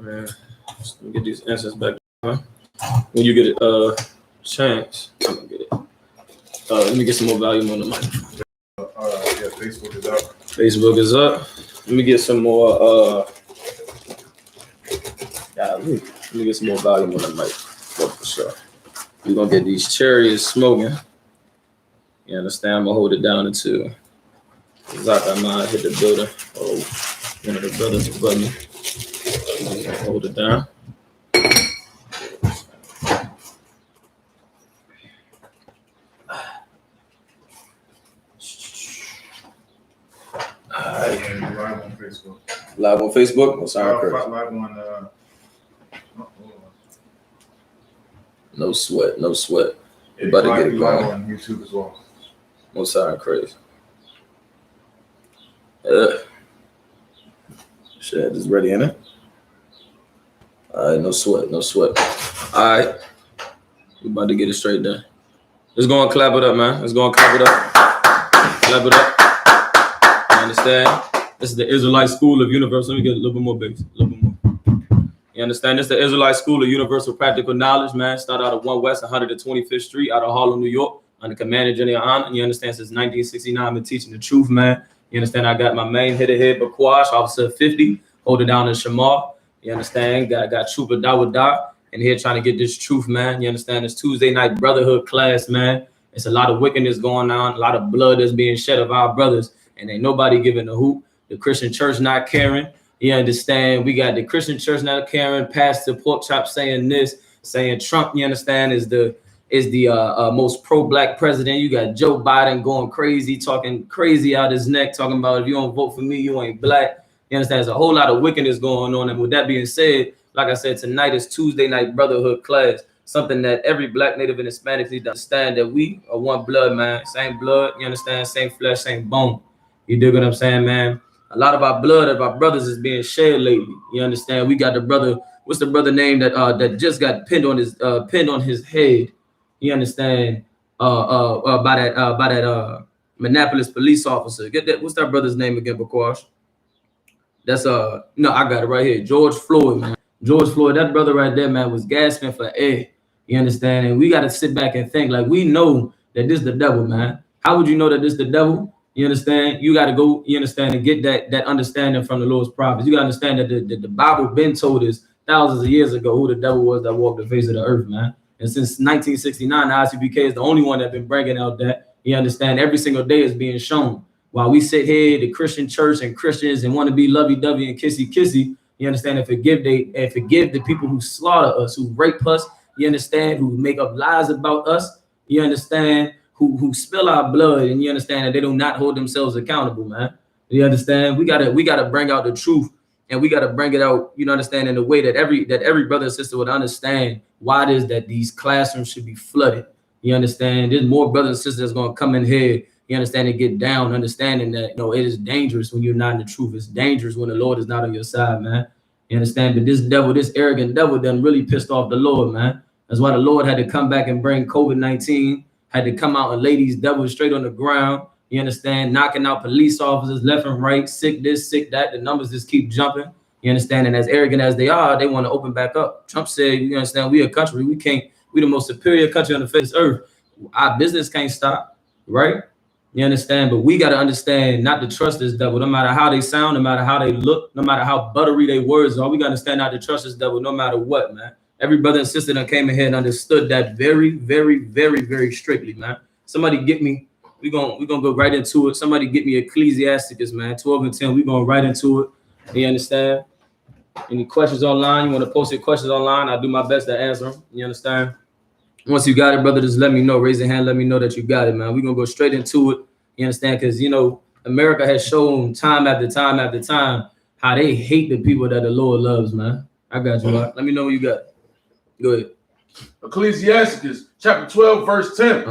man. Let me get these answers back. Huh? When you get a chance, I'm gonna get it. Let me get some more volume on the mic. Yeah, Facebook is up. Facebook is up. Let me get some more. Let me get some more volume on the mic. For sure. We're gonna get these cherries smoking. You understand? I'm gonna hold it down until Zach Ahmad hit the building. Oh, one of the brothers above me. I'm gonna hold it down. Live on Facebook. Live on Facebook? What's our Chris? Live on No sweat, no sweat. You better get it going. Live on YouTube as well. What's our Chris? Shit, is ready in it? All right, no sweat, no sweat. All right, we about to get it straight done. Let's go and clap it up, man. Let's go and clap it up. Clap it up. You understand? This is the Israelite School of Universal. Let me get a little bit more bass. A little bit more. You understand? This is the Israelite School of Universal Practical Knowledge, man. Start out of 1 West 125th Street out of Harlem, New York, under Commander General YAHANNA. You understand? Since 1969, I've been teaching the truth, man. You understand? I got my main hitter here, Bakwash, Officer 50, holding down in Shamar. You understand? Got Trooper Dawada, and here trying to get this truth, man. You understand? It's Tuesday night brotherhood class, man. It's a lot of wickedness going on, a lot of blood that's being shed of our brothers, and ain't nobody giving a hoot. The Christian church not caring. You understand? We got the Christian church not caring. Pastor Porkchop saying this, saying Trump, you understand, is the most pro-black president. You got Joe Biden going crazy, talking crazy out his neck, talking about if you don't vote for me, you ain't black. You understand? There's a whole lot of wickedness going on. And with that being said, like I said, tonight is Tuesday night brotherhood class. Something that every black, native, and Hispanic need to understand, that we are one blood, man. Same blood, you understand? Same flesh, same bone. You dig what I'm saying, man? A lot of our blood of our brothers is being shed lately. You understand? We got the brother. What's the brother name that just got pinned on his head? You understand? By that Minneapolis police officer. Get that? What's that brother's name again, Bakwash? That's no, I got it right here. George Floyd, man. George Floyd. That brother right there, man, was gasping for air. You understand? And we got to sit back and think, like, we know that this is the devil, man. How would you know that this is the devil? You understand? You got to go, you understand, and get that understanding from the Lord's prophets. You got to understand that the Bible been told us thousands of years ago who the devil was that walked the face of the earth, man. And since 1969, the I.S.U.P.K is the only one that been bringing out that. You understand? Every single day is being shown. While we sit here, the Christian church and Christians, and want to be lovey-dovey and kissy-kissy, you understand, and forgive the people who slaughter us, who rape us, you understand, who make up lies about us, you understand, who spill our blood, and you understand that they do not hold themselves accountable, man. You understand? We gotta bring out the truth, and we gotta bring it out, you know, understand, in a way that every brother and sister would understand why it is that these classrooms should be flooded. You understand? There's more brothers and sisters that's gonna come in here, you understand, and get down, understanding that, you know, it is dangerous when you're not in the truth. It's dangerous when the Lord is not on your side, man. You understand? But this devil, this arrogant devil, done really pissed off the Lord, man. That's why the Lord had to come back and bring COVID-19. Had to come out and lay these devils straight on the ground. You understand? Knocking out police officers left and right, sick this, sick that. The numbers just keep jumping. You understand? And as arrogant as they are, they want to open back up. Trump said, you understand, we a country. We the most superior country on the face of earth. Our business can't stop, right? You understand? But we got to understand not to trust this devil, no matter how they sound, no matter how they look, no matter how buttery their words are. We got to understand not to trust this devil no matter what, man. Every brother and sister that came in here and understood that very, very, very, very strictly, man. Somebody get me, we're gonna go right into it. Somebody get me Ecclesiasticus, man, 12 and 10. We're going right into it. You understand? Any questions online? You want to post your questions online? I'll do my best to answer them. You understand? Once you got it, brother, just let me know. Raise your hand. Let me know that you got it, man. We're going to go straight into it. You understand? Because, you know, America has shown time after time after time how they hate the people that the Lord loves, man. I got you, Mark. Let me know when you got it. Go ahead. Ecclesiasticus chapter 12, verse 10.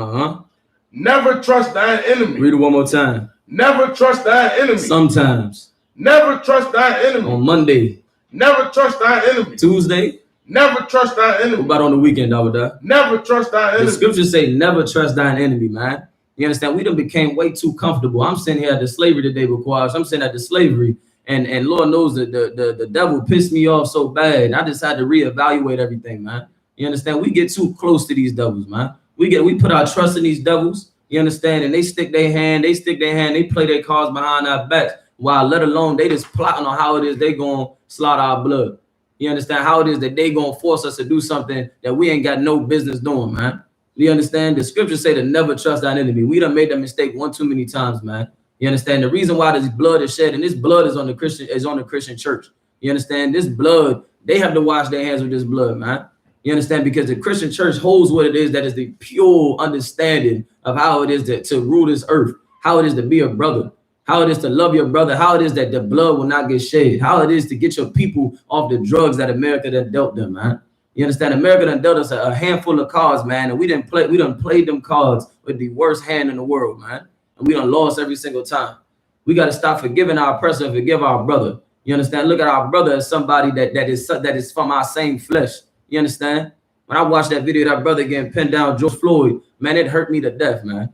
Never trust thine enemy. Read it one more time. Never trust thine enemy. Sometimes. Never trust thine enemy. On Monday. Never trust thine enemy. Tuesday. Never trust thine enemy. What about on the weekend, Dawada? Never trust thine enemy. The scriptures say never trust thine enemy, man. You understand? We done became way too comfortable. I'm sitting here at the slavery today, because I'm sitting at the slavery, And Lord knows that the devil pissed me off so bad. And I decided to reevaluate everything, man. You understand? We get too close to these devils, man. We put our trust in these devils. You understand? And they stick their hand, they play their cards behind our backs. While let alone they just plotting on how it is they gonna slaughter our blood. You understand how it is that they gonna force us to do something that we ain't got no business doing, man. You understand? The scriptures say to never trust our enemy. We done made that mistake one too many times, man. You understand? The reason why this blood is shed, and this blood is on the Christian church. You understand? This blood, they have to wash their hands with this blood, man. You understand? Because the Christian church holds what it is that is the pure understanding of how it is to rule this earth, how it is to be a brother, how it is to love your brother, how it is that the blood will not get shed, how it is to get your people off the drugs that America done dealt them, man. You understand? America done dealt us a handful of cards, man, and we done played them cards with the worst hand in the world, man. And we done lost every single time. We got to stop forgiving our oppressor and forgive our brother. You understand? Look at our brother as somebody that is from our same flesh. You understand? When I watched that video, that brother getting pinned down, George Floyd, man, it hurt me to death, man.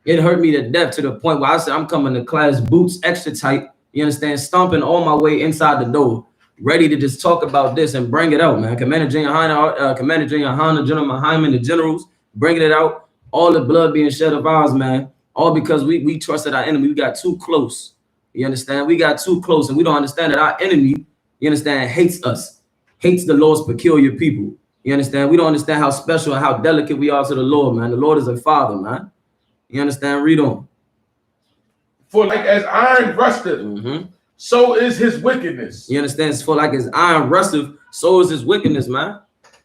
It hurt me to death to the point where I said, I'm coming to class, boots extra tight, you understand, stomping all my way inside the door, ready to just talk about this and bring it out, man. Commander General YAHANNA, General Hyman, the generals, bringing it out, all the blood being shed of ours, man, all because we trusted our enemy. We got too close, you understand? We got too close, and we don't understand that our enemy, you understand, hates us, hates the Lord's peculiar people. You understand? We don't understand how special and how delicate we are to the Lord, man. The Lord is a father, man. You understand? Read on. For like as iron rusteth, so is his wickedness. You understand? For like as iron rusteth, so is his wickedness, man.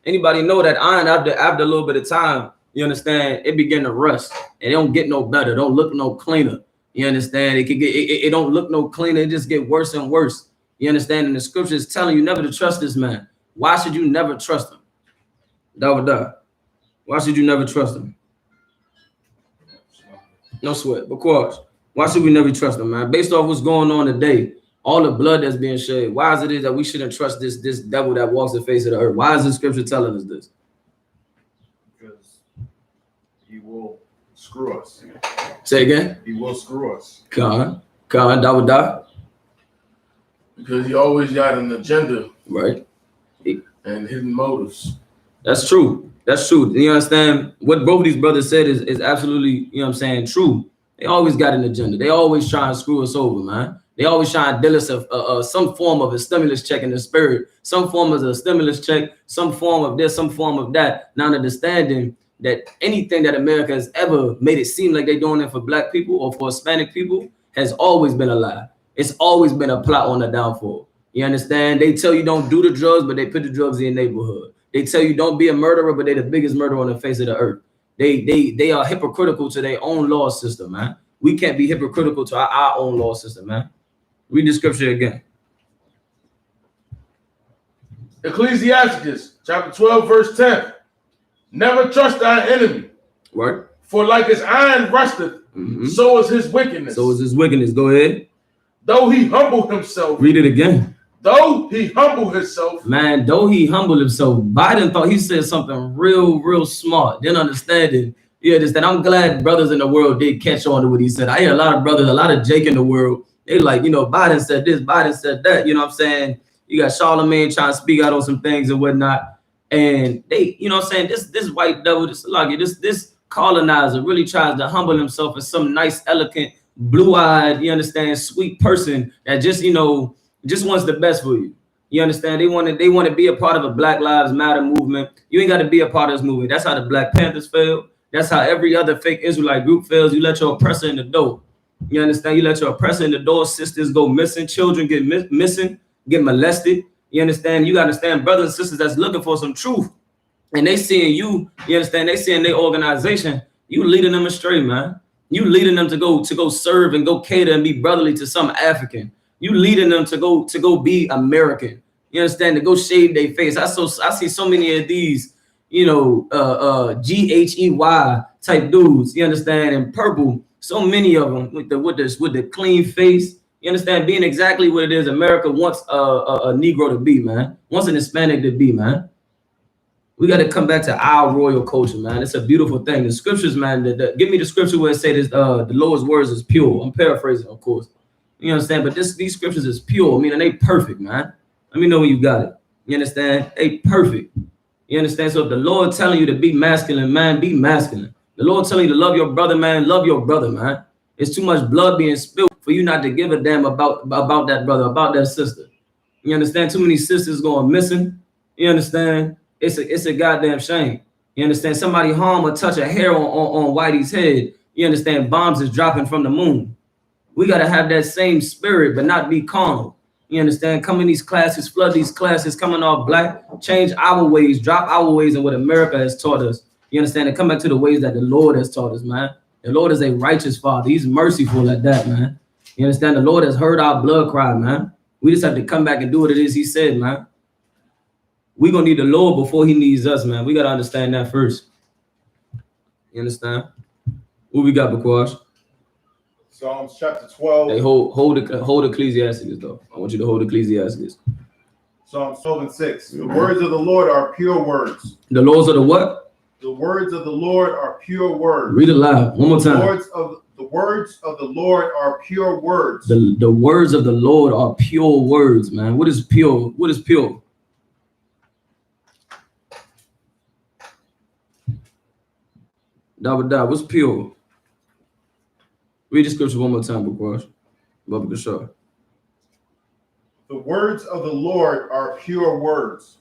Anybody know that iron after a little bit of time, you understand, it begin to rust. It don't get no better. Don't look no cleaner. You understand? It don't look no cleaner. It just get worse and worse. You understand? And the scripture is telling you never to trust this man. Why should you never trust him? Why should you never trust him? No sweat, because why should we never trust him, man? Based off what's going on today, all the blood that's being shed, why is it that we shouldn't trust this devil that walks the face of the earth? Why is the scripture telling us this? Because he will screw us. Say again? He will screw us. Khan, Dawada. Because he always got an agenda. Right. And hidden motives. That's true. That's true. You understand? What both of these brothers said is absolutely, you know what I'm saying, true. They always got an agenda. They always try and screw us over, man. They always try and deal us some form of a stimulus check in the spirit, some form of a stimulus check, some form of this, some form of that. Not understanding that anything that America has ever made it seem like they're doing it for black people or for Hispanic people has always been a lie. It's always been a plot on the downfall. You understand? They tell you don't do the drugs, but they put the drugs in your neighborhood. They tell you don't be a murderer, but they're the biggest murderer on the face of the earth. They are hypocritical to their own law system, man. We can't be hypocritical to our own law system, man. Read the scripture again. Ecclesiastes chapter 12, verse 10. Never trust thy enemy. Right. For like as iron rusteth, so is his wickedness. So is his wickedness. Go ahead. Though he humble himself. Read it again. Though he humble himself. Man, though he humbled himself. Biden thought he said something real smart. Didn't understand it. You understand? I'm glad brothers in the world did catch on to what he said. I hear a lot of brothers, a lot of Jake in the world. They like, you know, Biden said this, Biden said that. You know what I'm saying? You got SHALAM trying to speak out on some things and whatnot. And they, you know what I'm saying? This white devil, this colonizer really tries to humble himself as some nice, elegant, blue-eyed, you understand, sweet person that just, you know, just wants the best for you. You understand? They want to be a part of a Black Lives Matter movement. You ain't got to be a part of this movement. That's how the Black Panthers fail. That's how every other fake Israelite group fails. You let your oppressor in the door. You understand? You let your oppressor in the door. Sisters go missing. Children get missing, get molested. You understand? You got to understand, brothers and sisters that's looking for some truth. And they seeing you, you understand? They seeing their organization. You leading them astray, man. You leading them to go serve and go cater and be brotherly to some African. You leading them to go be American. You understand? To go shave their face. I see so many of these, you know, GHEY type dudes. You understand? In purple, so many of them with the clean face. You understand? Being exactly what it is America wants a Negro to be, man. Wants an Hispanic to be, man. We got to come back to our royal culture, man. It's a beautiful thing. The scriptures, man. Give me the scripture where it says the Lord's words is pure. I'm paraphrasing, of course. You understand? But these scriptures is pure, meaning they perfect, man. Let me know when you got it. You understand? They perfect. You understand? So if the Lord telling you to be masculine, man, be masculine. The Lord telling you to love your brother, man, love your brother, man. It's too much blood being spilled for you not to give a damn about that brother, about that sister. You understand? Too many sisters going missing. You understand? It's a goddamn shame. You understand? Somebody harm or touch a hair on Whitey's head. You understand? Bombs is dropping from the moon. We got to have that same spirit, but not be carnal. You understand? Come in these classes, flood these classes, coming off black, change our ways, drop our ways and what America has taught us. You understand? And come back to the ways that the Lord has taught us, man. The Lord is a righteous Father. He's merciful at that, man. You understand? The Lord has heard our blood cry, man. We just have to come back and do what it is he said, man. We're going to need the Lord before he needs us, man. We got to understand that first. You understand? What we got, Bakwash? Psalms chapter 12. Hey, hold Ecclesiastes, though. I want you to hold Ecclesiastes. Psalms 12 and 6. The words of the Lord are pure words. The laws of the what? The words of the Lord are pure words. Read it loud. One more time. The words of the Lord are pure words. The words of the Lord are pure words, man. What is pure? What is pure? What's pure? Read the scripture one more time, Bakwash. Baba Kashar. The words of the Lord are pure words.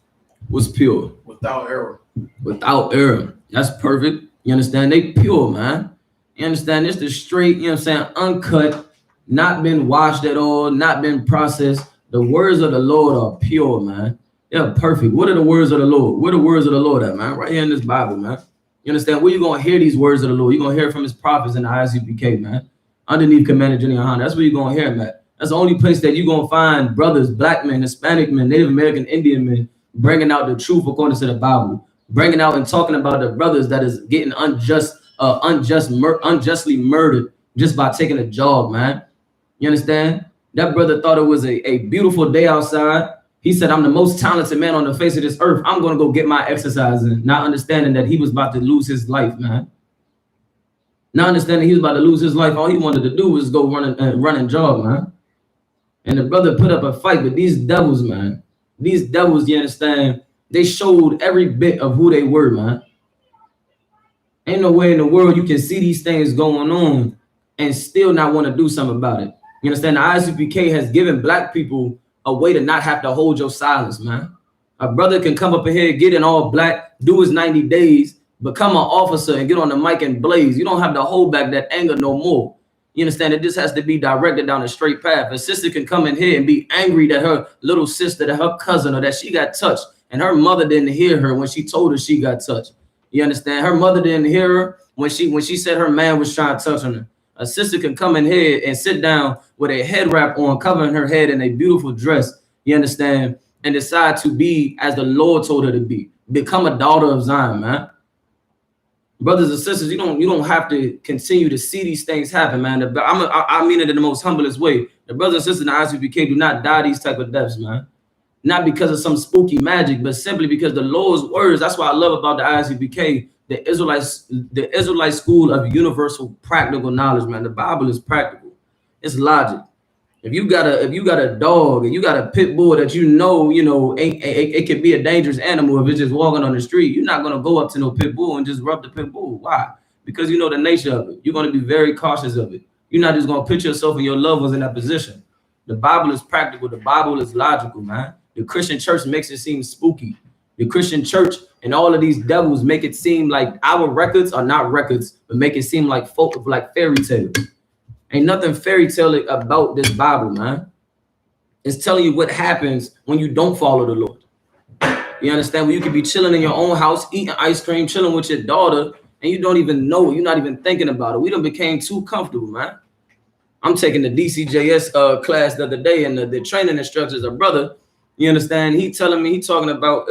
What's pure? Without error. Without error. That's perfect. You understand? They pure, man. You understand? It's the straight, you know what I'm saying, uncut, not been washed at all, not been processed. The words of the Lord are pure, man. They're perfect. What are the words of the Lord? Where are the words of the Lord at, man? Right here in this Bible, man. You understand? Where you going to hear these words of the Lord? You're going to hear it from his prophets in the I.S.U.P.K, man. Underneath Commander Jenny YAHANNA. That's where you're going to hear him at. That's the only place that you're going to find brothers, black men, Hispanic men, Native American, Indian men, bringing out the truth according to the Bible. Bringing out and talking about the brothers that is getting unjustly murdered just by taking a jog, man. You understand? That brother thought it was a beautiful day outside. He said, I'm the most talented man on the face of this earth. I'm going to go get my exercise in. Not understanding that he was about to lose his life, man. Not understanding he was about to lose his life. All he wanted to do was go run and jog, man. And the brother put up a fight with these devils, man. These devils, you understand, they showed every bit of who they were, man. Ain't no way in the world you can see these things going on and still not want to do something about it. You understand? The I.S.U.P.K has given black people a way to not have to hold your silence, man. A brother can come up in here, get in all black, do his 90 days, become an officer and get on the mic and blaze. You don't have to hold back that anger no more. You understand? It just has to be directed down a straight path. A sister can come in here and be angry that her little sister, that her cousin, or that she got touched, and her mother didn't hear her when she told her she got touched. You understand? Her mother didn't hear her when she said her man was trying to touch on her. A sister can come in here and sit down with a head wrap on, covering her head in a beautiful dress, you understand, and decide to be as the Lord told her to be. Become a daughter of Zion, man. Brothers and sisters, you don't have to continue to see these things happen, man. I mean it in the most humblest way. The brothers and sisters in the I.S.U.P.K do not die these type of deaths, man. Not because of some spooky magic, but simply because the Lord's words. That's what I love about the I.S.U.P.K, the Israelite school of universal practical knowledge, man. The Bible is practical. It's logic. If you got a dog and you got a pit bull that it could be a dangerous animal if it's just walking on the street, you're not gonna go up to no pit bull and just rub the pit bull. Why? Because you know the nature of it. You're gonna be very cautious of it. You're not just gonna put yourself and your loved ones in that position. The Bible is practical. The Bible is logical, man. The Christian church makes it seem spooky. The Christian church and all of these devils make it seem like our records are not records, but make it seem like fairy tales. Ain't nothing fairy tale about this Bible, man. It's telling you what happens when you don't follow the Lord. You understand? When you could be chilling in your own house, eating ice cream, chilling with your daughter, and you don't even know it. You're not even thinking about it. We done became too comfortable, man. I'm taking the DCJS class the other day, and the training instructor is a brother. You understand? He telling me, he talking about,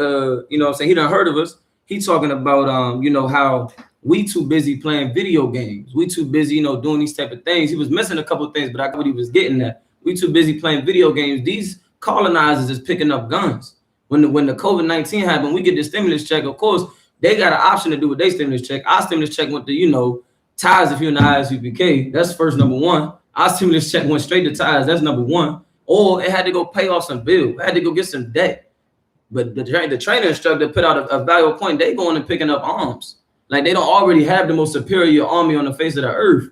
you know what I'm saying? He done heard of us. He talking about, how we too busy playing video games. We too busy, doing these type of things. He was missing a couple of things, but I got what he was getting at. We too busy playing video games. These colonizers is picking up guns. When the COVID-19 happened, we get the stimulus check. Of course, they got an option to do with their stimulus check. Our stimulus check went to, TITHES if you're in the I.S.U.P.K. That's first number one. Our stimulus check went straight to tithes. That's number one. Or it had to go pay off some bill. It had to go get some debt. But the trainer instructor put out a valuable point. They going and picking up arms. Like they don't already have the most superior army on the face of the earth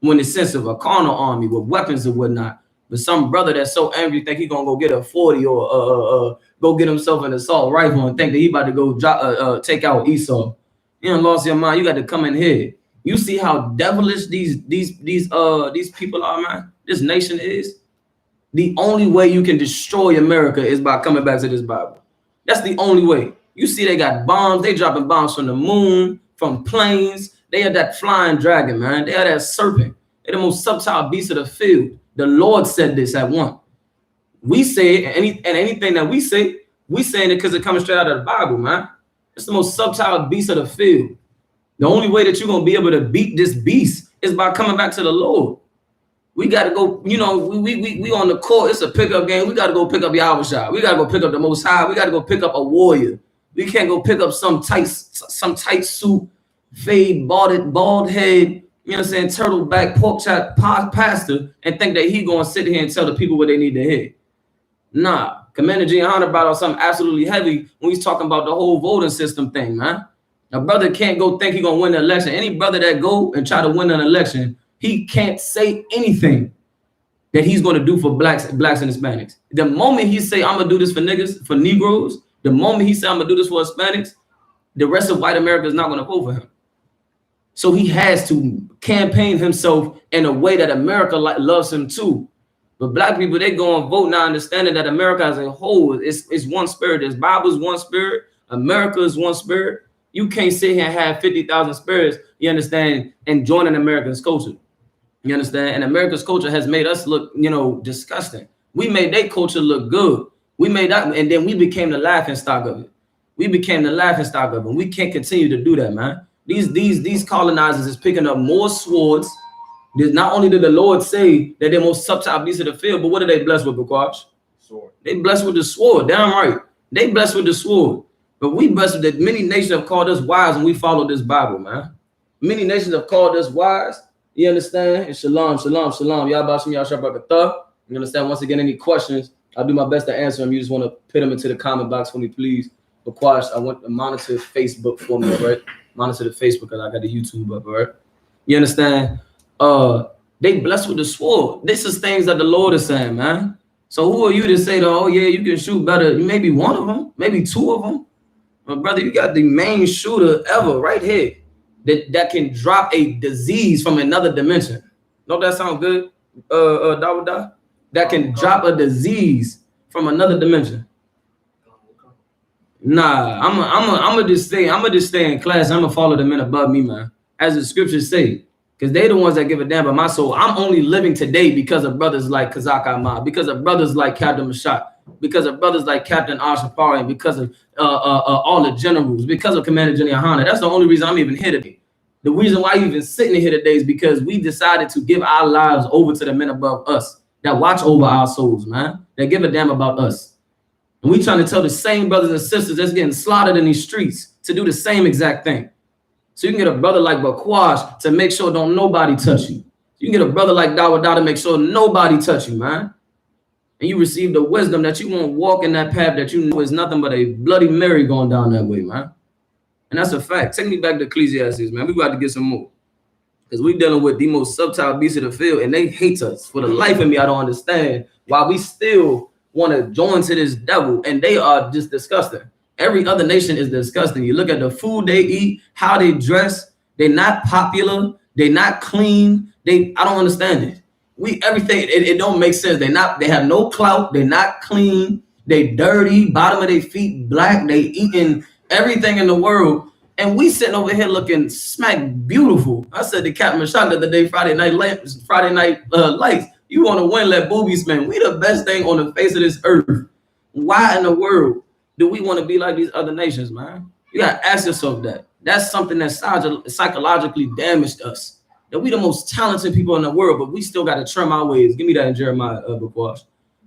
when the sense of a carnal army with weapons and whatnot. But some brother that's so angry think he gonna go get a 40 or go get himself an assault rifle and think that he about to go take out Esau. You done lost your mind. You got to come in here. You see how devilish these people are, man. This nation is. The only way you can destroy America is by coming back to this Bible. That's the only way. You see, they got bombs. They dropping bombs from the moon, from planes. They are that flying dragon, man. They are that serpent. They're the most subtle beast of the field. The Lord said this at one. We say it, and anything that we say it because it comes straight out of the Bible, man. It's the most subtle beast of the field. The only way that you're going to be able to beat this beast is by coming back to the Lord. We got to go, we on the court. It's a pickup game. We got to go pick up YAHANNA. We got to go pick up the Most High. We got to go pick up a warrior. We can't go pick up some tight suit, fade, bald head, you know what I'm saying, turtleback, pork chop pastor and think that he going to sit here and tell the people what they need to hear. Nah, Commander YAHANNA brought out something absolutely heavy when he's talking about the whole voting system thing, man. A brother can't go think he's going to win the election. Any brother that go and try to win an election, he can't say anything that he's going to do for blacks and Hispanics. The moment he say, I'm going to do this for niggas, for Negroes, the moment he say, I'm going to do this for Hispanics, the rest of white America is not going to vote for him. So he has to campaign himself in a way that America loves him too. But black people, they go and vote now understanding that America as a whole is one spirit. This Bible is one spirit. America is one spirit. You can't sit here and have 50,000 spirits, you understand, and joining America's culture. You understand? And America's culture has made us look, disgusting. We made their culture look good. We made that, and then we became the laughing stock of it. We became the laughing stock of it. We can't continue to do that, man. These colonizers is picking up more swords. Not only did the Lord say that they're most subtle beasts of the field, but what are they blessed with, Bakwash? Sword. They blessed with the sword. Damn right. They blessed with the sword. But we blessed that many nations have called us wise and we follow this Bible, man. Many nations have called us wise. You understand? And shalom, shalom, shalom. Yahbashim, Yahshabakatah. You understand? Once again, any questions, I'll do my best to answer them. You just want to put them into the comment box for me, please. Bakwash, I want to monitor Facebook for me, all right? Monitor the Facebook because I got the YouTube up, all right? You understand? They blessed with the sword. This is things that the Lord is saying, man. So who are you to say, oh yeah, you can shoot better? Maybe one of them, maybe two of them. But brother, you got the main shooter ever right here that can drop a disease from another dimension. Don't that sound good, Dawuda? That can drop a disease from another dimension. Nah, I'm just stay in class. I'm gonna follow the men above me, man. As the scriptures say. Because they're the ones that give a damn about my soul. I'm only living today because of brothers like Kazak Ahmad, because of brothers like Captain Mashak, because of brothers like Captain Ashapari, and because of all the generals, because of Commander YAHANNA. That's the only reason I'm even here today. The reason why I'm even sitting here today is because we decided to give our lives over to the men above us that watch over our souls, man, that give a damn about us. And we trying to tell the same brothers and sisters that's getting slaughtered in these streets to do the same exact thing. So you can get a brother like Bakwash to make sure don't nobody touch you. You can get a brother like Dawuda to make sure nobody touch you, man. And you receive the wisdom that you won't walk in that path that you know is nothing but a Bloody Mary going down that way, man. And that's a fact. Take me back to Ecclesiastes, man. We about to get some more. Because we're dealing with the most subtle beasts of the field, and they hate us. For the life of me, I don't understand why we still want to join to this devil, and they are just disgusting. Every other nation is disgusting. You look at the food they eat, how they dress. They're not popular. They're not clean. I don't understand it. Everything, it don't make sense. They have no clout. They're not clean. They dirty. Bottom of their feet black. They eating everything in the world. And we sitting over here looking smack beautiful. I said to Captain Mashak the other day, Friday night lights. You want to win, let boobies spin. We the best thing on the face of this earth. Why in the world do we want to be like these other nations, man? You got to ask yourself that. That's something that psychologically damaged us. That we the most talented people in the world, but we still got to trim our ways. Give me that in Jeremiah, Bakwash.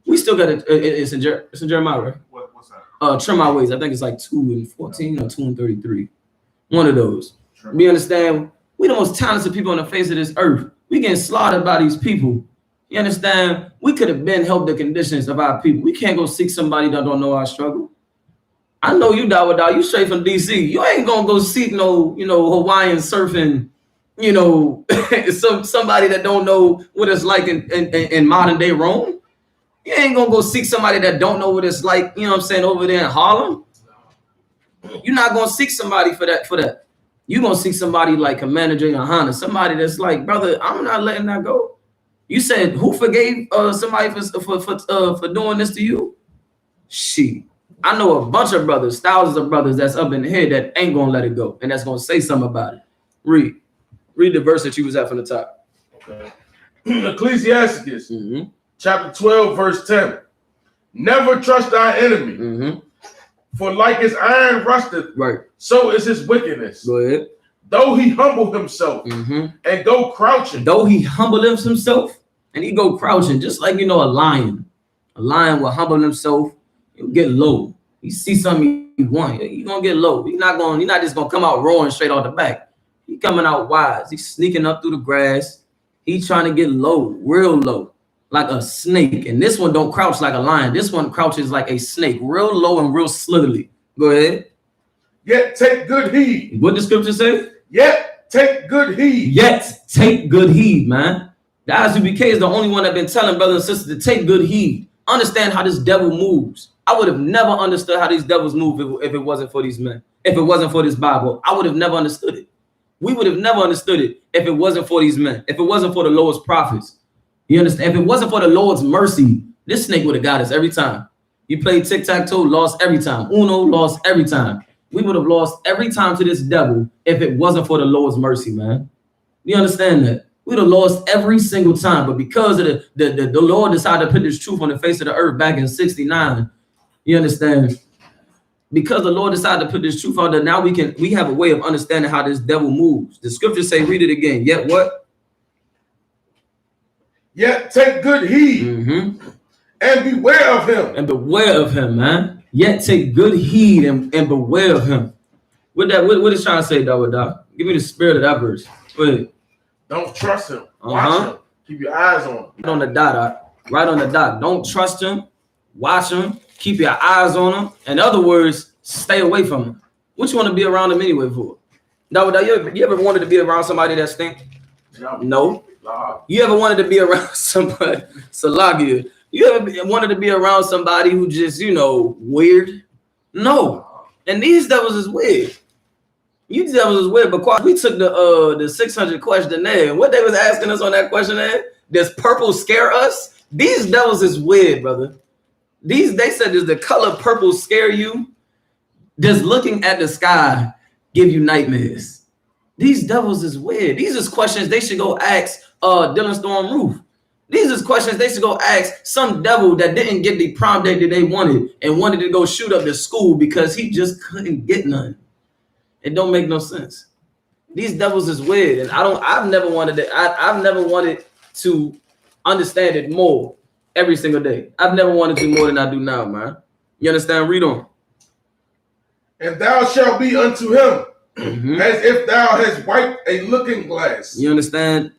We still got to, it's in Jeremiah, right? What's that? Trim our ways. I think it's like 2:14 or 2:33. One of those. We understand we the most talented people on the face of this earth. We getting slaughtered by these people. You understand? We could have been helped the conditions of our people. We can't go seek somebody that don't know our struggle. I know you, Dawada, you straight from DC. You ain't gonna go seek no, Hawaiian surfing, somebody that don't know what it's like in modern day Rome. You ain't gonna go seek somebody that don't know what it's like, over there in Harlem. You're not gonna seek somebody for that. You're gonna seek somebody like Commander YAHANNA, somebody that's like, brother, I'm not letting that go. You said who forgave somebody for doing this to you? She. I know a bunch of brothers, thousands of brothers that's up in here that ain't gonna let it go, and that's gonna say something about it. Read the verse that you was at from the top. Okay. Ecclesiastes, chapter 12, verse 10. Never trust thy enemy, for like his iron rusteth, so is his wickedness. Go ahead. Though he humble himself and go crouching. Though he humble himself and he go crouching, just like a lion. A lion will humble himself. He'll get low. He see something he want. He gonna get low. He's not just gonna come out roaring straight off the back. He coming out wise. He's sneaking up through the grass. He's trying to get low, real low, like a snake. And this one don't crouch like a lion. This one crouches like a snake, real low and real slithery. Go ahead. Yet take good heed. What the scripture say? Yet take good heed. Yet take good heed, man. The I.S.U.P.K is the only one that been telling brothers and sisters to take good heed. Understand how this devil moves. I would have never understood how these devils move if it wasn't for these men. If it wasn't for this Bible, I would have never understood it. We would have never understood it if it wasn't for these men. If it wasn't for the Lord's prophets. You understand? If it wasn't for the Lord's mercy, this snake would have got us every time. You played tic-tac-toe, lost every time. Uno, lost every time. We would have lost every time to this devil if it wasn't for the Lord's mercy, man. You understand that? We'd have lost every single time. But because of the Lord decided to put this truth on the face of the earth back in 69, you understand? Because the Lord decided to put this truth out there, now we have a way of understanding how this devil moves. The scriptures say, read it again. Yet what? Yet take good heed and beware of him. And beware of him, man. Yet take good heed and beware of him. What is trying to say, Dawada? Give me the spirit of that verse. Go ahead. Don't trust him. Watch him. Keep your eyes on him. Right on the dot. Right on the dot. Don't trust him. Watch him. Keep your eyes on him. In other words, stay away from him. What you want to be around him anyway for? Dawada, you ever wanted to be around somebody that stink? No. You ever wanted to be around somebody? Salagia. You ever wanted to be around somebody who just, weird? No. And these devils is weird. You devils is weird, but we took the 600 questionnaire, and what they was asking us on that questionnaire, does purple scare us? These devils is weird, brother. They said, does the color purple scare you? Does looking at the sky give you nightmares? These devils is weird. These is questions they should go ask Dylan Storm Roof. These is questions they should go ask some devil that didn't get the prom date that they wanted and wanted to go shoot up the school because he just couldn't get none. It don't make no sense. These devils is weird, and I've never wanted to understand it more every single day. I've never wanted to more than I do now, man. You understand? Read on. And thou shalt be unto him as if thou hast wiped a looking glass. You understand?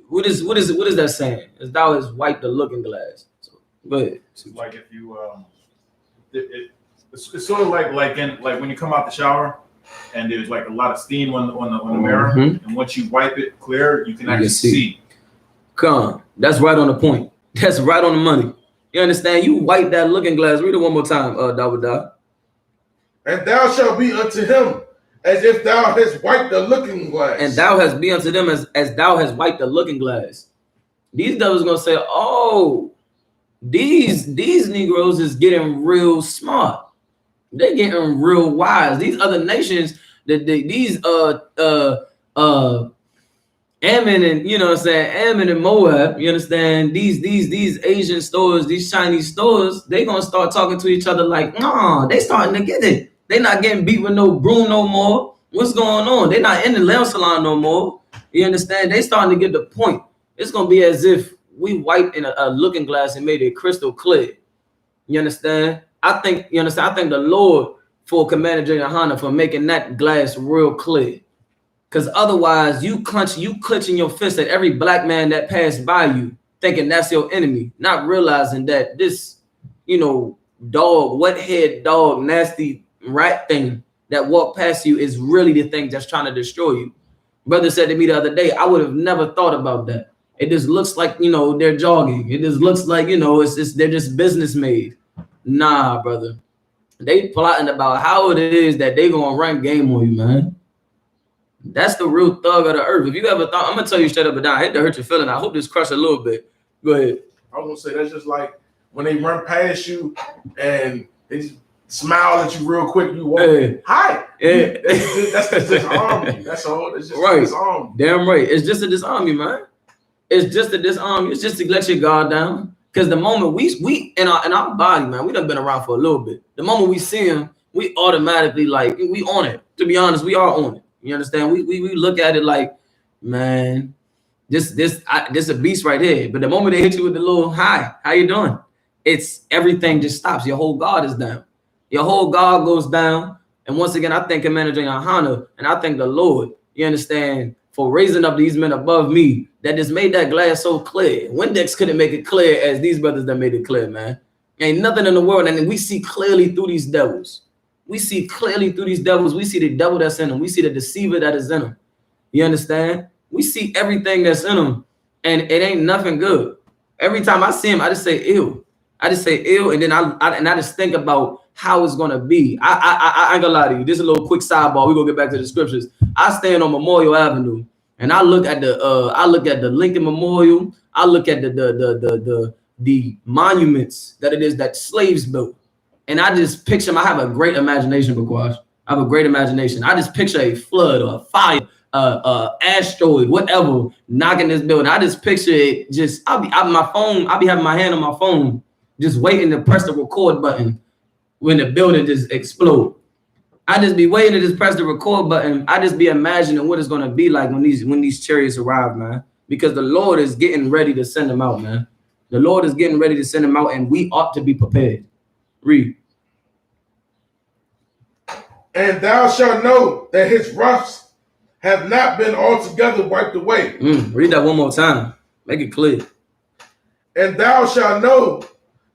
What is that saying? As thou hast wiped the looking glass. So, go ahead. Like if you it's sort of like when you come out the shower and there's like a lot of steam on the mirror, and once you wipe it clear, you can actually see. Come, that's right on the point. That's right on the money. You understand? You wipe that looking glass. Read it one more time, Dawada. And thou shalt be unto him as if thou hast wiped the looking glass. And thou hast be unto them as thou hast wiped the looking glass. These devils gonna say, oh, these Negroes is getting real smart. They're getting real wise. These other nations, these Ammon and Ammon and Moab, you understand? These Asian stores, these Chinese stores, they gonna start talking to each other like, nah, they starting to get it. They not getting beat with no broom no more. What's going on? They not in the nail salon no more. You understand? They starting to get the point. It's gonna be as if we wiped in a looking glass and made it crystal clear. You understand? I think the Lord for Commander YAHANNA for making that glass real clear. Because otherwise, you clenching your fist at every black man that passed by you, thinking that's your enemy, not realizing that this, dog, wet-head dog, nasty rat thing that walked past you is really the thing that's trying to destroy you. Brother said to me the other day, I would have never thought about that. It just looks like, they're jogging. It just looks like, they're just business made. Nah, brother. They plotting about how it is that they gonna run game on you, man. That's the real thug of the earth. If you ever thought, I'm gonna tell you straight up and down, I hate to hurt your feeling. I hope this crush a little bit. Go ahead. I was gonna say that's just like when they run past you and they just smile at you real quick. You walk, hi. Yeah. That's to disarm you. That's all. It's just right. To disarm you. Damn right. It's just to disarm you, man. It's just to disarm you. It's just to let your guard down. Because the moment we in our body, man, we done been around for a little bit. The moment we see him, we automatically like we on it. To be honest, we are on it. You understand? We look at it like, man, this a beast right here. But the moment they hit you with the little hi, how you doing? It's everything just stops. Your whole guard is down. Your whole guard goes down. And once again, I thank Commander YAHANNA and I thank the Lord. You understand? For raising up these men above me that just made that glass so clear. Windex couldn't make it clear as these brothers that made it clear, man. Ain't nothing in the world. And then we see clearly through these devils. We see clearly through these devils. We see the devil that's in them. We see the deceiver that is in them. You understand? We see everything that's in them. And it ain't nothing good. Every time I see him, I just say ew. I just say ew. And then I just think about how it's gonna be. I ain't gonna lie to you. This is a little quick sidebar. We're gonna get back to the scriptures. I stand on Memorial Avenue and I look at the Lincoln Memorial. I look at the monuments that it is that slaves built. And I just picture them. I have a great imagination, Bakwash. I have a great imagination. I just picture a flood or a fire, asteroid, whatever, knocking this building. I just picture it. Just I'll be having my hand on my phone, just waiting to press the record button when the building just explode. I just be waiting to just press the record button. I just be imagining what it's gonna be like when these chariots arrive, man. Because the Lord is getting ready to send them out, man. The Lord is getting ready to send them out, and we ought to be prepared. Read. And thou shalt know that his wraths have not been altogether wiped away. Read that one more time. Make it clear. And thou shalt know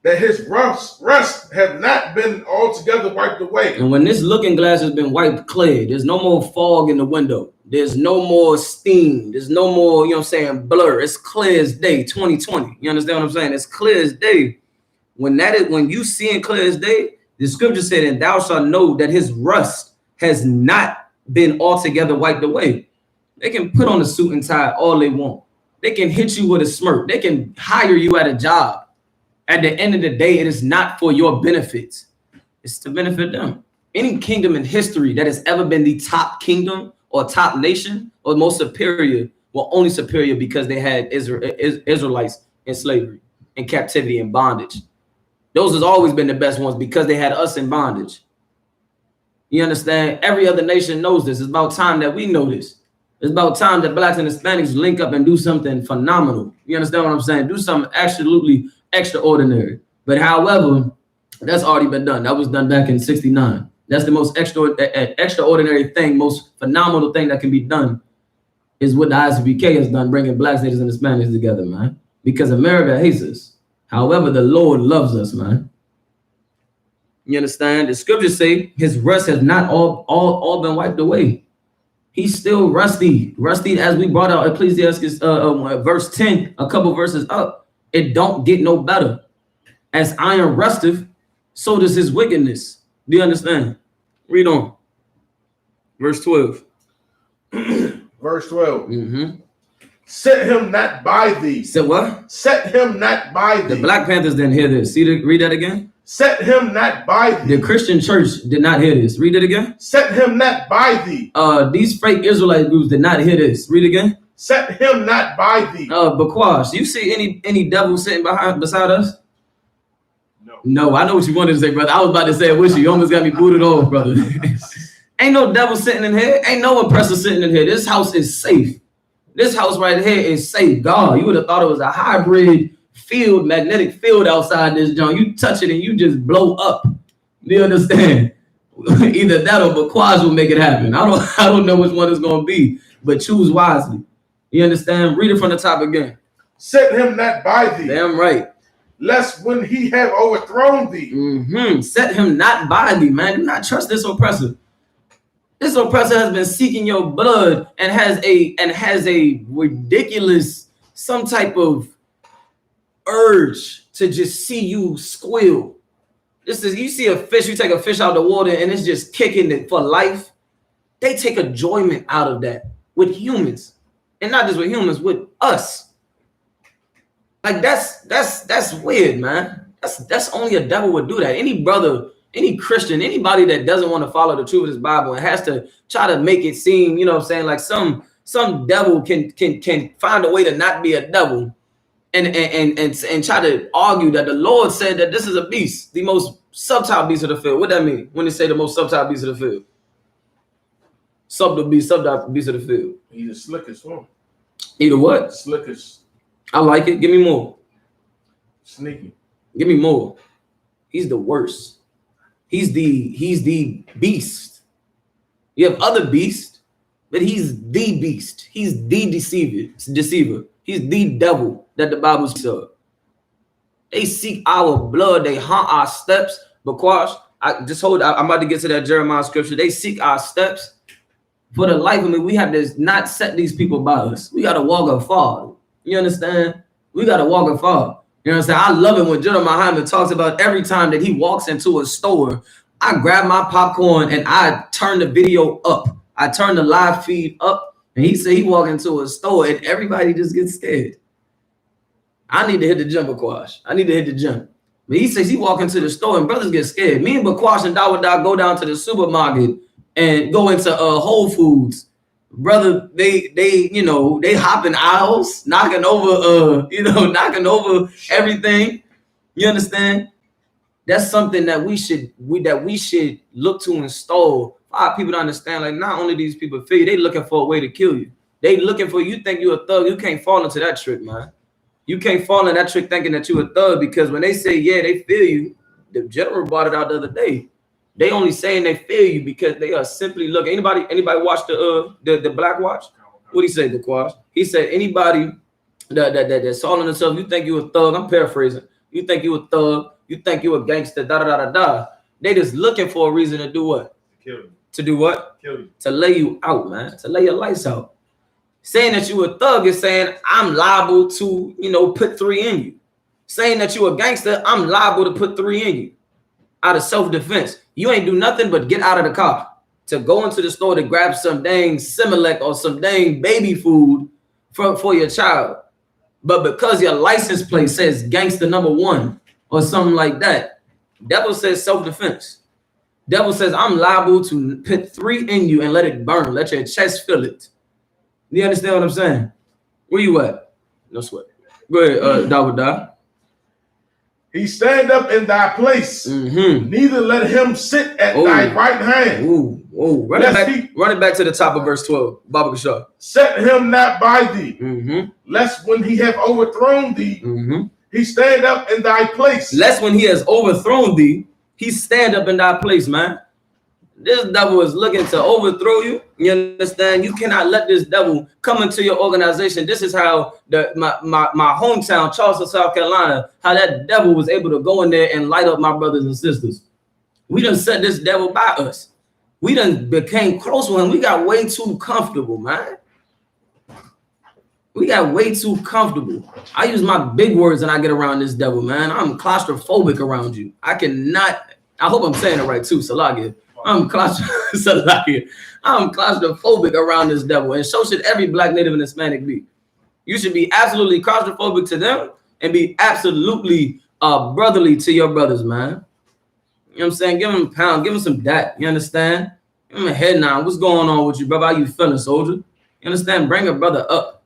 that his rust have not been altogether wiped away. And when this looking glass has been wiped clear, there's no more fog in the window. There's no more steam. There's no more, blur. It's clear as day, 2020. You understand what I'm saying? It's clear as day. When you see it clear as day, the scripture said, and thou shalt know that his rust has not been altogether wiped away. They can put on a suit and tie all they want. They can hit you with a smirk. They can hire you at a job. At the end of the day, it is not for your benefits. It's to benefit them. Any kingdom in history that has ever been the top kingdom or top nation or most superior were only superior because they had Israelites in slavery, in captivity, and bondage. Those has always been the best ones because they had us in bondage. You understand? Every other nation knows this. It's about time that we know this. It's about time that blacks and Hispanics link up and do something phenomenal. You understand what I'm saying? Do something absolutely extraordinary. But however, that's already been done. That was done back in '69. That's the most extraordinary thing, most phenomenal thing that can be done is what the I.S.U.P.K has done, bringing blacks, natives, and Hispanics together, man. Because America hates us. However, the Lord loves us, man. You understand? The scriptures say his rust has not all been wiped away. He's still rusty. Rusty, as we brought out Ecclesiastes verse 10, a couple verses up. It don't get no better. As iron rusteth, so does his wickedness. Do you understand? Read on. Verse 12. Verse 12. Set him not by thee. Set what? Set him not by thee. The Black Panthers didn't hear this. Read that again. Set him not by thee. The Christian church did not hear this. Read it again. Set him not by thee. These fake Israelite groups did not hear this. Read again. Set him not by thee. Bakwash, you see any devil sitting beside us? No, I know what you wanted to say, brother. I was about to say it with you. You almost got me booted off, brother. Ain't no devil sitting in here. Ain't no oppressor sitting in here. This house is safe. This house right here is safe. God, you would have thought it was a hybrid field, magnetic field outside this joint. You touch it and you just blow up. Do you understand? Either that or Bakwash will make it happen. I don't know which one it's gonna be, but choose wisely. You understand? Read it from the top again. Set him not by thee. Damn right. Lest when he have overthrown thee. Set him not by thee, man. Do not trust this oppressor. This oppressor has been seeking your blood and has a ridiculous, some type of urge to just see you squeal. This is, you see a fish, you take a fish out of the water and it's just kicking it for life. They take enjoyment out of that with humans, and not just with humans, with us. Like that's weird, man. That's only a devil would do that. Any brother, any Christian, anybody that doesn't want to follow the truth of this Bible and has to try to make it seem, you know what I'm saying, like some devil can find a way to not be a devil and try to argue that the Lord said that this is a beast, the most subtle beast of the field. What that mean when they say the most subtle beast of the field? Subtle beast of the field. He's the slickest one. Either what? Slickest. I like it. Give me more. Sneaky. Give me more. He's the worst. He's the beast. You have other beasts, but he's the beast. He's the deceiver. He's the devil that the Bible says. They seek our blood. They haunt our steps. Because I'm about to get to that Jeremiah scripture. They seek our steps. For the life of me, we have to not set these people by us. We got to walk afar. You understand? We got to walk afar. You know what I'm saying? I love it when General Muhammad talks about every time that he walks into a store, I grab my popcorn and I turn the video up. I turn the live feed up. And he said he walked into a store and everybody just gets scared. I need to hit the gym, Bakwash. I need to hit the gym. But he says he walk into the store and brothers get scared. Me and Bakwash and Dawadah go down to the supermarket and go into Whole Foods. Brother, they hopping aisles, knocking over everything. You understand? That's something that we should look to install. For our people to understand, like, not only these people feel you, they looking for a way to kill you. They looking for you. Think you're a thug, you can't fall into that trick, man. You can't fall in that trick thinking that you're a thug, because when they say, yeah, they feel you, the general brought it out the other day. They only saying they feel you because they are simply looking. Anybody watch the Black Watch? What he say, the Quash? He said anybody that's calling themselves, you think you a thug. I'm paraphrasing. You think you a thug. You think you a gangster. Da da da da da. They just looking for a reason to do what? To kill you. To do what? Kill you. To lay you out, man. To lay your lights out. Saying that you a thug is saying I'm liable to put 3 in you. Saying that you a gangster, I'm liable to put 3 in you. Out of self-defense. You ain't do nothing but get out of the car to go into the store to grab some dang Similac or some dang baby food for your child. But because your license plate says gangster #1 or something like that, devil says self-defense. Devil says I'm liable to put 3 in you and let it burn. Let your chest feel it. You understand what I'm saying? Where you at? No sweat. Go ahead, Dawadah. He stand up in thy place. Neither let him sit at thy right hand. Run it back to the top of verse 12. Baba Kashar. Set him not by thee, lest when he have overthrown thee, he stand up in thy place. Lest when he has overthrown thee, he stand up in thy place, man. This devil is looking to overthrow you. You understand? You cannot let this devil come into your organization. This is how my hometown, Charleston, South Carolina, how that devil was able to go in there and light up my brothers and sisters. We done set this devil by us. We done became close with him. We got way too comfortable, man. We got way too comfortable. I use my big words when I get around this devil, man. I'm claustrophobic around you. I hope I'm saying it right too, Salagia. I'm claustrophobic around this devil, and so should every Black, Native, and Hispanic be. You should be absolutely claustrophobic to them and be absolutely brotherly to your brothers, man. You know what I'm saying? Give them a pound, give them some dat. You understand? Give them a head nod. What's going on with you, brother? How you feeling, soldier? You understand? Bring a brother up.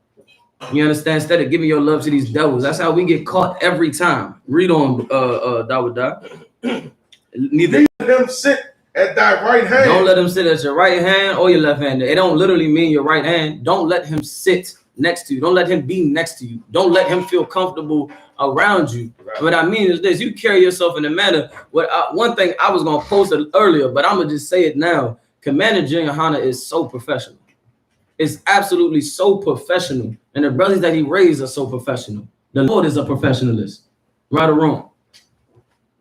You understand? Instead of giving your love to these devils. That's how we get caught every time. Read on, Dawadah. Neither let them sit at thy right hand. Don't let him sit at your right hand or your left hand. It don't literally mean your right hand. Don't let him sit next to you. Don't let him be next to you. Don't let him feel comfortable around you. Right. What I mean is this: you carry yourself in a manner. One thing I was gonna post it earlier, but I'm gonna just say it now. Commander Junior YAHANNA is so professional. is absolutely so professional, and the brothers that he raised are so professional. The Lord is a professionalist, right or wrong.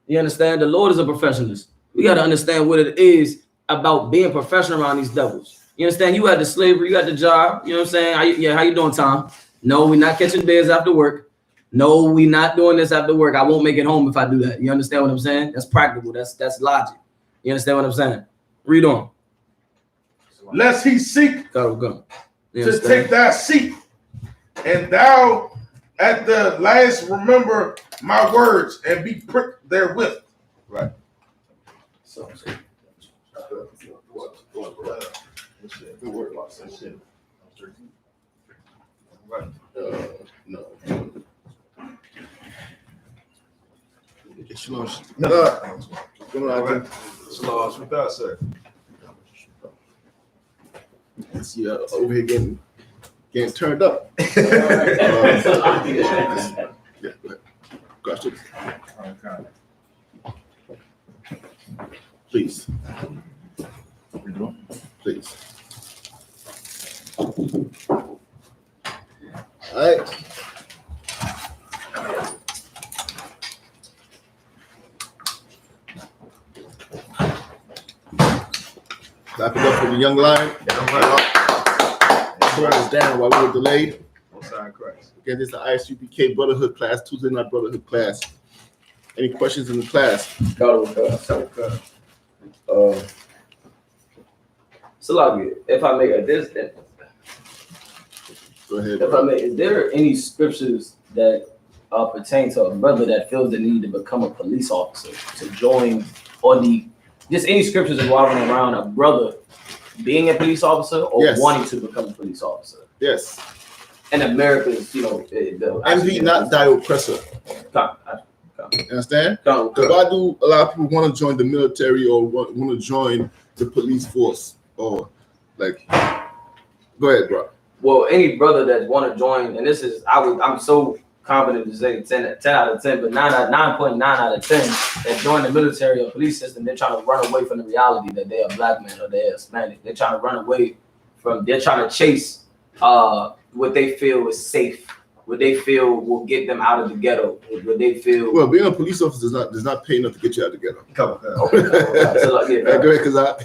You understand? The Lord is a professionalist. We got to understand what it is about being professional around these devils. You understand? You had the slavery, you got the job. You know what I'm saying? How you doing, Tom? No, we're not catching bears after work. No, we're not doing this after work. I won't make it home if I do that. You understand what I'm saying? That's practical. That's logic. You understand what I'm saying? Read on. Lest he seek to take thy seat, and thou at the last remember my words and be pricked therewith. Right. So, No. Shalom. Shalom. With that, sir. See, over here getting turned up. Question. Please. Please. All right. Clap it up for the young lion. Slow us down while we were delayed. Again, this is the I.S.U.P.K. Brotherhood class, Tuesday night Brotherhood class. Any questions in the class? Salabi, if I may, Go ahead. if I may, is there any scriptures that pertain to a brother that feels the need to become a police officer, to join, or just any scriptures revolving around a brother being a police officer or Yes. wanting to become a police officer? Yes. And America's, Envy not thy oppressor. You understand? Because why do a lot of people want to join the military or want to join the police force? Or like, go ahead, bro. Well, any brother that want to join, and this is, I'm so confident to say 10 out of 10, but 9.9 out of 10 that join the military or police system, they're trying to run away from the reality that they're a black man or they're Hispanic. They're trying to run away from, they're trying to chase what they feel is safe, what they feel will get them out of the ghetto, what they feel. Well, being a police officer does not pay enough to get you out of the ghetto. Go ahead,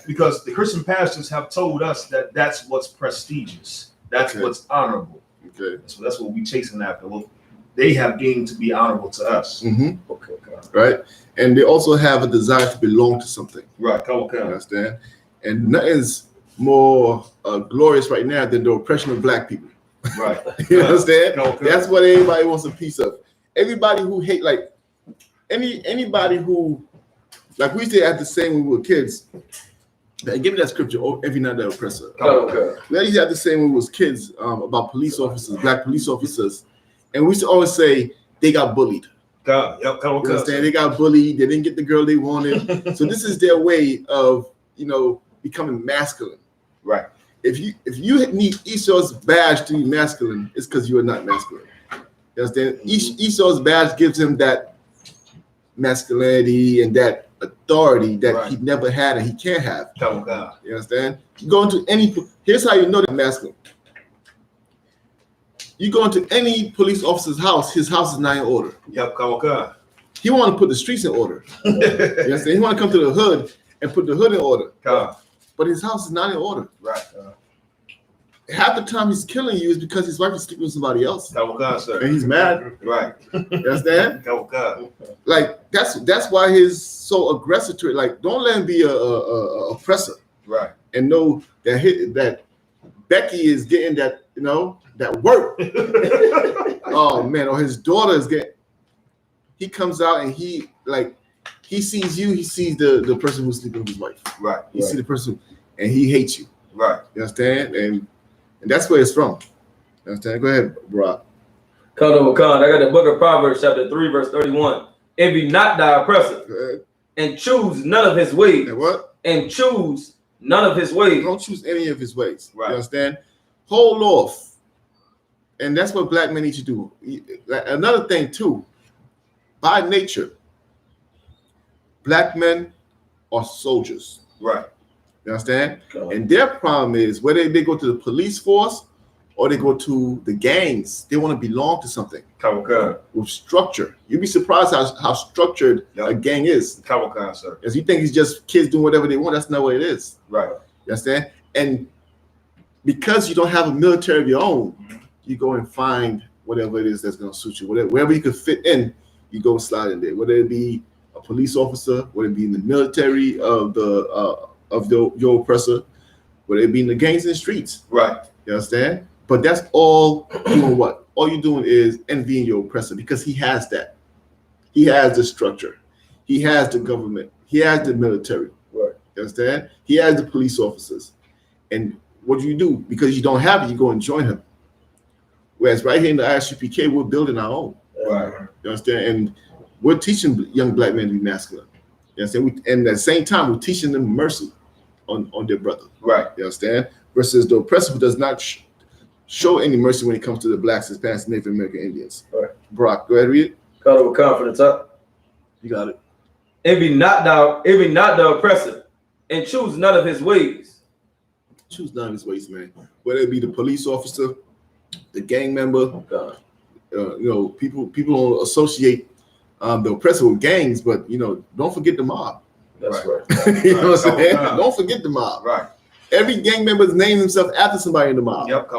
because the Christian pastors have told us that that's what's prestigious, that's what's honorable. Okay. So that's what we're chasing after. Well, they have deemed to be honorable to us. Mm-hmm. Right, and they also have a desire to belong to something. Right. You understand? And nothing's more glorious right now than the oppression of black people. Right. You understand? That's what everybody wants a piece of. Everybody who hate, like anybody who, like we used to have to say when we were kids. Give me that scripture. Every night that oppressor. We used to have to say when we was kids about police officers, black police officers, and we used to always say they got bullied. You understand? They got bullied. They didn't get the girl they wanted. So this is their way of becoming masculine. Right. If you need Esau's badge to be masculine, it's because you are not masculine. You understand? Esau's badge gives him that masculinity and that authority that he never had and he can't have. You understand? You go into here's how you know that masculine. You go into any police officer's house, his house is not in order. He want to put the streets in order. You understand? He want to come to the hood and put the hood in order. But his house is not in order. Right. Half the time he's killing you is because his wife is sleeping with somebody else. Sir. And he's mad. Right. You understand? Like that's why he's so aggressive to it. Like, don't let him be a oppressor. Right. And know that Becky is getting that, that work. Oh man, or his daughter is getting. He comes out and he sees you. He sees the person who's sleeping with his wife. Right. He sees the person, and he hates you. Right. You understand? And that's where it's from. You understand? Go ahead, bro. I got the book of Proverbs, chapter 3, verse 31. Envy not thy oppressor, and choose none of his ways. And what? And choose none of his ways. Don't choose any of his ways. Right. You understand? Hold off. And that's what black men need to do. Another thing too, by nature, black men are soldiers. Right. You understand? And their problem is whether they go to the police force or they go to the gangs, they want to belong to something with structure. You'd be surprised how structured a gang is. Sir. As you think it's just kids doing whatever they want, that's not what it is. Right. You understand? And because you don't have a military of your own, you go and find whatever it is that's going to suit you. Wherever you can fit in, you go slide in there. Whether it be a police officer, whether it be in the military of your oppressor, whether it be in the gangs in the streets. Right. You understand? But that's all doing what? All you're doing is envying your oppressor because he has that. He has the structure. He has the government. He has the military. Right. You understand? He has the police officers. And what do? Because you don't have it, you go and join him. Whereas right here in the I.S.U.P.K, we're building our own. Right. You understand? And we're teaching young black men to be masculine. You understand? And at the same time, we're teaching them mercy on their brother. Right. You understand? Versus the oppressor who does not show any mercy when it comes to the blacks, Hispanics, Native American Indians. Right. Brock, go ahead, read it. Call it with confidence up. You got it. Envy not the oppressor, and choose none of his ways. Choose none of his ways, man. Whether it be the police officer, the gang member, people don't associate the oppressor with gangs, but don't forget the mob. That's right. You know what I'm saying? Don't forget the mob. Right. Every gang member names himself after somebody in the mob. Yep.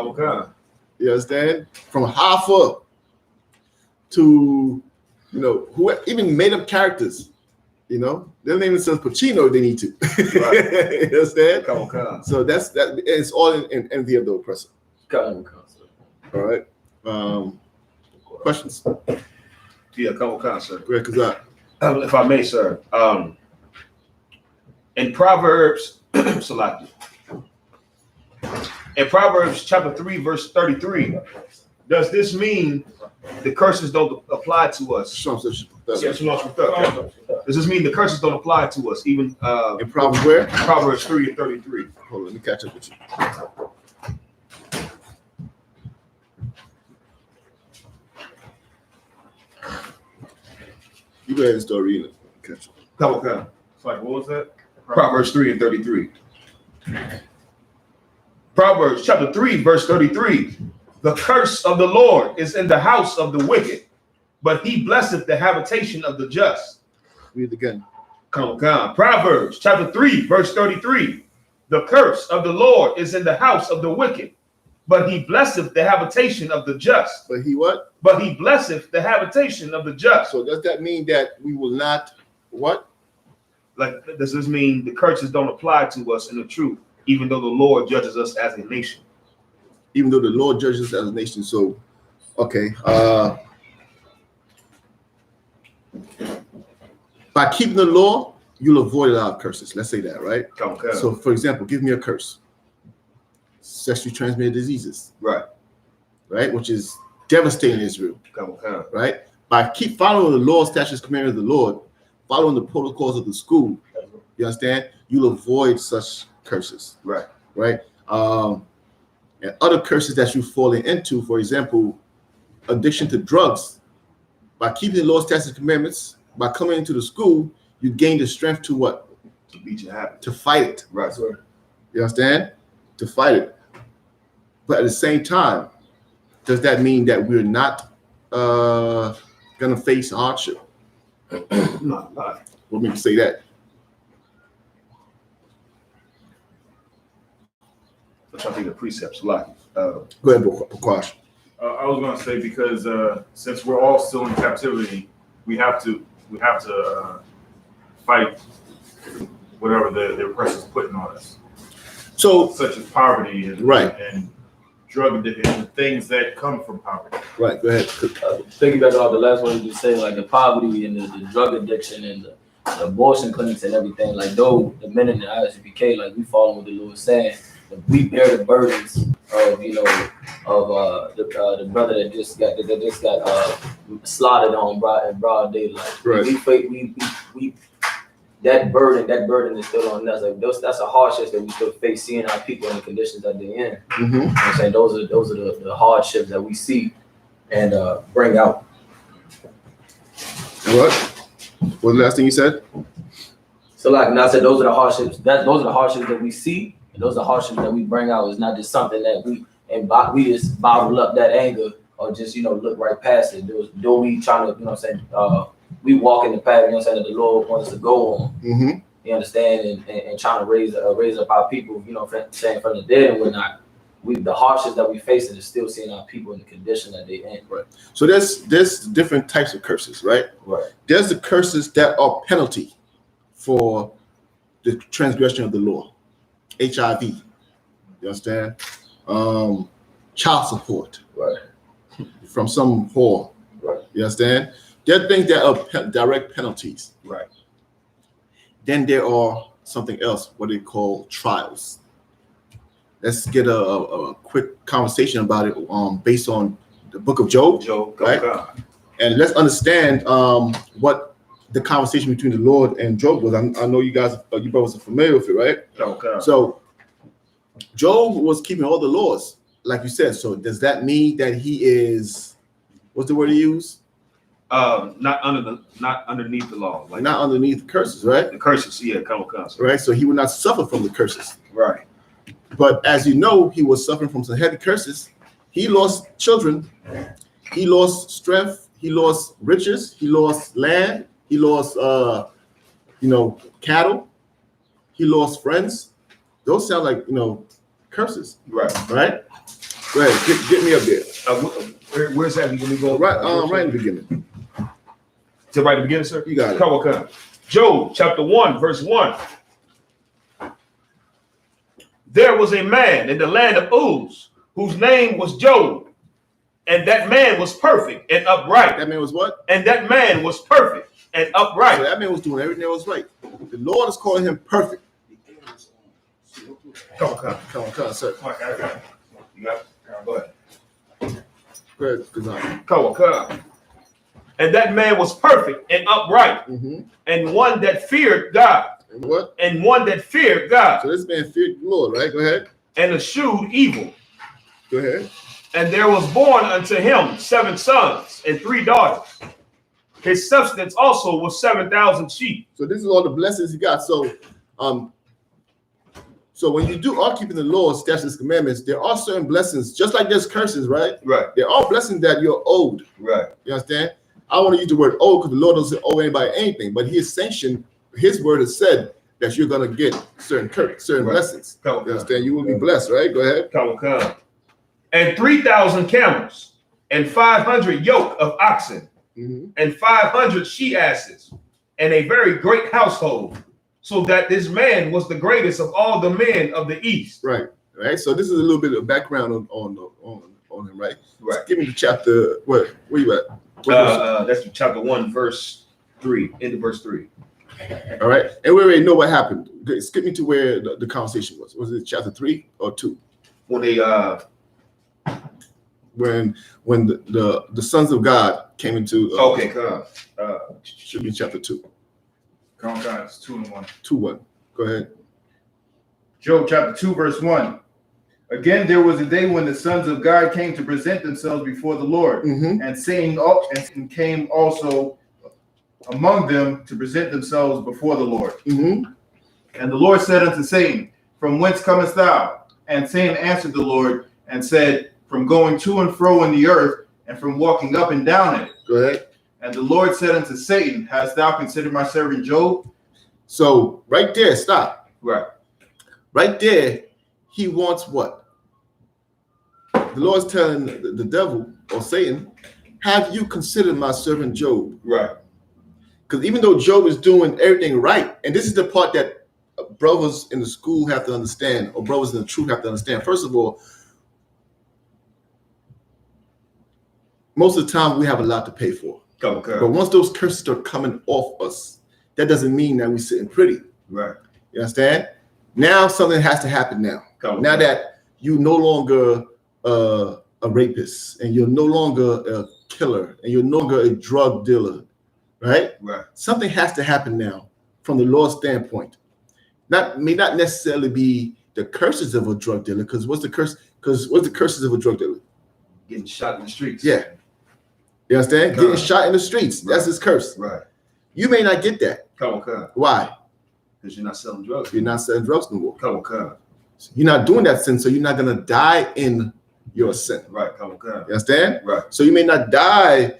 You understand? From Hoffa to who even made up characters. They'll name themselves Pacino if they need to. Right. You understand? So that's that. It's all in envy of the oppressor. All right. Questions? Yeah, sir. Go ahead, Kazak. If I may, sir. In Proverbs, Salaki. In Proverbs chapter 3, verse 33, does this mean the curses don't apply to us? Does this mean the curses don't apply to us? Even in Proverbs where? Proverbs 3 and 33. Hold on, let me catch up with you. You go ahead and start reading it. Catch up. It's like, what was that? Proverbs 3 and 33. Proverbs chapter 3, verse 33. The curse of the Lord is in the house of the wicked, but he blesseth the habitation of the just. Read it again. Proverbs chapter 3, verse 33. The curse of the Lord is in the house of the wicked, but he blesseth the habitation of the just. But he what? But he blesseth the habitation of the just. So does that mean that we will not what? Like, does this mean the curses don't apply to us in the truth, even though the Lord judges us as a nation? Even though the Lord judges us as a nation. So, okay. By keeping the law, you'll avoid a lot of curses. Let's say that, right? Okay. So, for example, give me a curse. Sexually transmitted diseases. Right. Right? Which is devastating Israel. Okay. Right? By keep following the law, statutes, commandments of the Lord, following the protocols of the school, you understand? You'll avoid such curses. Right. Right? And other curses that you've fallen into, for example, addiction to drugs. By keeping the law, statutes, commandments, by coming into the school, you gain the strength to what? To beat your habit. To fight it. Right. You understand? To fight it. But at the same time, does that mean that we're not going to face hardship? No. What makes you say that? I'm trying to think of precepts. Go ahead, Prakash. I was going to say because since we're all still in captivity, we have to fight whatever the oppressor's putting on us. So, such as poverty and drug addiction and things that come from poverty. Right. Go ahead. Piggyback off the last one you just saying, like the poverty and the drug addiction and the abortion clinics and everything. Like though the men in the I.S.U.P.K, like we follow what the Lord is saying. We bear the burdens of the brother that just got slaughtered on in broad daylight. Right. We that burden is still on us. Like that's a hardship that we still face, seeing our people in the conditions that they're in. Mm-hmm. You know what I'm saying those are the hardships that we see and bring out. What was the last thing you said? So like, and I said, those are the hardships. Those are the hardships that we see, and those are the hardships that we bring out. It's not just something that we just bottle up that anger or just look right past it. Do we trying to we walk in the path that the Lord wants us to go on. Mm-hmm. You understand, and trying to raise up our people, saying from the dead and whatnot. The hardships that we facing is still seeing our people in the condition that they in. Right. So there's different types of curses, right? Right. There's the curses that are penalty for the transgression of the law. HIV. You understand? Child support. Right. From some whore. Right. You understand? There are things that are direct penalties. Right. Then there are something else, what they call trials. Let's get a quick conversation about it based on the book of Job. Right? And let's understand what the conversation between the Lord and Job was. I know you guys, you brothers are familiar with it, right? Okay. So Job was keeping all the laws, like you said. So does that mean that he is, what's the word he used? Not underneath the law. Like not underneath the curses, right? The curses, yeah, come. Right. So he would not suffer from the curses. Right. But as you know, he was suffering from some heavy curses. He lost children. He lost strength. He lost riches. He lost land. He lost, cattle. He lost friends. Those sound like, curses. Right. Right. Go ahead. Get me up there. Where's that? Can we go Right in the beginning. To right at the beginning, sir? You got it. Come. Job chapter 1, verse 1. There was a man in the land of Uz whose name was Job, and that man was perfect and upright. That man was what? And that man was perfect and upright. So that man was doing everything that was right. The Lord is calling him perfect. Come, sir. You got it? Go ahead. Go ahead, Kazan. Come. And that man was perfect and upright, and one that feared God. And what? And one that feared God. So this man feared the Lord, right? Go ahead. And eschewed evil. Go ahead. And there was born unto him 7 sons and 3 daughters. His substance also was 7,000 sheep. So this is all the blessings he got. So, so when you are keeping the law, statutes, commandments, there are certain blessings, just like there's curses, right? Right. There are blessings that you're owed. Right. You understand? I want to use the word owe because the Lord doesn't owe anybody anything, but he has sanctioned, his word has said that you're going to get certain blessings. You understand? You will be blessed, right? Go ahead. Come. And 3,000 camels, and 500 yoke of oxen, and 500 she-asses, and a very great household, so that this man was the greatest of all the men of the east. Right. So this is a little bit of background on him, right? Right. So give me the chapter. Where you at? That's chapter 1, verse 3. Into verse 3. All right. And we already know what happened. Skip me to where the conversation was. Was it chapter 3 or 2? When they when the sons of God came into should be chapter 2. It's 2 and 1. 2:1. Go ahead. Job chapter 2, verse 1. Again, there was a day when the sons of God came to present themselves before the Lord, and Satan came also among them to present themselves before the Lord. And the Lord said unto Satan, From whence comest thou? And Satan answered the Lord and said, From going to and fro in the earth, and from walking up and down in it. Go ahead. And the Lord said unto Satan, Hast thou considered my servant Job? So right there, stop. Right. Right there, he wants what? The Lord's telling the devil or Satan, have you considered my servant Job? Right. Because even though Job is doing everything right, and this is the part that brothers in the school have to understand, or brothers in the truth have to understand. First of all, most of the time we have a lot to pay for. Okay. But once those curses are coming off us, that doesn't mean that we're sitting pretty. Right. You understand? Now something has to happen now. Now that you're no longer a rapist, and you're no longer a killer, and you're no longer a drug dealer, right? Right. Something has to happen now from the Lord's standpoint. May not necessarily be the curses of a drug dealer, because what's the curses of a drug dealer? Getting shot in the streets. Yeah. You understand? Getting shot in the streets. Right. That's his curse. Right. You may not get that. Okay. Why? Because you're not selling drugs. You're not selling drugs no more. Come on. You're not doing that sin, so you're not gonna die in your sin. Right. Come on. You understand? Right. So you may not die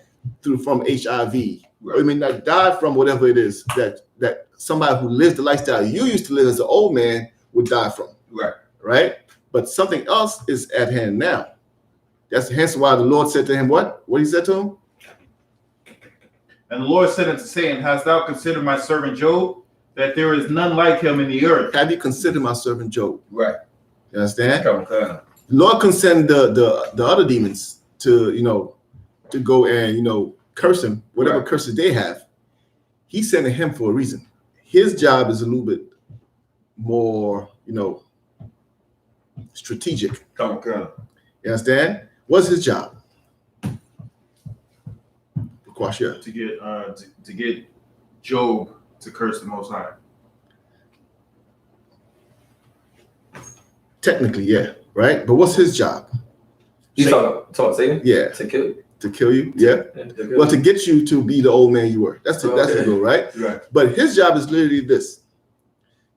from HIV, or you may not die from whatever it is that somebody who lives the lifestyle you used to live as an old man would die from. Right. Right? But something else is at hand now. That's hence why the Lord said to him, what? What he said to him? And the Lord said unto Satan, hast thou considered my servant Job, that there is none like him in the earth? Have you considered my servant Job? Right. You understand? Come on. The Lord can send the other demons to go and curse him, whatever curses they have. He's sending him for a reason. His job is a little bit more, strategic. Come on. You understand? What's his job? To get Job to curse the Most High. Technically, yeah, right. But what's his job? He's talking Satan? Yeah. To kill you? To kill you, yeah. Well, to get you to be the old man you were. That's the goal, right? Right. But his job is literally this: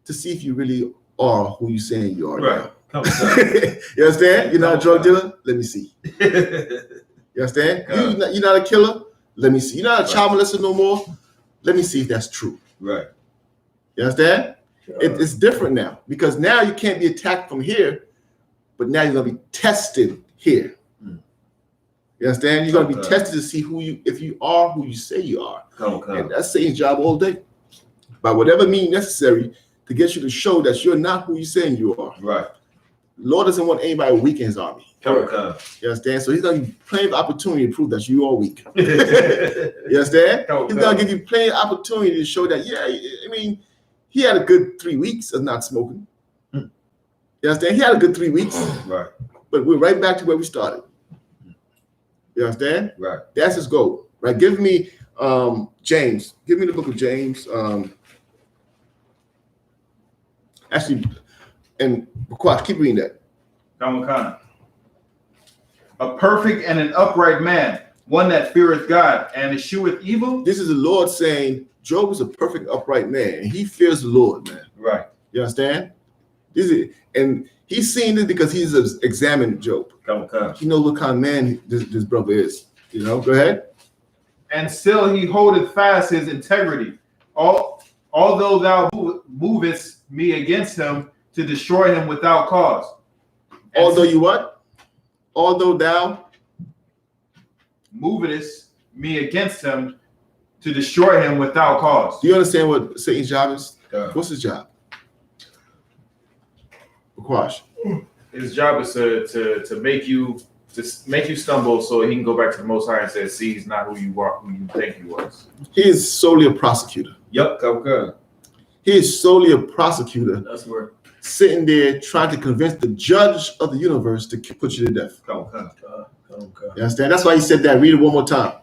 to see if you really are who you saying you are. Right. Now. You understand? You're not a drug dealer. Let me see. You understand? You're not a killer. Let me see. You're not a child molester no more. Let me see if that's true. Right. You understand? It's different now because now you can't be attacked from here, but now you're gonna be tested here. You understand? You're gonna be tested to see if you are who you say you are. And that's Satan's job all day. By whatever means necessary to get you to show that you're not who you're saying you are. Right. Lord doesn't want anybody weak in his army. Come on. You understand? So he's gonna give you plenty of opportunity to prove that you are weak. You understand? He's gonna give you plenty of opportunity to show that, he had a good 3 weeks of not smoking. You understand? He had a good 3 weeks. Right. But we're right back to where we started. You understand? Right. That's his goal. Right. Give me James. Give me the book of James. Actually, and keep reading that. Kamakana. A perfect and an upright man, one that feareth God and escheweth evil. This is the Lord saying Job is a perfect, upright man, and he fears the Lord, man. Right. You understand? And he's seen this because he's examined Job. He knows what kind of man this brother is. Go ahead. And still he holdeth fast his integrity, although thou movest me against him to destroy him without cause. Although you what? Although thou movest me against him to destroy him without cause. Do you understand what Satan's job is? What's his job? Quash. His job is to make you stumble so he can go back to the Most High and say, see, he's not who you are, who you think he was. He is solely a prosecutor. Yep. He is solely a prosecutor. That's where. Sitting there trying to convince the judge of the universe to put you to death. You understand? That's why he said that. Read it one more time.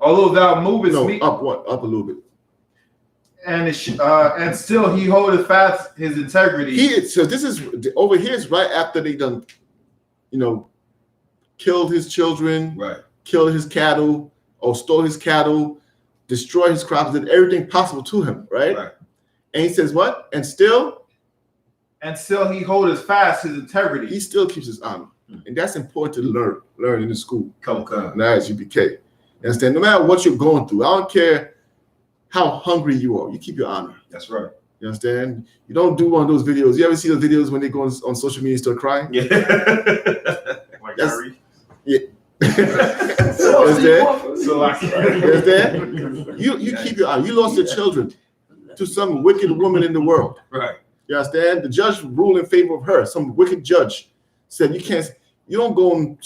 Although thou movest me up a little bit. And still he holdeth fast his integrity. So this is over here is right after they done, killed his children, right, killed his cattle, or stole his cattle, destroyed his crops, did everything possible to him, right? And he says what? And still he holdeth fast his integrity. He still keeps his honor. And that's important to learn in the school. Now I.S.U.P.K. You understand? No matter what you're going through, I don't care how hungry you are, you keep your honor. That's right. You understand? You don't do one of those videos. You ever see those videos when they go on social media and start crying? Yeah. Like Gary. Yeah. You keep your honor. You lost your children to some wicked woman in the world. Right. You understand? The judge ruled in favor of her. Some wicked judge said don't go on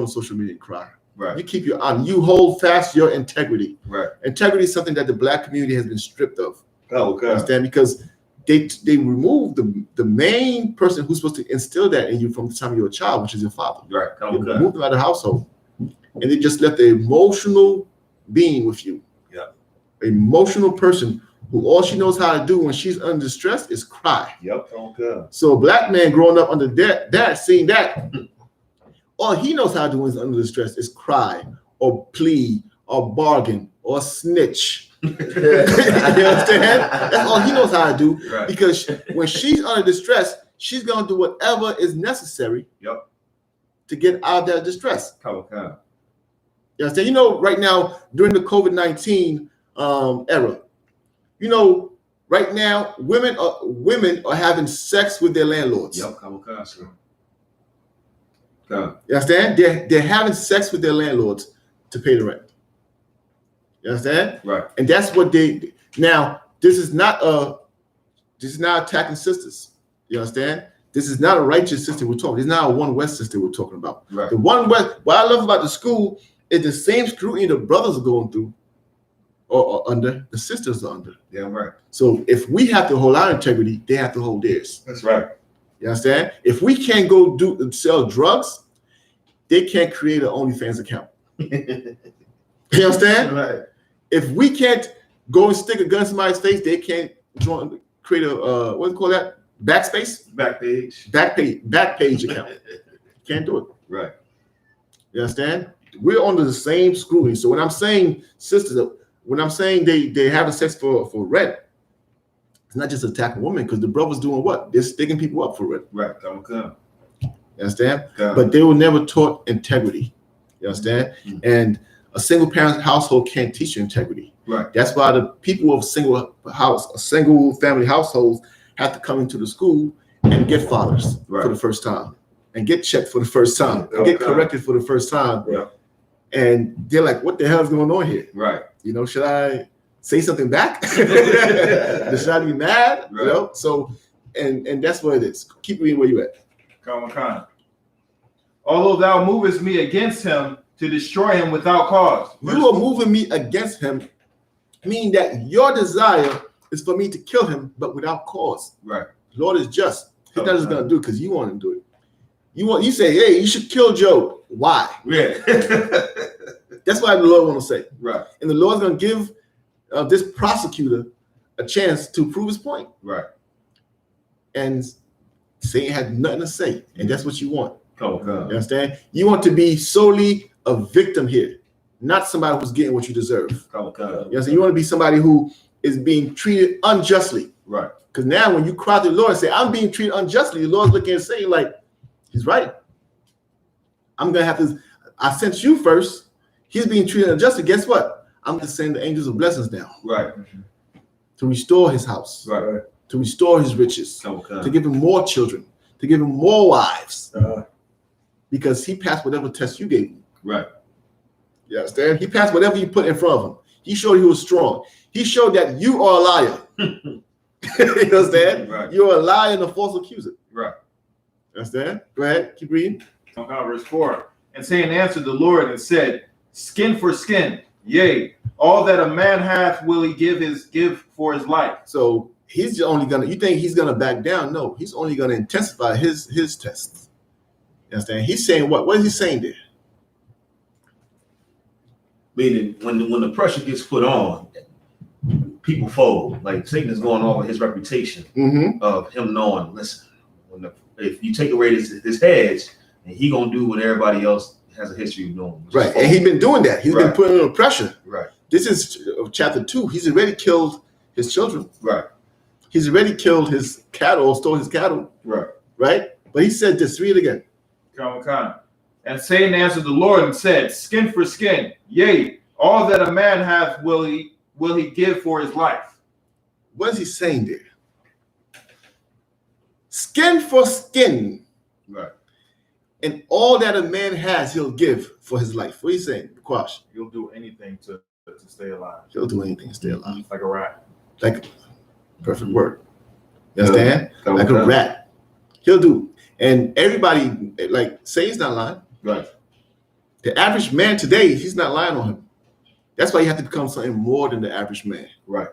social media and cry. Right. You keep your honor. You hold fast your integrity. Right. Integrity is something that the black community has been stripped of. Oh, okay. Understand? Because they removed the main person who's supposed to instill that in you from the time you're a child, which is your father. Right. They removed them out of the household. And they just left the emotional being with you. Yeah. An emotional person who all she knows how to do when she's under stress is cry. Yep. Okay. So a black man growing up under that, seeing that, all he knows how to do when he's under the stress is cry or plead or bargain or snitch. You understand? That's all he knows how to do. Right. Because when she's under distress, she's gonna do whatever is necessary. Yep. To get out of that distress. Okay. You understand? You know, right now during the COVID-19 era, you know, right now women are having sex with their landlords. Yep. Okay. You understand? They're having sex with their landlords to pay the rent. You understand? Right. And that's what they now. This is not attacking sisters. You understand? This is not a righteous system we're talking. It's not a One West system we're talking about. Right. The One West. What I love about the school is the same scrutiny the brothers are going through, or under, the sisters are under. Yeah, right. So if we have to hold our integrity, they have to hold theirs. That's right. You understand? If we can't go sell drugs, they can't create an OnlyFans account. You understand? Right. If we can't go and stick a gun in somebody's face, they can't create a what do you call that? Backspace? Back page account. Can't do it. Right. You understand? We're under the same scrutiny. So when I'm saying sisters, when I'm saying they having sex for rent, it's not just attacking women, because the brothers doing what? They're sticking people up for rent. Right. Okay. You understand? Okay. But they were never taught integrity. You understand? Mm-hmm. And a single parent household can't teach you integrity. Right. That's why the people of single family households have to come into the school and get fathers for the first time, and get checked for the first time, and get corrected for the first time. Yeah. And they're like, what the hell is going on here? Right. You know, should I say something back? Should I be mad? Right. You know? So, and that's what it is. Keep reading where you at. Come. Although thou movest me against him to destroy him without cause. You are moving me against him, meaning that your desire is for me to kill him, but without cause. Right. The Lord is just. He's not just going to do it because you want him to do it. You say, hey, you should kill Job. Why? Yeah. That's what the Lord want to say. Right. And the Lord's going to give this prosecutor a chance to prove his point. Right. And Satan had nothing to say. And that's what you want. Come. You understand? You want to be solely a victim here, not somebody who's getting what you deserve. Come. You understand? You want to be somebody who is being treated unjustly. Right. Because now when you cry to the Lord and say, I'm being treated unjustly, the Lord's looking and saying, like, he's right. I'm going to have to, I sent you first. He's being treated unjustly. Guess what? I'm going to send the angels of blessings down. Right. To restore his house. Right. To restore his riches. Okay. To give him more children. To give him more wives. Because he passed whatever test you gave him. Right. You understand? He passed whatever you put in front of him. He showed he was strong. He showed that you are a liar. You understand? Right. You're a liar and a false accuser. Right. Understand? Go ahead. Keep reading. Verse 4. And Satan answered the Lord and said, skin for skin, yea, all that a man hath will he give for his life. So he's only gonna, you think he's gonna back down? No, he's only gonna intensify his tests. You understand? He's saying what? What is he saying there? Meaning when the pressure gets put on, people fold. Like Satan is going over his reputation of him knowing, listen, if you take away his hedge, and he gonna do what everybody else has a history of doing. Right. And he's been doing that. He's been putting under pressure. Right. This is chapter 2. He's already killed his children. Right. He's already killed his cattle, stole his cattle. Right. Right? But he said this, read it again. Come. And Satan answered the Lord and said, skin for skin, yea, all that a man hath will he give for his life. What is he saying there? Skin for skin. Right. And all that a man has, he'll give for his life. What are you saying, Quash? You'll do anything to stay alive. He'll do anything to stay alive. Like a rat. Like, perfect word. You understand? Yeah. Like a rat. He'll do. And everybody, like, say he's not lying. Right. The average man today, he's not lying on him. That's why you have to become something more than the average man. Right.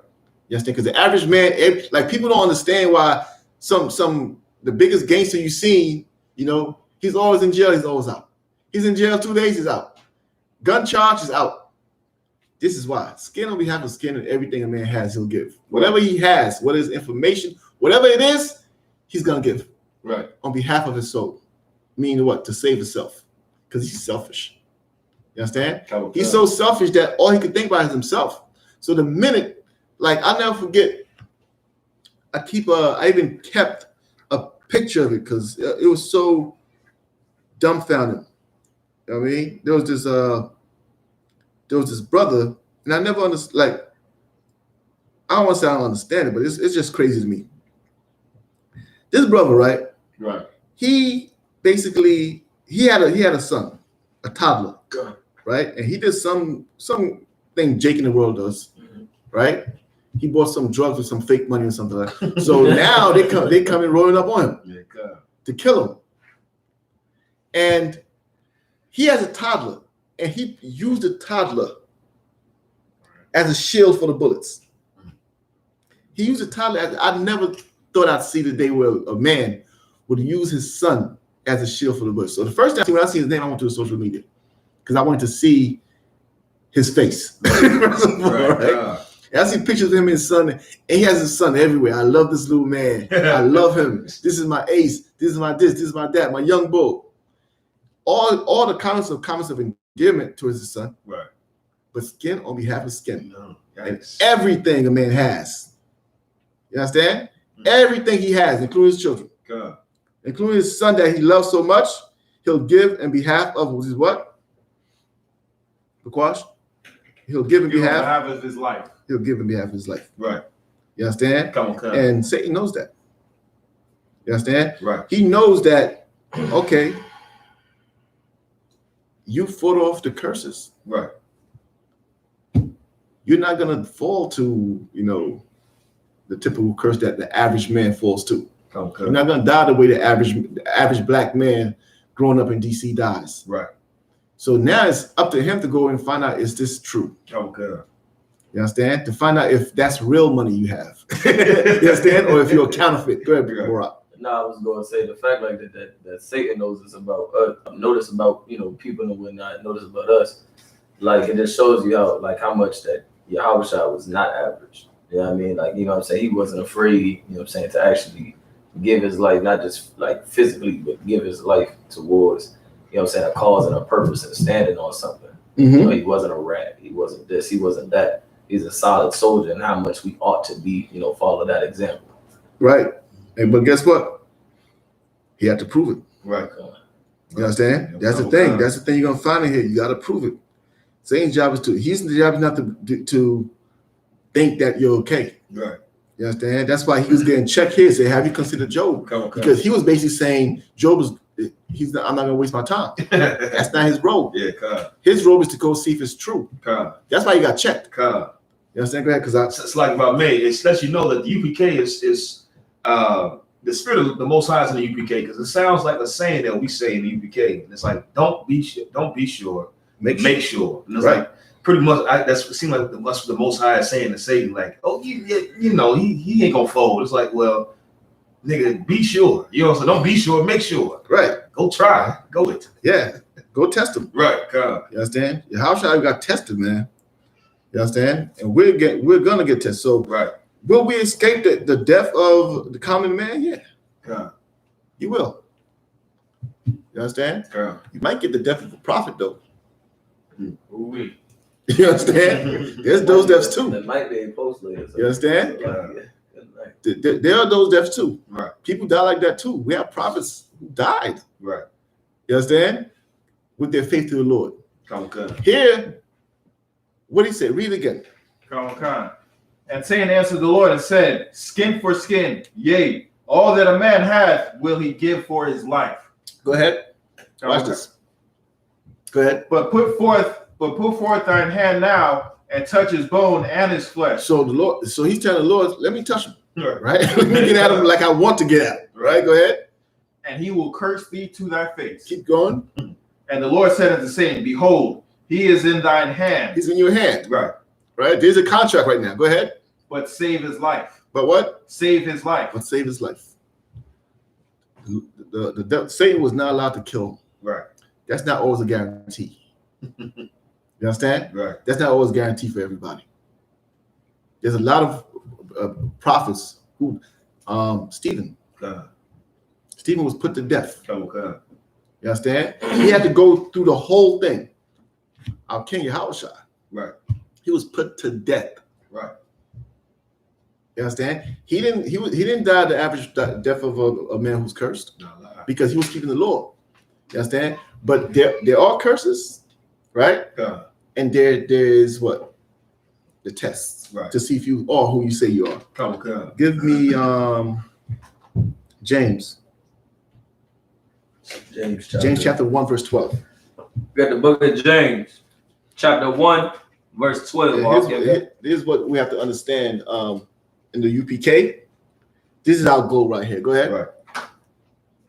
You understand? Because the average man, like, people don't understand why the biggest gangster you've seen, you know, he's always in jail, he's always out. He's in jail 2 days, he's out. Gun charge is out. This is why. Skin on behalf of skin, and everything a man has, he'll give. Whatever he has, whether it's information, whatever it is, he's going to give. Right. On behalf of his soul. Meaning what? To save himself. Because he's selfish. You You understand? Come He's so selfish that all he could think about is himself. So the minute, like, I'll never forget, I even kept a picture of it because it was so dumbfounding. You know what I mean? There was this brother, and I never understood, like, I don't want to say I don't understand it, but it's just crazy to me. This brother, right? Right. He basically he had a son, a toddler, right? And he did some thing Jake in the world does, right? He bought some drugs with some fake money or something like that. So now they come in rolling up on him to kill him. And he has a toddler, and he used the toddler as a shield for the bullets. He used a toddler. I never thought I'd see the day where a man would use his son as a shield for the bullets. So the first time when I see his name, I went to the social media because I wanted to see his face. Right? And I see pictures of him and his son, and he has his son everywhere. I love this little man. I love him. This is my ace. This is my this. This is my that. My young bull. All the comments of endearment towards his son. Right. But skin on behalf of skin. No. And everything a man has. You understand? Everything he has, including his children. God. Including his son that he loves so much, he'll give in behalf of his what? Bakwash? He'll give in behalf of his life. He'll give in behalf of his life. Right. You understand? Come on. And Satan knows that. You understand? Right. He knows that, okay, you fought off the curses. Right. You're not going to fall to, the typical curse that the average man falls to. Okay. You're not going to die the way the average black man growing up in DC dies. Right. So now it's up to him to go and find out, is this true? Okay. You understand? To find out if that's real money you have. You understand? Or if you're a counterfeit. Go ahead, Barack. No, I was going to say the fact like that Satan knows us about notice about people and whatnot, notice about us. Like it just shows you how much that Yahushua was not average. You know what I mean? Like, what I'm saying? He wasn't afraid, to actually give his life, not just like physically, but give his life towards, a cause and a purpose and standing on something. Mm-hmm. He wasn't a rat. He wasn't this. He wasn't that. He's a solid soldier, and how much we ought to be, follow that example. Right. But guess what? He had to prove it. Right. You understand? That's the thing. That's the thing you're gonna find in here. You got to prove it. Satan's job is his job is not to think that you're okay. Right. You understand? That's why he was getting checked here. Say, have you considered Job? Because he was basically saying Job is. I'm not gonna waste my time. That's not his role. Yeah, God. His role is to go see if it's true. God. That's why he got checked. God. You understand? Go ahead, because it's like about me. It lets you know that the UPK is the spirit of the Most High is in the UPK, because it sounds like a saying that we say in the UPK. And it's like, don't be sure, make sure. And it's like pretty much it seems like that's what the Most High is saying to Satan, like, oh, he ain't gonna fold. It's like, well, nigga, be sure. So don't be sure, make sure. Right. Go try. Go it. Yeah. Go test him. Right. God. You understand? How should I got tested, man? You understand? And we're gonna get tested. So will we escape the death of the common man? Yeah. God. You will. You understand? God. You might get the death of a prophet though. Ooh-wee. You understand? There's those deaths too. That might be a post later. So you understand? There are those deaths too. Right. People die like that too. We have prophets who died. Right. You understand? With their faith to the Lord. Okay. Here, what did he say? Read it again. Come. And Satan answered the Lord and said, skin for skin, yea, all that a man hath will he give for his life. Go ahead. Watch this. Go ahead. But put forth thine hand now and touch his bone and his flesh. So he's telling the Lord, let me touch him. Right? Let me get at him like I want to get at him. Right? Go ahead. And he will curse thee to thy face. Keep going. And the Lord said unto Satan, behold, he is in thine hand. He's in your hand. Right. Right? There's a contract right now. Go ahead. But save his life. But what? Save his life. But save his life. The Satan was not allowed to kill him. Right. That's not always a guarantee. You understand? Right. That's not always a guarantee for everybody. There's a lot of prophets who, Stephen was put to death. Okay. You understand? He had to go through the whole thing. our King Yahushua. Right. He was put to death. Right. You understand? He didn't die the average death of a man who's cursed, because he was keeping the law. You understand? But there are curses, right? God. And there is what? The tests, right, to see if you are who you say you are. Come on. Give me James. James chapter 1, verse 12. We got the book of James, chapter 1, verse 12. Here's what we have to understand in the UPK. This is our goal right here. Go ahead. Right.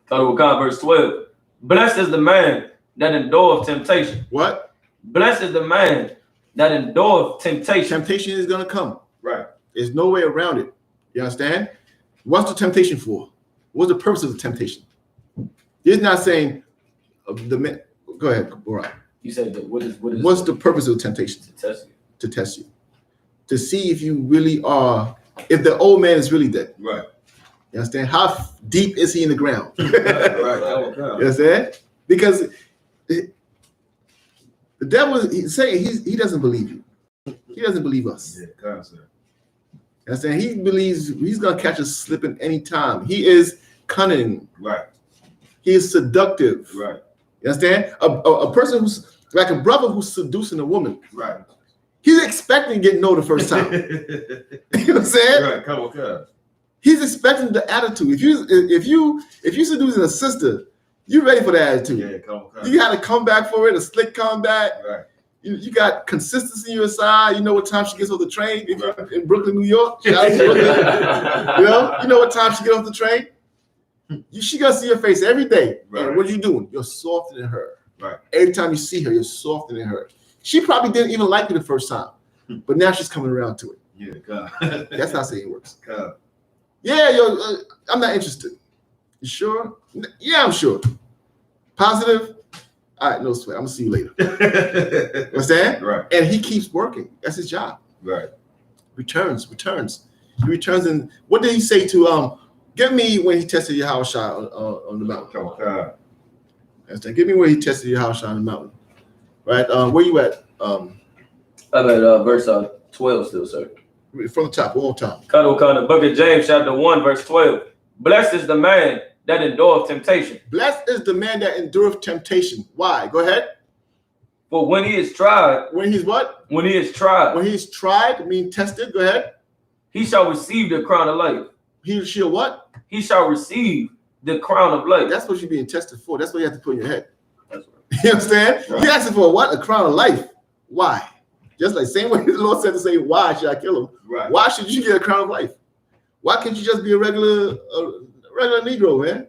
Verse 12. Blessed is the man that endureth temptation. What? Blessed is the man that endureth temptation. Temptation is going to come. Right. There's no way around it. You understand? What's the temptation for? What's the purpose of the temptation? He's not saying the man. Go ahead. All right. You said that what's the purpose of the temptation? To test you. To test you. To see if you really are, if the old man is really dead. Right. You understand? How deep is he in the ground? Right. You understand? Because the devil is saying he doesn't believe you. He doesn't believe us. Yeah, concept. You understand? He believes he's going to catch us slipping anytime. He is cunning. Right. He is seductive. Right. You understand? A person who's like a brother who's seducing a woman. Right. He's expecting to get no the first time. You know what I'm saying? Right. Come on. He's expecting the attitude. If you seducing a sister, you ready for the attitude. Yeah, come on. You got to come back for it, a slick comeback. Right. You got consistency on your side. You know what time she gets off the train. If you're in Brooklyn, New York, shout out to Brooklyn. you know what time she gets off the train. She gonna see your face every day. Right. And what are you doing? You're softening her. Right. Every time you see her, you're softening her. She probably didn't even like you the first time, but now she's coming around to it. Yeah, God. That's not saying it works. God. Yeah, I'm not interested. You sure? Yeah, I'm sure. Positive? All right, no sweat. I'm gonna see you later. Understand? Right. And he keeps working. That's his job. Right. Returns. He returns, and what did he say to give me when he tested Yahushua on the mountain? Come on, God. Understand? Give me where he tested Yahushua on the mountain. Right? Where you at? I'm at verse 12 still, sir. From the top, one more time. The book of James, chapter 1, verse 12. Blessed is the man that endureth temptation. Blessed is the man that endureth temptation. Why? Go ahead. For when he is tried. When he's what? When he is tried. When he's tried, mean tested. Go ahead. He shall receive the crown of life. He shall what? He shall receive the crown of life. That's what you're being tested for. That's what you have to put in your head. That's right. You understand? Right. You're asking for what? A crown of life. Why? Just like same way the Lord said to say, why should I kill him? Right. Why should you get a crown of life? Why can't you just be a regular Negro, man?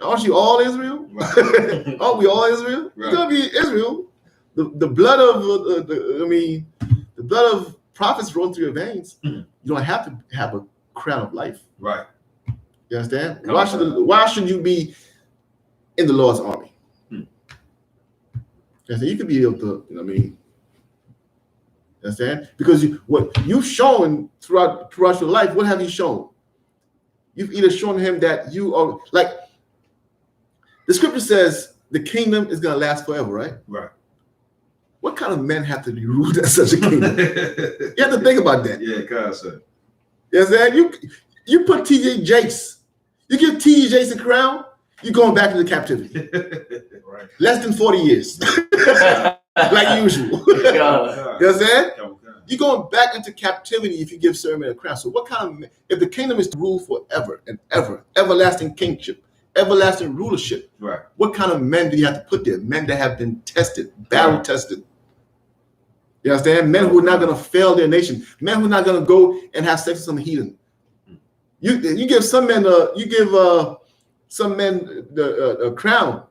Aren't you all Israel? Right. Aren't we all Israel? Right. You're gonna be Israel. The blood of the blood of prophets rolling through your veins. You don't have to have a crown of life. Right. You understand? Why should you be in the Lord's army? You could be able to, you know what I mean? You understand? Because what you've shown throughout your life, what have you shown? You've either shown him that you are, like, the scripture says the kingdom is going to last forever, right? Right. What kind of men have to be ruled as such a kingdom? You have to think about that. Yeah, concept. You understand? You put T.J. Jakes, you give T.J. Jakes a crown, you're going back into captivity. Right. Less than 40 years. Like usual. You understand? You're going back into captivity if you give certain men a crown. So what kind of, if the kingdom is to rule forever and ever, everlasting kingship, everlasting rulership, right? What kind of men do you have to put there? Men that have been tested, battle tested. You understand? Men who are not going to fail their nation. Men who are not going to go and have sex with some heathen. You give some men a crown.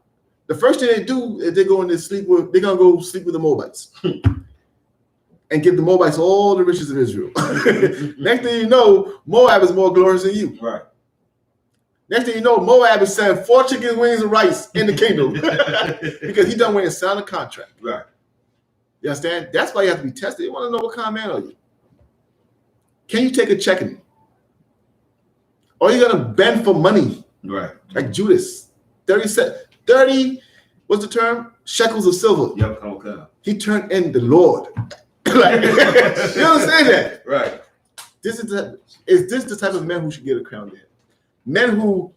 The first thing they do is they're gonna go sleep with the Moabites and give the Moabites all the riches of Israel. Next thing you know, Moab is more glorious than you. Right. Next thing you know, Moab is selling 4 chicken wings and rice in the kingdom because he done went and signed a contract. Right. You understand? That's why you have to be tested. You want to know what kind of man are you? Can you take a checking? Or are you gonna bend for money? Right. Like Judas, 30 what's the term? Shekels of silver. Yep, okay. He turned in the Lord. Like, you understand that? Right. Is this the type of men who should get a crown there? Men who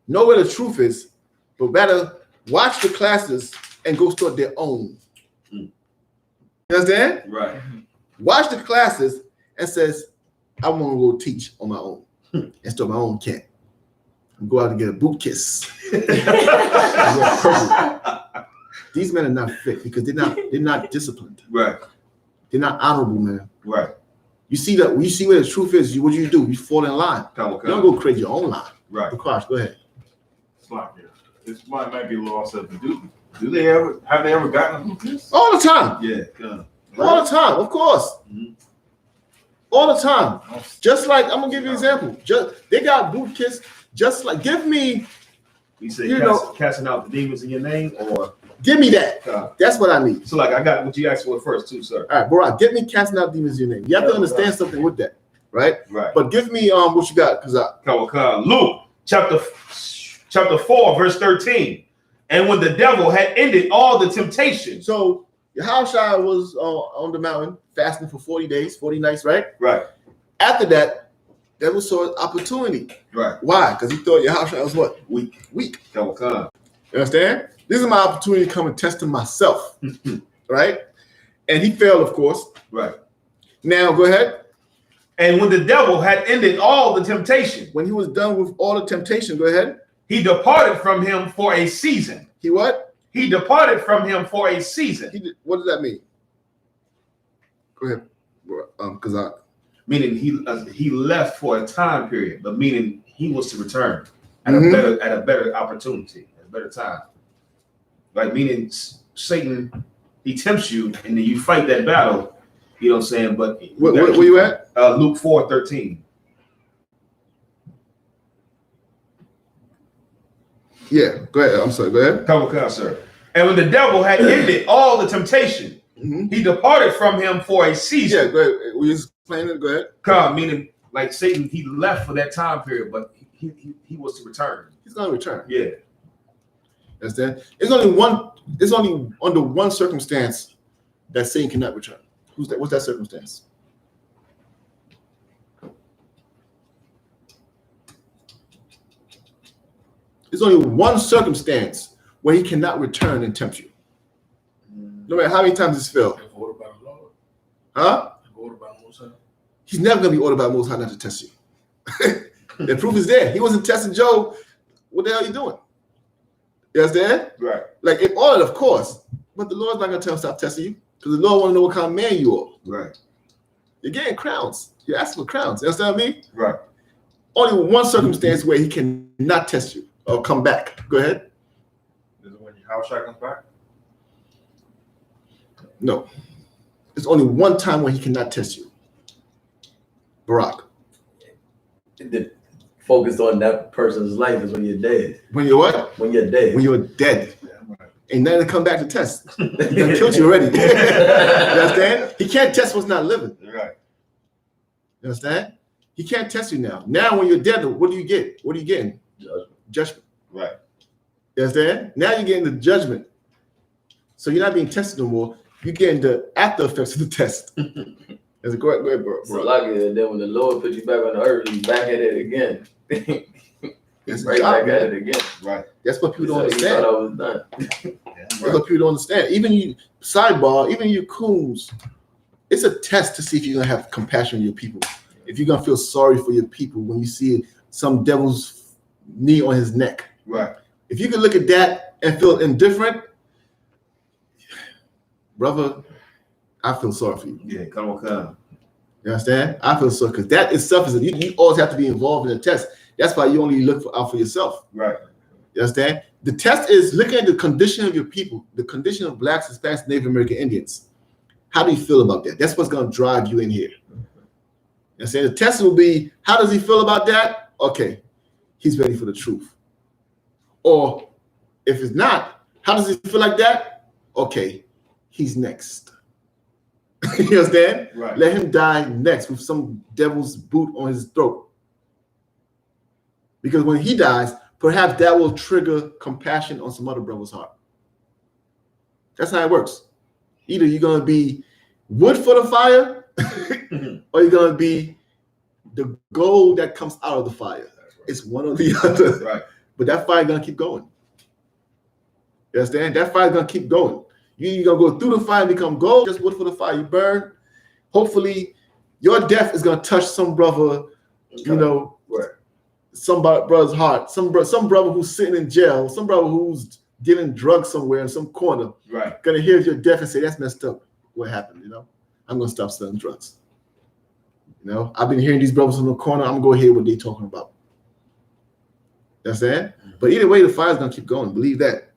know where the truth is, but rather watch the classes and go start their own. You understand? Right. Watch the classes and says, I want to go teach on my own and start my own camp. And go out and get a boot kiss. These men are not fit because they're not disciplined. Right. They're not honorable, man. Right. You see that? You see where the truth is. What do? You fall in line. You don't go create your own line. Right. Akash, go ahead. It's like this might be a little off subject. Do they ever gotten a boot kiss? All the time. Yeah. All the time, of course. Mm-hmm. All the time. Just like I'm gonna give you an example. They got boot kiss. Just like give me. You say casting out the demons in your name, or give me that. That's what I need. So like I got what you asked for first too, sir. All right, Barak, get me casting out demons in your name. You have to understand something with that, right? Right. But give me what you got, because Luke chapter 4, verse 13. And when the devil had ended all the temptation. So Yahushua was on the mountain fasting for 40 days, 40 nights, right? Right. After that, devil saw an opportunity. Right. Why? Because he thought Yahushua was what? Weak. You Okay. understand? This is my opportunity to come and test him myself, right? And he failed, of course. Right. Now, go ahead. And when the devil had ended all the temptation. When he was done with all the temptation, go ahead. He departed from him for a season. He what? He departed from him for a season. What does that mean? Go ahead. Because Meaning he left for a time period, but meaning he was to return at a better opportunity, at a better time. Like meaning Satan, he tempts you and then you fight that battle. You know what I'm saying? But where you at? Luke 4:13. Yeah, go ahead. I'm sorry. Go ahead. Come on, sir. And when the devil had ended all the temptation, he departed from him for a season. Yeah, go ahead. We just explain it. Go ahead. Come, meaning like Satan, he left for that time period, but he was to return. He's gonna return. Yeah. Understand? It's only under one circumstance that Satan cannot return. Who's that? What's that circumstance? There's only one circumstance where he cannot return and tempt you. No matter how many times it's failed. Huh? He's never going to be ordered by the Most High not to test you. The proof is there. He wasn't testing Job. What the hell are you doing? You understand? Right. Like, it ordered, of course. But the Lord's not going to tell him stop testing you. Because the Lord want to know what kind of man you are. Right. You're getting crowns. You're asking for crowns. You understand what I mean? Right. Only one circumstance where he cannot test you or come back. Go ahead. Is it when your house shot comes back? No. There's only one time when he cannot test you. Barak. Focus on that person's life is when you're dead. When you're what? When you're dead. When you're dead. Ain't nothing to come back to test. He done killed you already. You understand? He can't test what's not living. Right. You understand? He can't test you now. Now when you're dead, what do you get? What are you getting? Judgment. Right. You understand? Now you're getting the judgment. So you're not being tested no more. You're getting the after effects of the test. Go ahead, bro. So like it, then when the Lord put you back on the earth, you back at it again. It's right back at it again. Right. That's what people don't understand. Thought I was done. That's what people don't understand. Even you, sidebar, even you coons, it's a test to see if you're gonna have compassion on your people. If you're gonna feel sorry for your people when you see some devil's knee on his neck. Right. If you can look at that and feel indifferent, brother, I feel sorry for you. Yeah, come on. You understand? I feel sorry because that itself is you always have to be involved in the test. That's why you only look out for yourself. Right. You understand? The test is looking at the condition of your people, the condition of blacks, Hispanics, Native American Indians. How do you feel about that? That's what's going to drive you in here. You understand? The test will be, how does he feel about that? Okay, he's ready for the truth. Or if it's not, how does he feel like that? Okay, he's next. You understand? Right. Let him die next with some devil's boot on his throat. Because when he dies, perhaps that will trigger compassion on some other brother's heart. That's how it works. Either you're going to be wood for the fire or you're going to be the gold that comes out of the fire. Right. It's one or the other. Right. But that fire going to keep going. You understand? That fire going to keep going. You're going to go through the fire and become gold. Just wood for the fire. You burn. Hopefully, your death is going to touch some brother, you know, right. Some brother's heart. Some brother who's sitting in jail. Some brother who's dealing drugs somewhere in some corner. Right. Going to hear your death and say, that's messed up. What happened, you know? I'm going to stop selling drugs. You know, I've been hearing these brothers in the corner. I'm going to go hear what they're talking about. You understand? But either way, the fire's going to keep going. Believe that.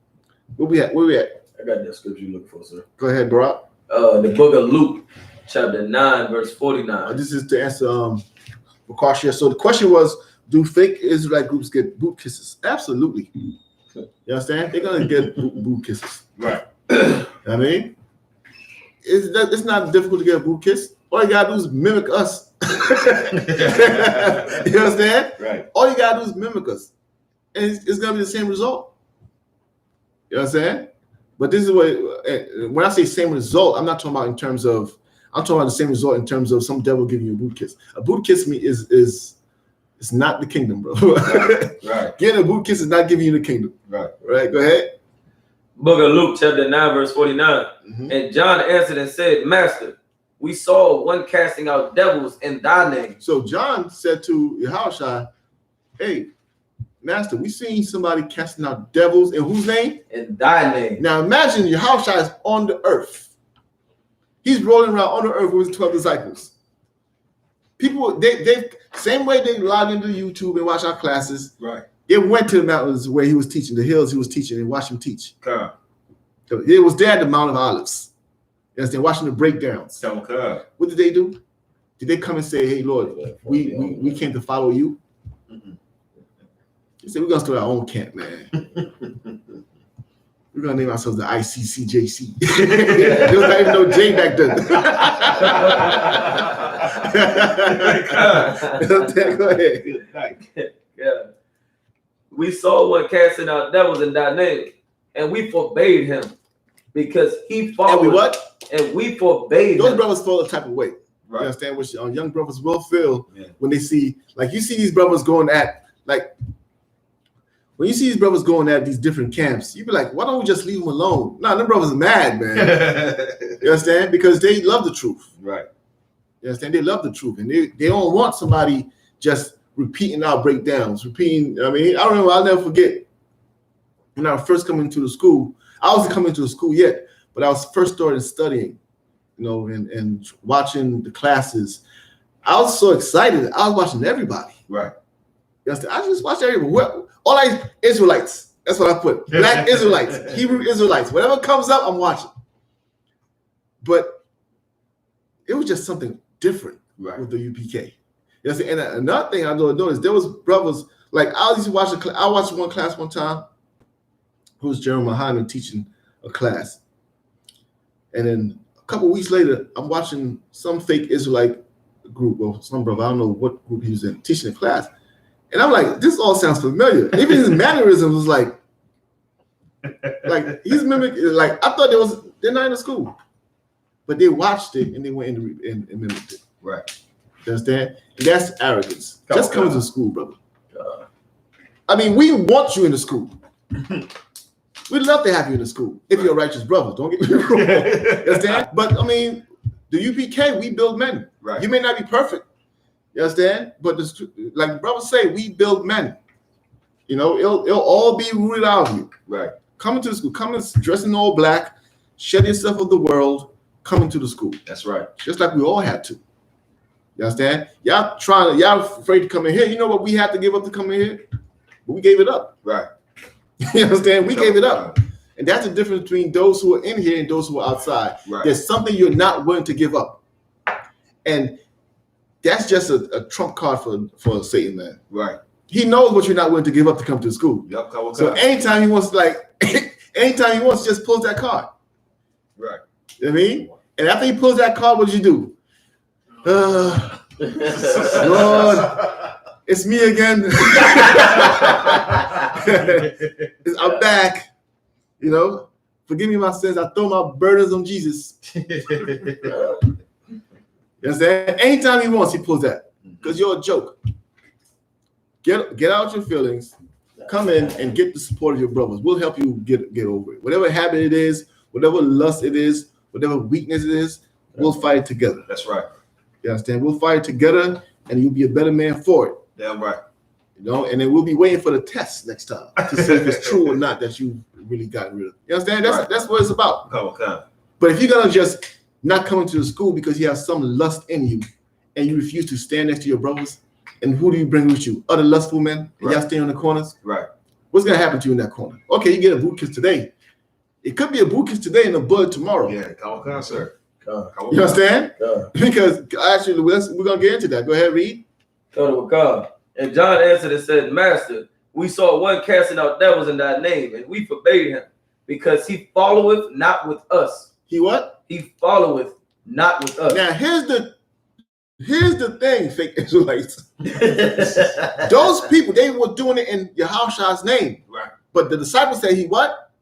Where we at? I got that scripture you're looking for, sir. Go ahead, Barack. The book of Luke, chapter 9, verse 49. This is to answer Makash. So the question was, do fake Israelite groups get boot kisses? Absolutely. You understand? They're going to get boot kisses. Right. I mean, it's not difficult to get a boot kiss. All you got to do is mimic us. You understand? Right. All you got to do is mimic us. And it's going to be the same result. You know what I'm saying? But this is what, when I say same result, I'm not talking about in terms of, I'm talking about the same result in terms of some devil giving you a boot kiss. A boot kiss is not the kingdom, bro. Right. Getting a boot kiss is not giving you the kingdom. Right. Right, go ahead. Book of Luke, chapter 9, verse 49. Mm-hmm. And John answered and said, Master, we saw one casting out devils in thy name. So John said to Yahushua, hey, Master, we seen somebody casting out devils in whose name? In thy name. Now imagine Yahushua is on the earth. He's rolling around on the earth with his 12 disciples. People, they same way they log into YouTube and watch our classes. Right. They went to the mountains where he was teaching, the hills he was teaching, and watched him teach. Okay. So it was there at the Mount of Olives. You understand? Watching the breakdowns. Okay. What did they do? Did they come and say, hey, Lord, we came to follow you? Mm-hmm. They said, we're going to start our own camp, man. We're going to name ourselves the ICCJC. There was not even no J back then. Go ahead. Yeah. We saw one casting out devils in thy name, and we forbade him because he followed. And we what? And we forbade Those him. brothers feel a type of way. Right. You understand? Which young brothers will feel Yeah. when they see, like you see these brothers going at, like, when you see these brothers going at these different camps, you be like, why don't we just leave them alone? No, them brothers are mad, man. You understand? Because they love the truth. Right. You understand? They love the truth. And they don't want somebody just repeating our breakdowns, repeating. I mean, I don't know. I'll never forget when I was first coming to the school. I wasn't coming to the school yet, but I was first started studying, you know, and watching the classes. I was so excited. I was watching everybody. Right. You understand? I just watched everybody. All Israelites. That's what I put. Black Israelites, Hebrew Israelites. Whatever comes up, I'm watching. But it was just something different with the UPK. You know, and another thing I noticed, there was brothers, like I used to watch I watched one class one time, who was Jeremy Hyman teaching a class. And then a couple weeks later, I'm watching some fake Israelite group, or some brother, I don't know what group he was in, teaching a class. And I'm like, this all sounds familiar. Even his mannerisms was like he's mimicking, like I thought they're not in the school. But they watched it and they went and mimicked it. Right. You understand? And that's arrogance. Just come to school, brother. I mean, we want you in the school. We'd love to have you in the school if you're a righteous brother. Don't get me wrong. You understand? But I mean, the UPK, we build men. Right. You may not be perfect. You understand? But like the brothers say, we build men. You know, it'll all be rooted out of you. Right. Coming to the school, coming dressing all black, shed yourself of the world, coming to the school. That's right. Just like we all had to. You understand? Y'all afraid to come in here. You know what we had to give up to come in here? But we gave it up. Right. You understand? We gave it up. And that's the difference between those who are in here and those who are outside. Right. There's something you're not willing to give up. And that's just a trump card for Satan, man. Right. He knows what you're not willing to give up to come to school. Yep. So anytime he wants just pulls that card. Right. You know what I mean? And after he pulls that card, what did you do? Lord, it's me again. I'm back. You know, forgive me my sins. I throw my burdens on Jesus. You understand? Anytime he wants, he pulls that. Because you're a joke. Get out your feelings. Come in and get the support of your brothers. We'll help you get over it. Whatever habit it is, whatever lust it is, whatever weakness it is, we'll fight it together. That's right. You understand? We'll fight it together, and you'll be a better man for it. Damn right. You know, and then we'll be waiting for the test next time to see if it's true or not that you really gotten rid of. You understand? That's what it's about. Okay. But if you're gonna just not come into the school because you have some lust in you, and you refuse to stand next to your brothers, and who do you bring with you? Other lustful men, and y'all stay on the corners. Right. What's gonna happen to you in that corner? Okay, you get a boot kiss today. It could be a boot kiss today and a bud tomorrow. Yeah, come on, sir. You understand? Because actually, we're gonna get into that. Go ahead, read. And John answered and said, Master, we saw one casting out devils in thy name, and we forbade him, because he followeth not with us. He what? He followeth not with us. Now here's the thing, fake Israelites. Those people, they were doing it in Yahushua's name. Right. But the disciples said he what?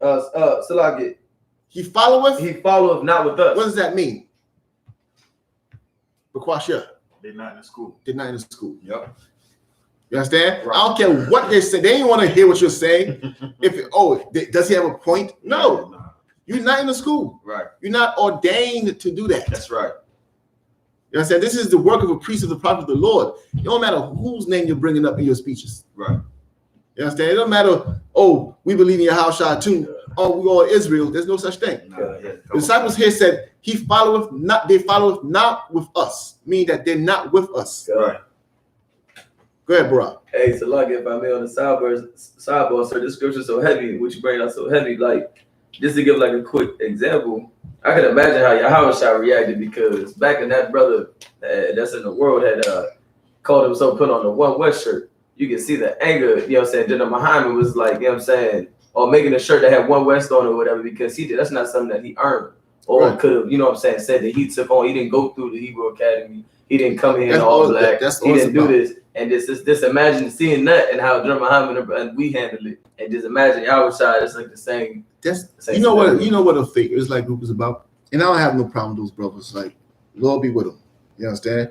Salaki. He followeth? He followeth not with us. What does that mean? Bakwasha. They're not in the school. They're not in the school. Yep. You understand? Right. I don't care what they say. They ain't want to hear what you're saying. Does he have a point? No. You're not in the school. Right. You're not ordained to do that. That's right. You understand? This is the work of a priest of the prophet of the Lord. It don't matter whose name you're bringing up in your speeches. Right. You understand? It don't matter, we believe in Yahushua too. We all Israel. There's no such thing. The disciples here said, they followeth not with us, meaning that they're not with us. Right. Go ahead, bro. Hey, so like if I may on the sidebar, sir, this scripture so heavy, which you bring out so heavy, like just to give like a quick example, I can imagine how Yahushua reacted, because back in that brother that's in the world had called himself put on the One West shirt. You can see the anger, you know what I'm saying? Then Muhammad was like, you know what I'm saying, or making a shirt that had One West on or whatever, because that's not something that he earned. Or could have, you know what I'm saying, said that he took on, he didn't go through the Hebrew Academy, he didn't come here in all black, he didn't do this. And just imagine seeing that and how Muhammad and we handled it. And just imagine Yahushua, it's like the same. You know what a fake Israelite group is about? And I don't have no problem with those brothers. Like, Lord be with them. You understand?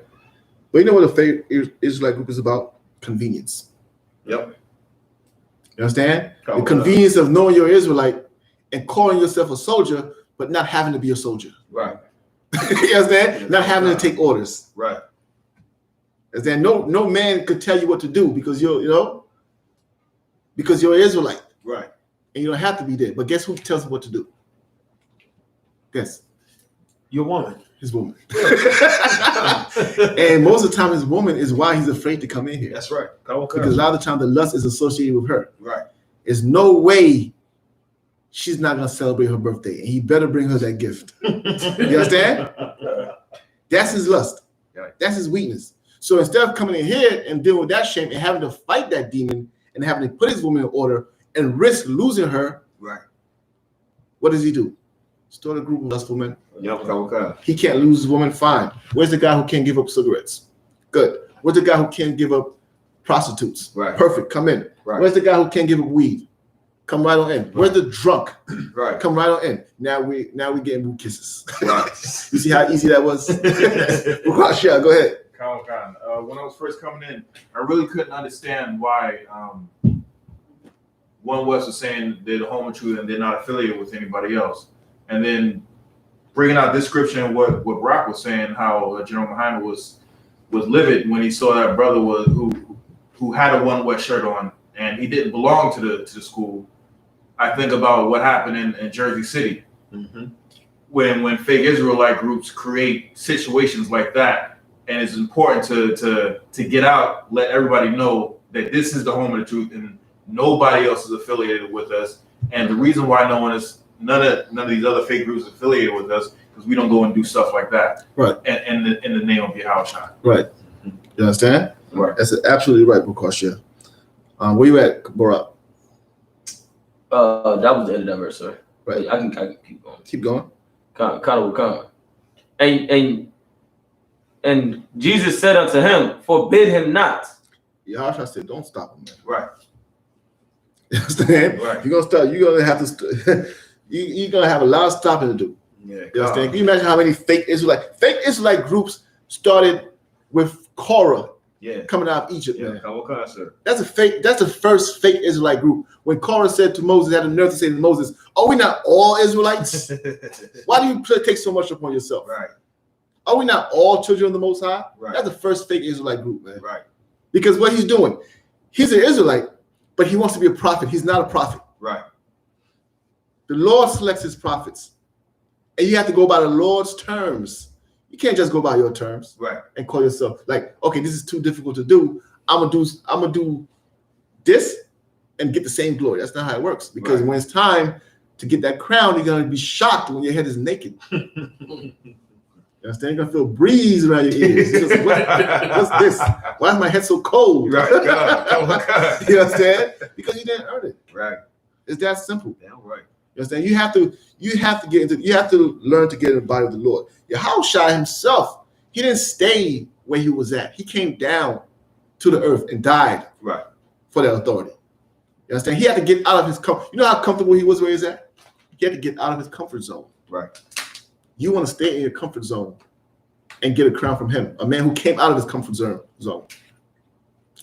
But you know what a fake Israelite group is about? Convenience. Yep. You understand? The convenience of knowing you're Israelite and calling yourself a soldier, but not having to be a soldier. Right. You understand? Not having to take orders. Right. Is there no man could tell you what to do because you're Israelite. Right. And you don't have to be there. But guess who tells him what to do? Guess. Your woman. His woman. And most of the time his woman is why he's afraid to come in here. That's right. Because a lot of the time the lust is associated with her. Right. There's no way she's not going to celebrate her birthday. And he better bring her that gift. You understand? That's his lust. Right. That's his weakness. So instead of coming in here and dealing with that shame and having to fight that demon and having to put his woman in order and risk losing her, right? What does he do? Start a group of lustful men. Yep. He can't lose his woman. Fine. Where's the guy who can't give up cigarettes? Good. Where's the guy who can't give up prostitutes? Right. Perfect. Come in. Right. Where's the guy who can't give up weed? Come right on in. Right. Where's the drunk? Right. Come right on in. Now we getting boot kisses. Right. You see how easy that was? Yeah, go ahead. When I was first coming in, I really couldn't understand why One West was saying they're the home of truth and they're not affiliated with anybody else. And then bringing out this scripture and what Brock was saying, how General Muhammad was livid when he saw that brother who had a One West shirt on and he didn't belong to the school. I think about what happened in Jersey City when fake Israelite groups create situations like that. And it's important to get out, let everybody know that this is the home of the truth and nobody else is affiliated with us. And the reason why none of these other fake groups affiliated with us because we don't go and do stuff like that. Right. And in the name of Yahushua. Right. You understand? Right. That's absolutely right, Bukashia. Where you at, Barak? That was the end of that verse, sir. Right. I can keep going. Keep going. Kind. And Jesus said unto him, forbid him not. Yahushua said, don't stop him, man. Right. You understand? Right. You're gonna have to you're gonna have a lot of stopping to do. Yeah. You understand? Can you imagine how many fake Israelite groups started with Korah coming out of Egypt, man? That's the first fake Israelite group. When Korah said to Moses, had the nerve to say to Moses, "Are we not all Israelites? Why do you take so much upon yourself? Right. Are we not all children of the Most High?" Right. That's the first fake Israelite group, man. Right. Because what he's doing, he's an Israelite, but he wants to be a prophet. He's not a prophet. Right. The Lord selects his prophets, and you have to go by the Lord's terms. You can't just go by your terms, right, and call yourself like, okay, this is too difficult to do. I'm gonna do this and get the same glory. That's not how it works. Because when it's time to get that crown, you're gonna be shocked when your head is naked. You understand? You're gonna feel breeze around your ears. Just, what's this? Why is my head so cold? Right. God. You understand? Because you didn't earn it. Right. It's that simple. Damn right. You understand? You have to learn to get in the body of the Lord. Yahushua himself, he didn't stay where he was at. He came down to the earth and died for that authority. You understand? He had to get out of his comfort. You know how comfortable he was where he's at? He had to get out of his comfort zone. Right. You want to stay in your comfort zone and get a crown from him, a man who came out of his comfort zone,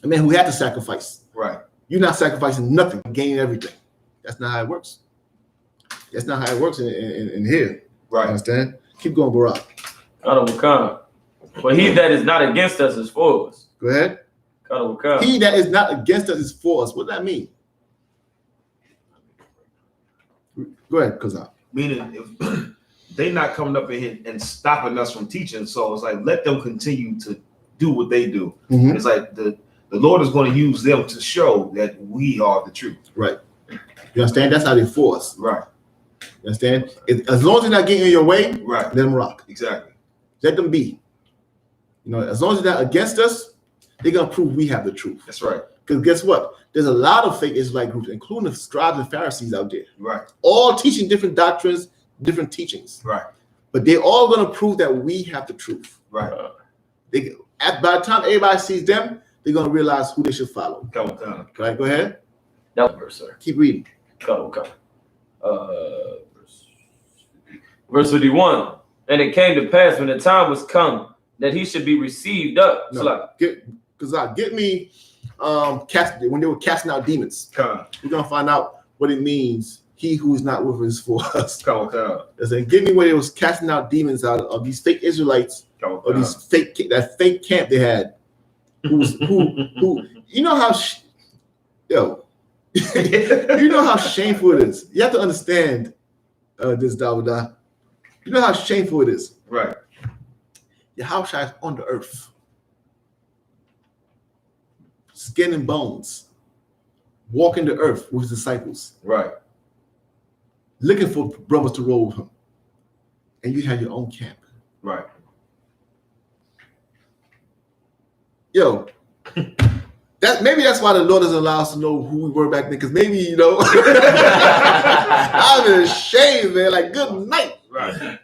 a man who had to sacrifice. Right. You're not sacrificing nothing, gaining everything. That's not how it works. That's not how it works in here. Right. You understand? Keep going, Barak. But he that is not against us is for us. Go ahead. He that is not against us is for us. What does that mean? Go ahead, Kazan. Meaning, if they not coming up in here and stopping us from teaching, so it's like let them continue to do what they do. Mm-hmm. It's like the Lord is going to use them to show that we are the truth. Right. You understand? That's how they for us. Right. You understand? As long as they're not getting in your way, right, let them rock. Exactly. Let them be. You know, as long as they're not against us, they're gonna prove we have the truth. That's right. Because guess what? There's a lot of fake Israelite groups, including the scribes and Pharisees out there. Right. All teaching different doctrines, different teachings. Right. But they're all gonna prove that we have the truth. Right. By the time everybody sees them, they're gonna realize who they should follow. Come on. Right, go ahead. That verse, sir. Keep reading. Verse 51. And it came to pass when the time was come that he should be received up. Get me when they were casting out demons. We're gonna find out what it means. He who is not with us is for us. Give me where they was casting out demons out of these fake Israelites or these that fake camp they had. Who you know how you know how shameful it is. You have to understand this, Dawudah. You know how shameful it is. Right. Yahushua is on the earth. Skin and bones. Walking the earth with his disciples. Right. Looking for brothers to roll with him. And you have your own camp. Right. Yo. Maybe that's why the Lord doesn't allow us to know who we were back then, because maybe, I'm ashamed, man. Like, good night. Right.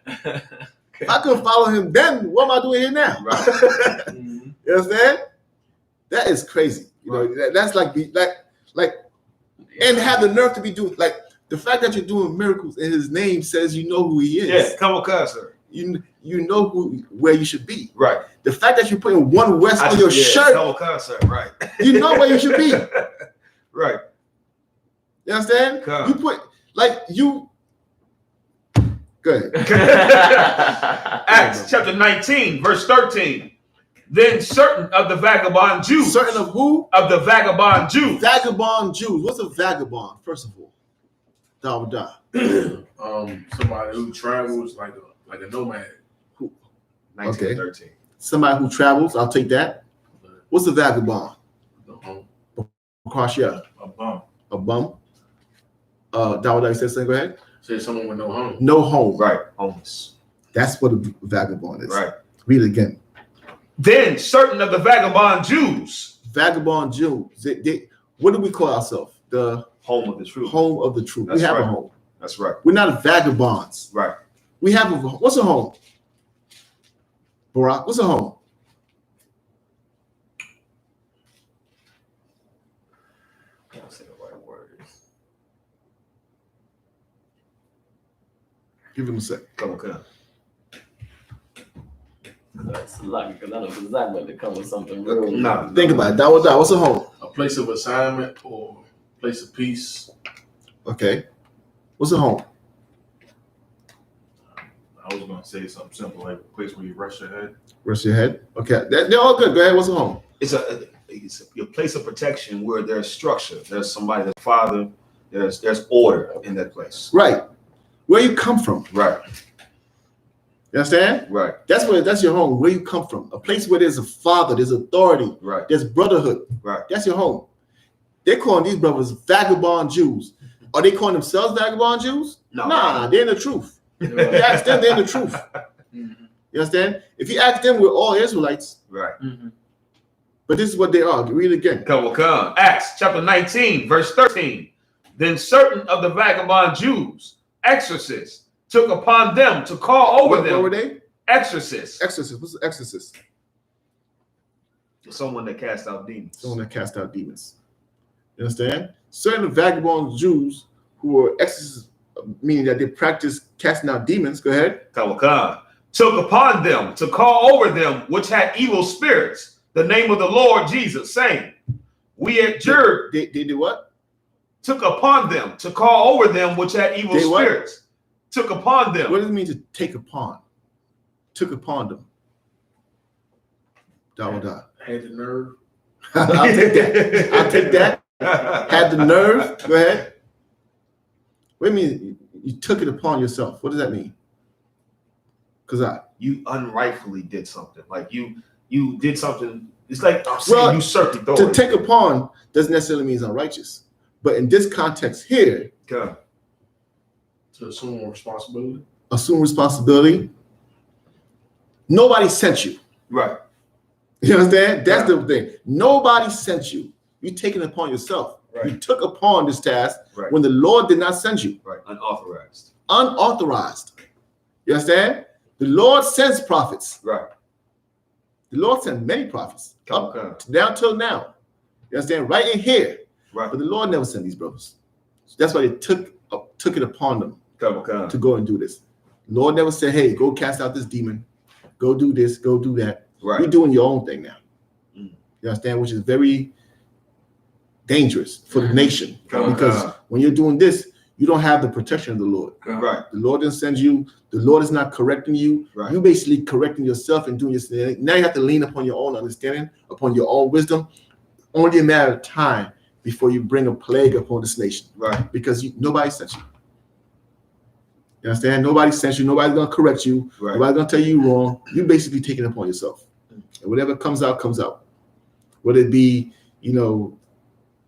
If I couldn't follow him then, what am I doing here now? Right. Mm-hmm. You understand? That is crazy. You know, that's like, and have the nerve to be doing, like, the fact that you're doing miracles in his name says you know who he is. Yeah, come on, sir. You know where you should be. Right. The fact that you're putting one West on your shirt. Right. You know where you should be. Right. You understand? Come. You put Go ahead. Acts chapter 19, verse 13. Then certain of the vagabond Jews. Certain of who? Of the vagabond Jews. Vagabond Jews. What's a vagabond? First of all, Dawudah. Somebody who travels like a nomad. 1913. Okay. Somebody who travels. I'll take that. What's a vagabond? No home. Kwashia. A bum. A bum. Dawudah, you said something. Go ahead. Say someone with no home. No home. Right. Homeless. That's what a vagabond is. Right. Read it again. Then certain of the vagabond Jews. Vagabond Jews. What do we call ourselves? The home of the truth. Home of the truth. That's we have right. a home. That's right. We're not vagabonds. Right. We have what's a home? Barak, what's a home? trying to say the right words. Give him a sec. Come on. That's lucky because I know exactly what to come with something real. No. Think about it. What's a home? A place of assignment or place of peace. Okay. What's a home? I was going to say something simple, like a place where you rest your head. Rest your head. Okay. They're all good. Go ahead. What's a home? It's a place of protection where there's structure. There's somebody, there's father. There's order in that place. Right. Where you come from. Right. You understand? Right. That's your home. Where you come from. A place where there's a father, there's authority, Right. there's brotherhood. Right. That's your home. They're calling these brothers vagabond Jews. Are they calling themselves vagabond Jews? No. Nah, they're in the truth. If you ask them, they're in the truth. You understand? If you ask them, we're all Israelites. Right. But this is what they are. Read it again. Come. Acts chapter 19, verse 13. Then certain of the vagabond Jews, exorcists, took upon them to call over them. What were they? Exorcists. Exorcists. What's the exorcist? Someone that cast out demons. Someone that cast out demons. You understand? Certain vagabond Jews who were exorcists, meaning that they practiced casting out demons. Go ahead. Come. Took upon them to call over them which had evil spirits the name of the Lord Jesus, saying, we adjure. They did what? Took upon them to call over them which had evil spirits. Took upon them. What does it mean to take upon? Took upon them. Da. Had the nerve. I'll take that. Had the nerve. Go ahead. What do you mean you took it upon yourself? What does that mean? Because you unrightfully did something. Like you did something. It's like I'm saying you usurped authority. To take upon doesn't necessarily mean unrighteous. But in this context here, to assume responsibility. Assume responsibility. Nobody sent you. Right. You understand? That's the thing. Nobody sent you. You taking it upon yourself. Right. You took upon this task when the Lord did not send you. Right. Unauthorized. Unauthorized. You understand? The Lord sends prophets. Right. The Lord sent many prophets. Down till now. You understand? Right in here. Right. But the Lord never sent these brothers. So that's why they took it upon them to go and do this. The Lord never said, hey, go cast out this demon. Go do this. Go do that. Right. You're doing your own thing now. You understand? Which is very dangerous for the nation. Because when you're doing this, you don't have the protection of the Lord. Right. The Lord didn't send you. The Lord is not correcting you. Right. You're basically correcting yourself and doing this. Now you have to lean upon your own understanding, upon your own wisdom. Only a matter of time before you bring a plague upon this nation. Right. Because nobody sent you. You understand? Nobody sent you. Nobody's going to correct you. Right. Nobody's going to tell you wrong. You're basically taking it upon yourself. And whatever comes out, comes out. Whether it be,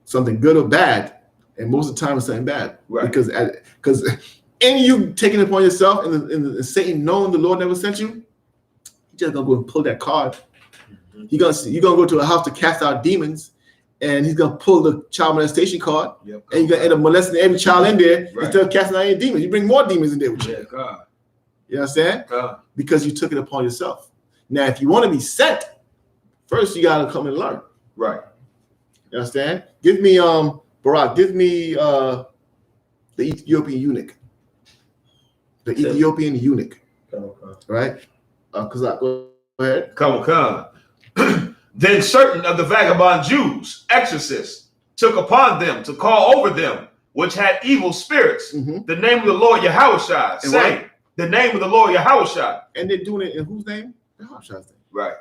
something good or bad. And most of the time it's something bad. Right. Because any you taking it upon yourself and Satan knowing the Lord never sent you, he's just going to go and pull that card. You're going to go to a house to cast out demons. And he's going to pull the child molestation card. Yep. And you're going to end up molesting every child in there instead of casting out any demons. You bring more demons in there with you. God. You understand? God. Because you took it upon yourself. Now, if you want to be sent, first you got to come and learn. Right. You understand? Give me, Barak, give me the Ethiopian eunuch. The Ethiopian eunuch. Right? Go ahead. Come. Then certain of the vagabond Jews, exorcists, took upon them to call over them, which had evil spirits, the name of the Lord Yahushua, saying, the name of the Lord Yahushua. And they're doing it in whose name? Yahushua's name. Right.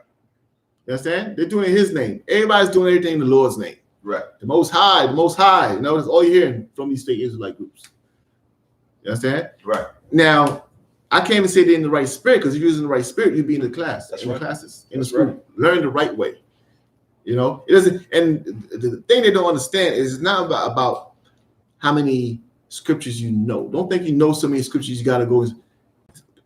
You understand? They're doing it in his name. Everybody's doing everything in the Lord's name. Right. The Most High. That's all you're hearing from these fake Israelite groups. You understand? Right. Now, I can't even say they're in the right spirit, because if you're using the right spirit, you'd be in the class. That's in right. The classes. In the school. Right. Learn the right way. It doesn't. And the thing they don't understand is it's not about how many scriptures you know. Don't think you know so many scriptures you got to go.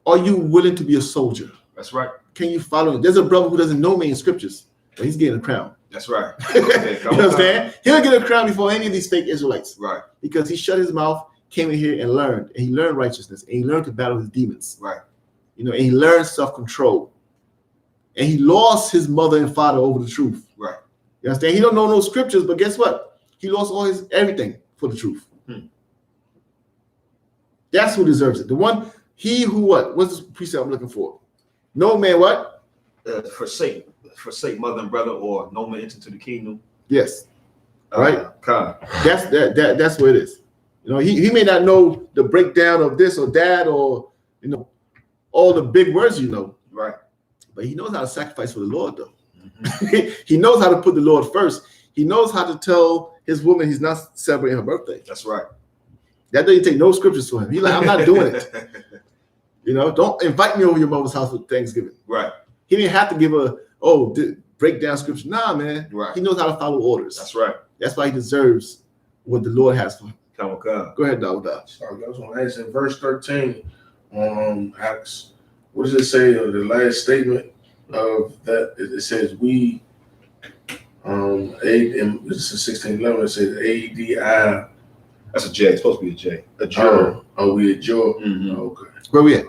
Are you willing to be a soldier? That's right. Can you follow him? There's a brother who doesn't know many scriptures, but he's getting a crown. That's right. You know what I'm saying? He'll get a crown before any of these fake Israelites. Right. Because he shut his mouth, came in here and learned. And he learned righteousness. And he learned to battle his demons. Right. And he learned self-control. And he lost his mother and father over the truth. Right. You understand? He don't know no scriptures, but guess what? He lost all his everything for the truth. That's who deserves it. The one, he who what? What's the precept I'm looking for? No man what? Forsake mother and brother, or no man enter into the kingdom. Yes. Right? That's what it is. You know, he may not know the breakdown of this or that, or you know, all the big words, you know. Right. But he knows how to sacrifice for the Lord, though. He knows how to put the Lord first. He knows how to tell his woman he's not celebrating her birthday. That's right. That doesn't take no scriptures for him. He's like, I'm not doing it. You know, don't invite me over your mother's house for Thanksgiving. Right. He didn't have to give break down scripture. Nah, man. Right. He knows how to follow orders. That's right. That's why he deserves what the Lord has for him. Come on. Go ahead, Dawud. Sorry, I was going to ask in verse 13 on Acts. What does it say? The last statement of that, it says we, this is 16:11. It says ADI. That's a J. It's supposed to be a J. A juror. Oh, we adjure. Mm-hmm. Okay. Where we at?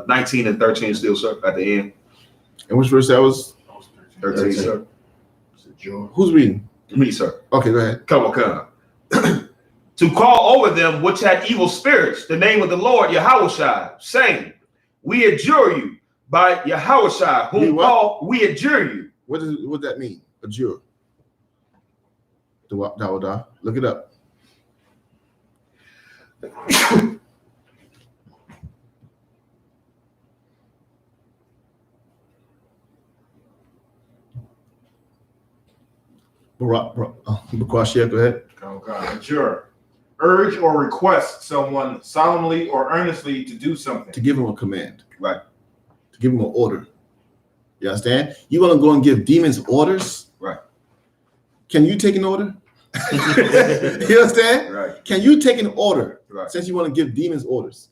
19 and 13 still, sir, at the end. And which verse that was? 13, sir. It's adjure. Who's reading? Me, sir. Okay, go ahead. Come on. To call over them which had evil spirits, the name of the Lord Yahushua, saying, we adjure you by Yahushua, whom Paul, we adjure you. What does that mean? Adjure. Dawud. Look it up. Bakwashia, go ahead. Adjure. Urge or request someone solemnly or earnestly to do something. To give him a command. Right. To give him an order. You understand? You want to go and give demons orders? Right. Can you take an order? You understand? Right. Can you take an order? Right. Since you want to give demons orders?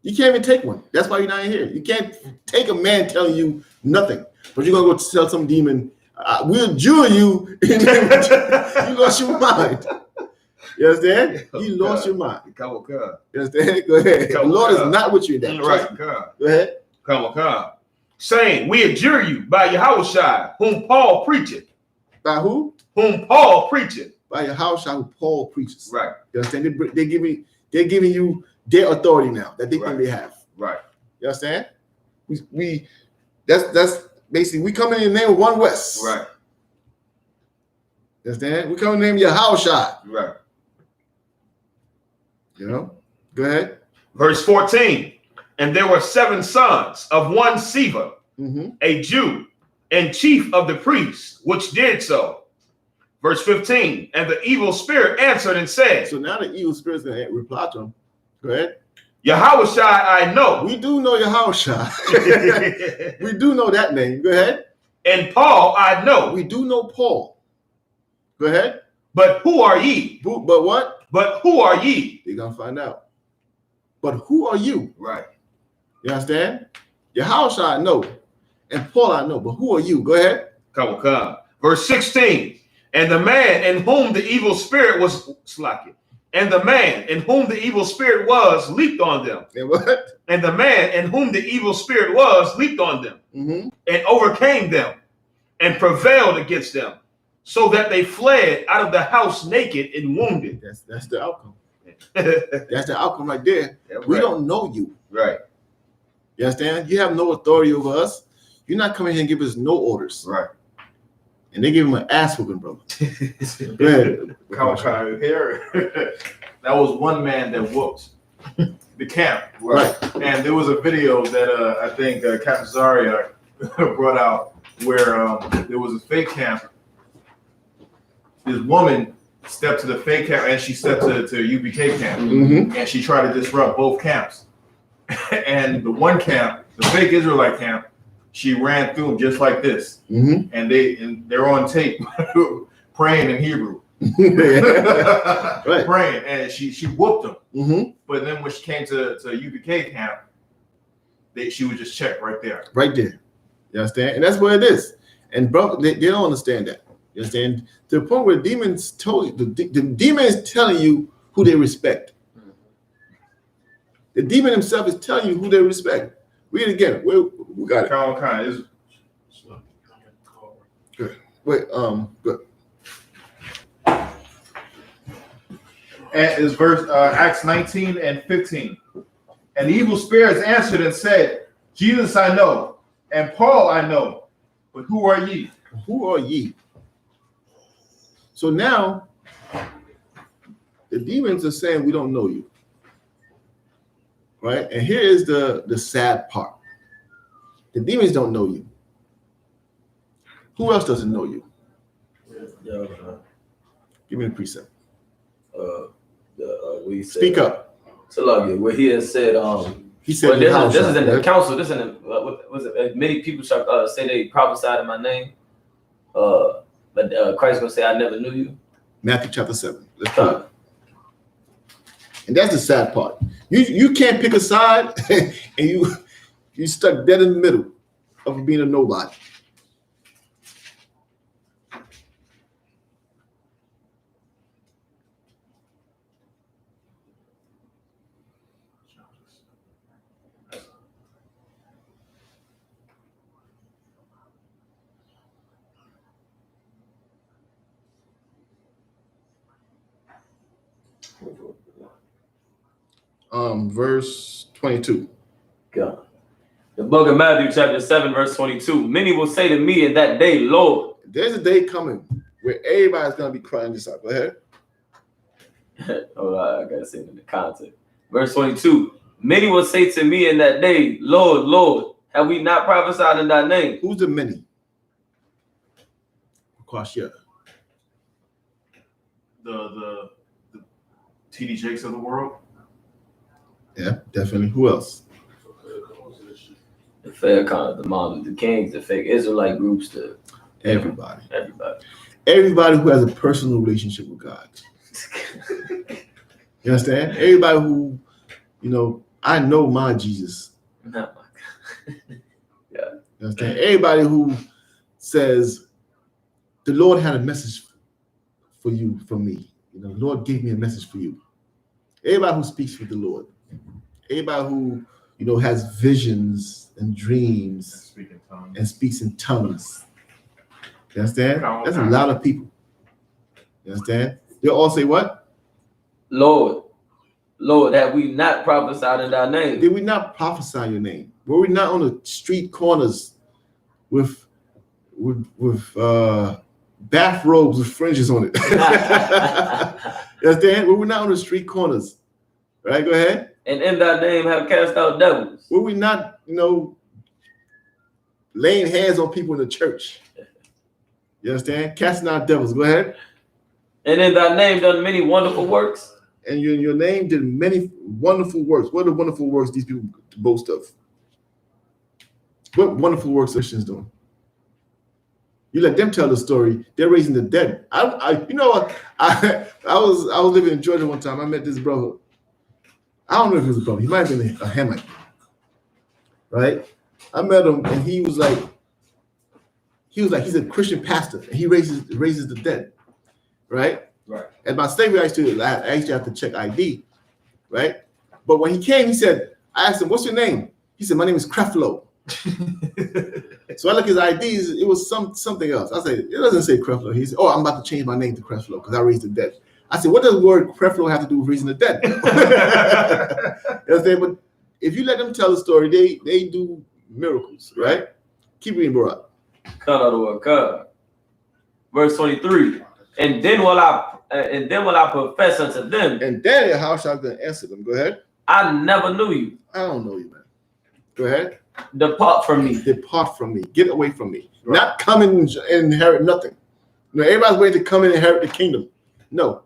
You can't even take one. That's why you're not here. You can't take a man telling you nothing. But you're going to go tell some demon, we'll adjure you. You lost your mind. You understand? You lost your mind. Come on. You understand? Go ahead. The Lord is not with you in that. Right. Go ahead. Come on. Saying, we adjure you by Yahushua, whom Paul preacheth. By who? Whom Paul preacheth. By Yahushua, who Paul preaches. Right. You understand? They're giving you their authority now that they think they have. Right. You understand? That's basically, we come in the name of one West. Right. You understand? We come in the name of Yahushua. Right. You know? Go ahead. Verse 14. And there were 7 sons of one Siva, a Jew, and chief of the priests, which did so. Verse 15. And the evil spirit answered and said. So now the evil spirit's going to reply to him. Go ahead. Yahushua I know. We do know Yahushua. We do know that name. Go ahead. And Paul I know. We do know Paul. Go ahead. But who are ye? But what? But who are ye? They're going to find out. But who are you? Right. You understand? Yahushua I know. And Paul I know. But who are you? Go ahead. Come. Verse 16. And the man in whom the evil spirit was slacking. And the man in whom the evil spirit was leaped on them. And what? And the man in whom the evil spirit was leaped on them and overcame them and prevailed against them, so that they fled out of the house naked and wounded. That's the outcome. That's the outcome right there. Yeah, right. We don't know you. Right. You understand? You have no authority over us. You're not coming here and give us no orders. Right. And they give him an ass whooping, brother. Go ahead. Here, that was one man that whooped the camp. Right. And there was a video that I think Captain Zaria brought out where there was a fake camp. This woman stepped to the fake camp and she stepped to UPK camp. And she tried to disrupt both camps. And the one camp, the fake Israelite camp, she ran through them just like this, and they're on tape praying in Hebrew, right. Praying, and she whooped them. But then when she came to UPK camp, she would just check right there. Right there. You understand? And that's what it is. And bro, they don't understand that. You understand? To the point where demons told you, the demon is telling you who they respect. The demon himself is telling you who they respect. Read it again. We got it. Good. Wait, good. And is verse Acts 19 and 15. And the evil spirits answered and said, Jesus I know, and Paul I know, but who are ye? Who are ye? So now, the demons are saying, we don't know you. Right? And here is the sad part. The demons don't know you. Who else doesn't know you? Yeah, Give me the precept. we said, Speak up. So where he has said, He said, well, this is in the council. This is in the, was it, many people shall say they prophesied in my name. But Christ gonna say, I never knew you. Matthew chapter 7. Let's do it. And that's the sad part. You can't pick a side, and you stuck dead in the middle of being a nobody. Verse 22. God. The book of Matthew, chapter 7, verse 22. Many will say to me in that day, Lord. There's a day coming where everybody's going to be crying this out. Go ahead. Oh, I got to say it in the context. Verse 22. Many will say to me in that day, Lord, Lord, have we not prophesied in thy name? Who's the many? Of course, yeah. The TD Jakes of the world. Yeah, definitely. Who else? The Farrakhan, the Martin Luther Kings, the fake Israelite groups, the everybody. Everybody who has a personal relationship with God. You understand? Everybody who, I know my Jesus. Not my God. Yeah. You understand? Everybody who says, the Lord had a message for you, from me. The Lord gave me a message for you. Everybody who speaks for the Lord. Everybody who, has visions and dreams and speaks in tongues. You understand? That's a lot of people. You understand? They'll all say what? Lord, Lord, have we not prophesied in thy name? Did we not prophesy your name? Were we not on the street corners with bathrobes with fringes on it? You understand? Were we not on the street corners? Right, go ahead. And in thy name have cast out devils. Were we not, laying hands on people in the church? You understand? Casting out devils. Go ahead. And in thy name done many wonderful works. And your name did many wonderful works. What are the wonderful works these people boast of? What wonderful works are Christians doing? You let them tell the story. They're raising the dead. I was living in Georgia one time. I met this brother. I don't know if he was a brother. He might have been a Hamite, right? I met him, and he was like, he's a Christian pastor, and he raises the dead, right? Right. At my stay, I used to have to check ID, right? But when he came, he said, I asked him, "What's your name?" He said, "My name is Creflo." So I look at his IDs, it was something else. I said, it doesn't say Creflo. He said, "Oh, I'm about to change my name to Creflo because I raised the dead." I said, what does the word Creflo have to do with raising the dead? You understand? But if you let them tell the story, they do miracles, right? Keep reading, bro. Verse 23. And then will I profess unto them. And then how shall I answer them? Go ahead. I never knew you. I don't know you, man. Go ahead. Depart from me. Depart from me. Get away from me. Right. Not come and inherit nothing. Everybody's waiting to come and inherit the kingdom. No.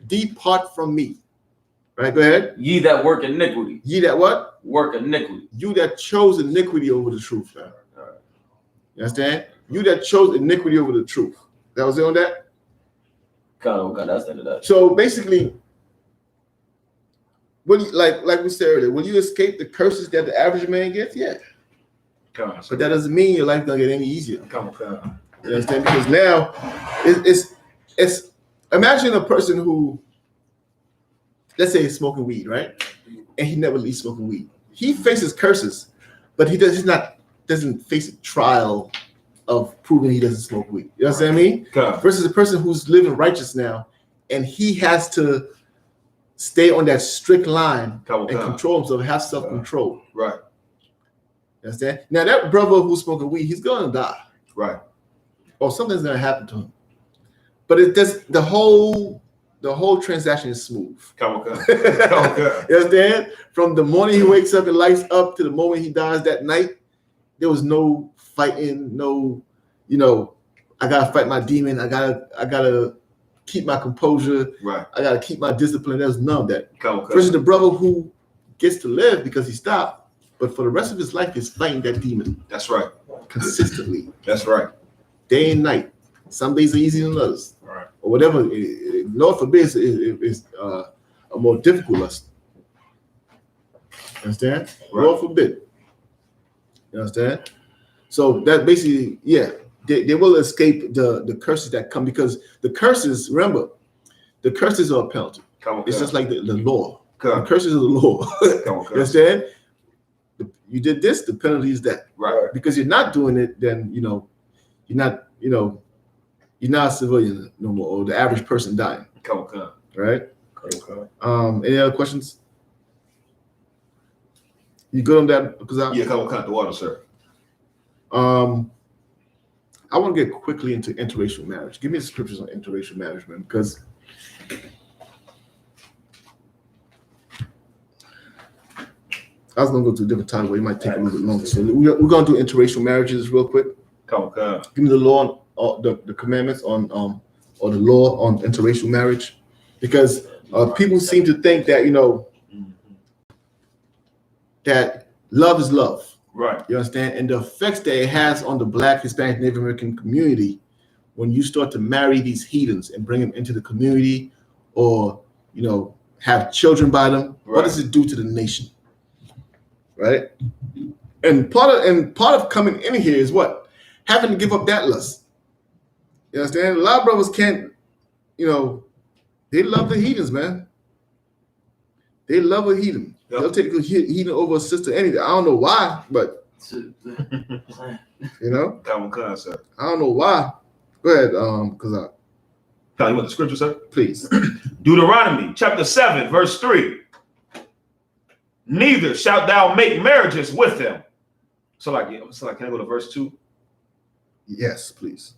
Depart from me. Right, go ahead. Ye that work iniquity. Ye that what? Work iniquity. You that chose iniquity over the truth, man. All right. You understand? You that chose iniquity over the truth. That was it on that? God, that's the end of that. So basically, like we said earlier, will you escape the curses that the average man gets? Yeah. God. But that doesn't mean your life gonna get any easier. Come on. You understand? Because now it's imagine a person who, let's say, he's smoking weed, right? And he never leaves smoking weed. He faces curses, but he doesn't face a trial of proving he doesn't smoke weed. You know what I mean? God. Versus a person who's living righteous now, and he has to stay on that strict line Come on, and control himself, have self-control. Right. You understand? Now that brother who's smoking weed, he's gonna die. Right. Or something's gonna happen to him. But it does the whole transaction is smooth. Come on. Come on. You understand? From the morning he wakes up and lights up to the moment he dies that night, there was no fighting, no, I gotta fight my demon. I gotta keep my composure. Right. I gotta keep my discipline. There's none of that. Come on. Versus the brother who gets to live because he stopped, but for the rest of his life he's fighting that demon. That's right. Consistently. That's right. Day and night. Some days are easier than others. Right. Or whatever. Lord forbid is a more difficult lust. You understand? Right. Lord forbid. You understand? So that basically, they will escape the curses that come, because the curses, remember, the curses are a penalty. Come on. It's just like the law. Come. The curses of the law. Come on. You understand? You did this, the penalty is that. Right. Because you're not doing it, then you're not a civilian no more, or the average person dying. Come on. Right? Okay. Any other questions? You good on that? Because Yeah, come on, the water, sir. I want to get quickly into interracial marriage. Give me the scriptures on interracial marriage, man, because I was going to go to a different time where it might take a little bit longer. So we're going to do interracial marriages real quick. Come on. Give me the law, the commandments on or the law on interracial marriage, because people seem to think that that love is love. Right. You understand? And the effects that it has on the Black, Hispanic, Native American community when you start to marry these heathens and bring them into the community, or have children by them. Right. What does it do to the nation? Right? And part of coming in here is what? Having to give up that lust. You understand? A lot of brothers can't, they love the heathens, man. They love a heathen. Yep. They'll take a heathen over a sister anything. I don't know why, but Come on, sir. I don't know why. Go ahead, because you want the scripture, sir? Please. Deuteronomy chapter 7, verse 3. Neither shalt thou make marriages with them. So can I go to verse 2? Yes, please.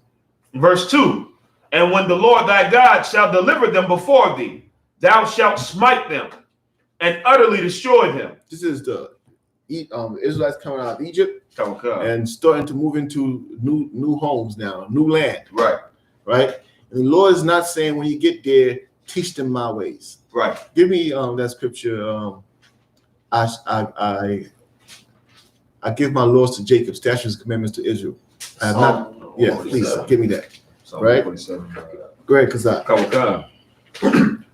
Verse 2. And when the Lord thy God shall deliver them before thee, thou shalt smite them and utterly destroy them. This is the Israelites coming out of Egypt and starting to move into new homes now, new land. Right. And the Lord is not saying when you get there, teach them my ways. Right. Give me that scripture. I give my laws to Jacob, statutes and commandments to Israel. I have not. Yeah, please give me that. Right. Go ahead, Kazak.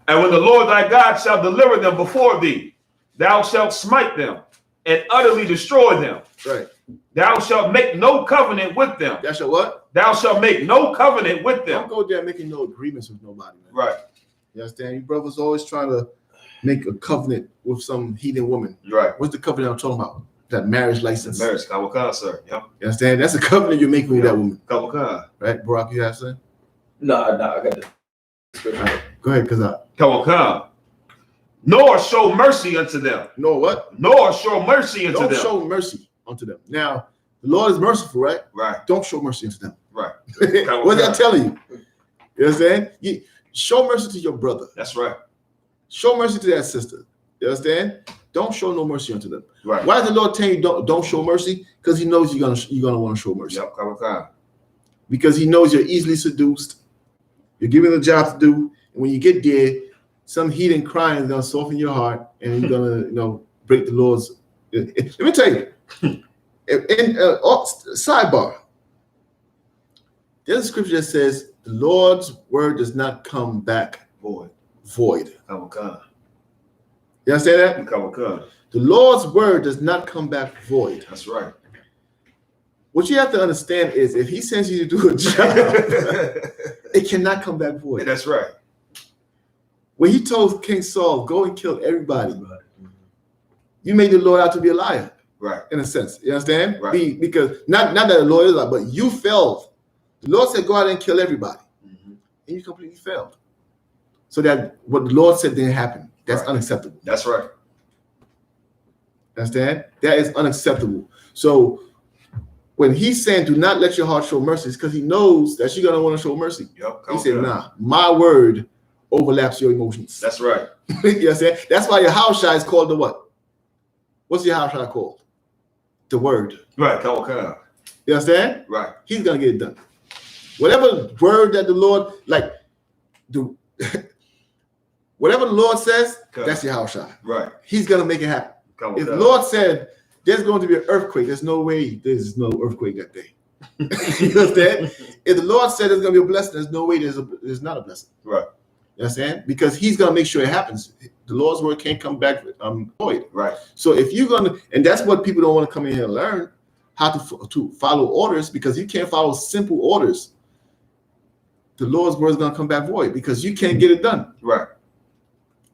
And when the Lord thy God shall deliver them before thee, thou shalt smite them and utterly destroy them. Right. Thou shalt make no covenant with them. Thou shalt what? Thou shalt make no covenant with them. Don't go there making no agreements with nobody, man. Right. You understand? You brothers always trying to make a covenant with some heathen woman. Right. What's the covenant I'm talking about? That marriage license. Marriage, sir. Yep. You understand? That's a covenant you're making with that woman. Right? Barack, you have something? No, I got the scripture. Right. Go ahead, Kazak. Nor show mercy unto them. Nor what? Nor show mercy unto them. Don't show mercy unto them. Now, the Lord is merciful, right? Right. Don't show mercy unto them. Right. What's that telling you? You understand? Show mercy to your brother. That's right. Show mercy to that sister. You understand? Don't show no mercy unto them. Right. Why does the Lord tell you don't show mercy? Because He knows you're gonna want to show mercy. Yep. Because He knows you're easily seduced. You're given a job to do, and when you get there, some heathen crying is gonna soften your heart, and you're gonna break the laws. Let me tell you. Sidebar. There's a scripture that says the Lord's word does not come back void. You understand that? The Lord's word does not come back void. That's right. What you have to understand is if He sends you to do a job, it cannot come back void. That's right. When He told King Saul, go and kill everybody, you made the Lord out to be a liar. Right. In a sense. You understand? Right. Because not that the Lord is a liar, but you failed. The Lord said, go out and kill everybody. And you completely failed. So that what the Lord said didn't happen. That's unacceptable. That's right. Understand? That is unacceptable. So when he's saying do not let your heart show mercy, it's because he knows that you're gonna want to show mercy. Yep. He said, nah, my word overlaps your emotions. That's right. You understand? That's why Yahushua is called the what? What's Yahushua called? The word. Right. Come on. You understand? Right. He's gonna get it done. Whatever word that the Lord, like the whatever the Lord says, that's Yahushua. Right. He's gonna make it happen. If the Lord said there's going to be an earthquake, there's no way there's no earthquake that day. You understand? If the Lord said there's going to be a blessing, there's no way there's not a blessing. Right. You understand? Because he's going to make sure it happens. The Lord's word can't come back void. Right. So if you're going to, and that's what people don't want to come in here and learn, how to follow orders, because you can't follow simple orders. The Lord's word is going to come back void because you can't get it done. Right.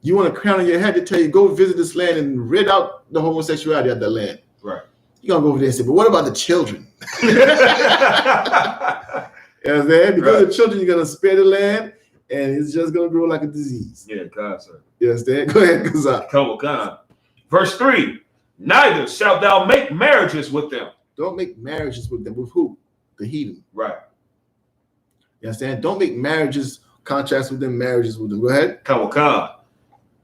You want a crown on your head to tell you, go visit this land and rid out the homosexuality of that land. Right. You're going to go over there and say, but what about the children? You know what I'm saying? Because the children, you're going to spare the land, and it's just going to grow like a disease. Yeah, God, sir. You understand? Go ahead, Kazak. Come on. Verse 3, neither shalt thou make marriages with them. Don't make marriages with them. With who? The heathen. Right. You understand? Don't make contracts with them, marriages with them. Go ahead. Come on.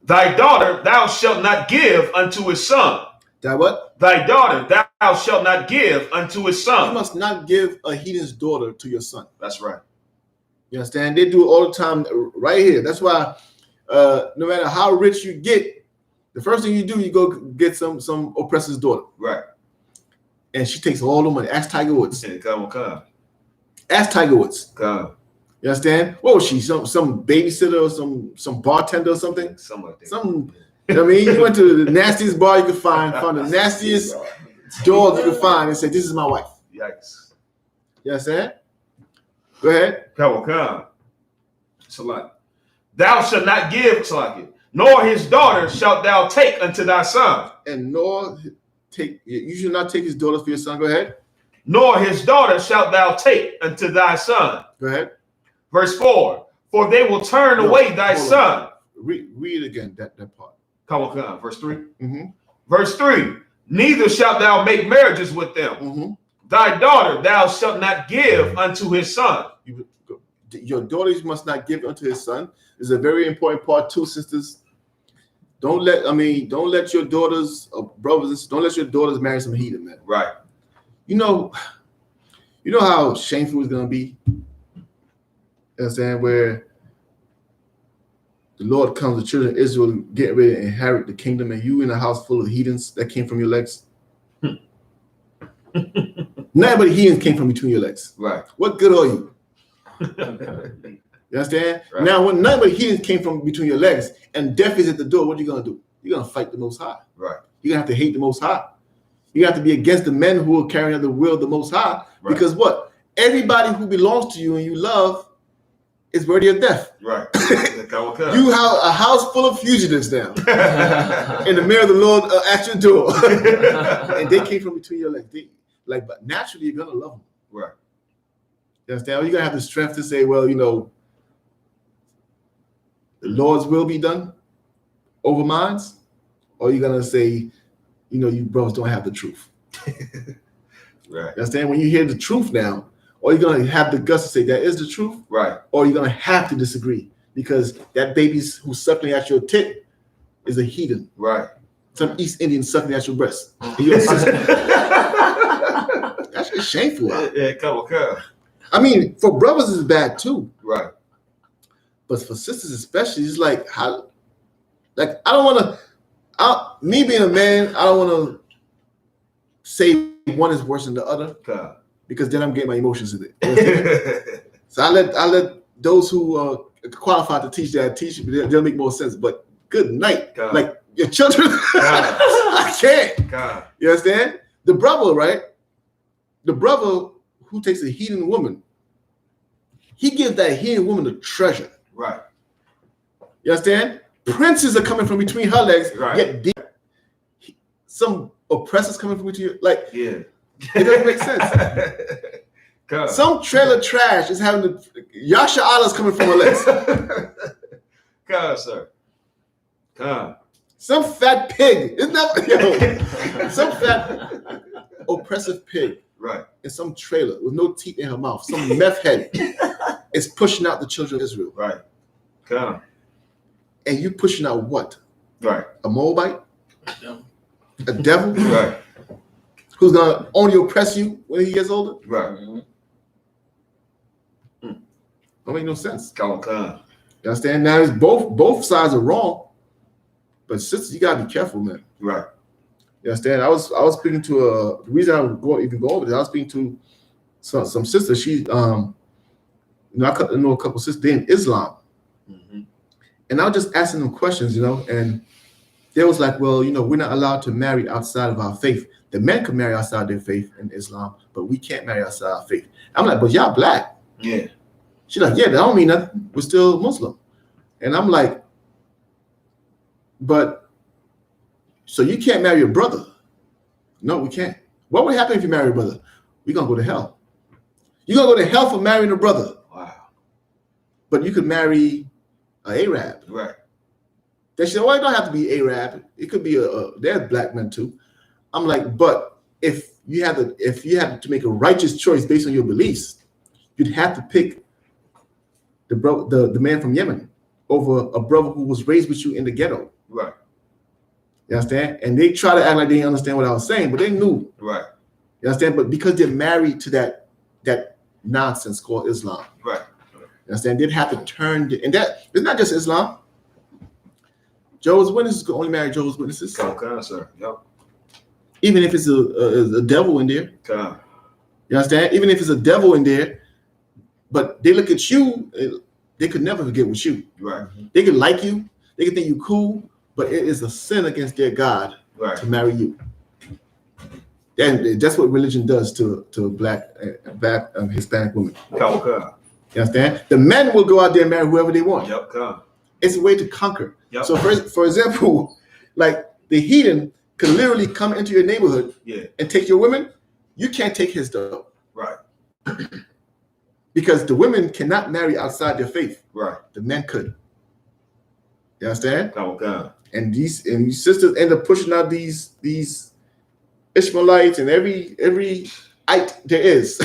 Thy daughter thou shalt not give unto his son. Thy what? Thy daughter thou shalt not give unto his son. You must not give a heathen's daughter to your son. That's right. You understand? They do it all the time right here. That's why no matter how rich you get, the first thing you do, you go get some oppressor's daughter. Right. And she takes all the money. Ask Tiger Woods. Yeah, come on. Ask Tiger Woods. Come. You understand? What was she? Some babysitter or some bartender or something? Something like that. You know what I mean? You went to the nastiest bar you could find the nastiest dog you could find, and said, "This is my wife." Yikes. You understand? Go ahead. Come. Salaki. Thou shalt not give, Salaki, nor his daughter shalt thou take unto thy son. And you should not take his daughter for your son. Go ahead. Nor his daughter shalt thou take unto thy son. Go ahead. Verse 4, for they will turn away thy son. Read again that part. Come on. Verse 3. Mm-hmm. Verse 3, neither shalt thou make marriages with them. Mm-hmm. Thy daughter thou shalt not give unto his son. Your daughters must not give unto his son. Is a very important part too, sisters. Don't let your daughters or brothers, don't let your daughters marry some heathen, man. Right. You know how shameful it's gonna be. You know what I'm saying? Where the Lord comes, the children of Israel getting ready to inherit the kingdom, and you in a house full of heathens that came from your legs. None but heathens came from between your legs. Right. What good are you? You understand? Right. Now, when none but heathens came from between your legs and death is at the door, what are you gonna do? You're gonna fight the Most High. Right. You're gonna have to hate the Most High. You have to be against the men who are carrying out the will of the Most High. Right. Because what? Everybody who belongs to you and you love is worthy of death. Right. You have a house full of fugitives now. And the mirror of the Lord at your door. And they came from between your legs. But naturally, you're going to love them. Right. You understand? You're going to have the strength to say, well, the Lord's will be done over mine. Or you're going to say, you brothers don't have the truth. Right. You understand? When you hear the truth now, or you're going to have the guts to say that is the truth, right? Or you're going to have to disagree because that baby who's suckling at your tit is a heathen, right? Some East Indian suckling at your breast. That's just shameful. Yeah, come on. I mean, for brothers it's bad too, right? But for sisters especially, it's like how, I don't want to. Me being a man, I don't want to say one is worse than the other. God. Because then I'm getting my emotions in it. So I let those who are qualified to teach that teach, they'll make more sense. But good night. God. Like your children, I can't. God. You understand? The brother, right? The brother who takes a heathen woman, he gives that heathen woman the treasure. Right. You understand? Princes are coming from between her legs. Right. Yet some oppressors coming from between yeah. It doesn't make sense. Some trailer trash is having the Yasha Allah's coming from her legs. God, sir. Some fat pig. Isn't that some fat oppressive pig. Right. In some trailer with no teeth in her mouth. Some meth head is pushing out the children of Israel. Right. And you pushing out what? Right. A Moabite? A devil? Right. Who's gonna only oppress you when he gets older? Right. Don't make no sense. Come on. You understand? Now it's both sides are wrong, but sisters, you gotta be careful, man. Right. You understand? I was speaking to the reason I would go over this. I was speaking to some sisters. She I know a couple sisters. They're in Islam, and I was just asking them questions, and they was like, well, we're not allowed to marry outside of our faith. The men can marry outside their faith in Islam, but we can't marry outside our faith. I'm like, but y'all black. Yeah. She's like, yeah, that don't mean nothing. We're still Muslim. And I'm like, but so you can't marry your brother? No, we can't. What would happen if you marry a brother? We're gonna go to hell. You're gonna go to hell for marrying a brother. Wow. But you could marry an Arab. Right. They said, well, it don't have to be Arab. It could be they're black men too. I'm like, but if you had to make a righteous choice based on your beliefs, you'd have to pick the man from Yemen over a brother who was raised with you in the ghetto. Right. You understand? And they try to act like they didn't understand what I was saying, but they knew. Right. You understand? But because they're married to that nonsense called Islam. Right. You understand? They'd have to turn and that it's not just Islam. Jehovah's Witnesses could only marry Jehovah's Witnesses. Okay, sir. Yep. Even if it's a devil in there. Okay. You understand? Even if it's a devil in there, but they look at you, they could never get with you. Right. They could like you, they could think you cool, but it is a sin against their God to marry you. And that's what religion does to black Hispanic women. Okay. You understand? The men will go out there and marry whoever they want. Yep. Okay. It's a way to conquer. Yep. So for example, like the heathen could literally come into your neighborhood and take your women. You can't take his stuff. Right. Because the women cannot marry outside their faith. Right. The men could. You understand? Okay. And these sisters end up pushing out these Ishmaelites and every ite there is.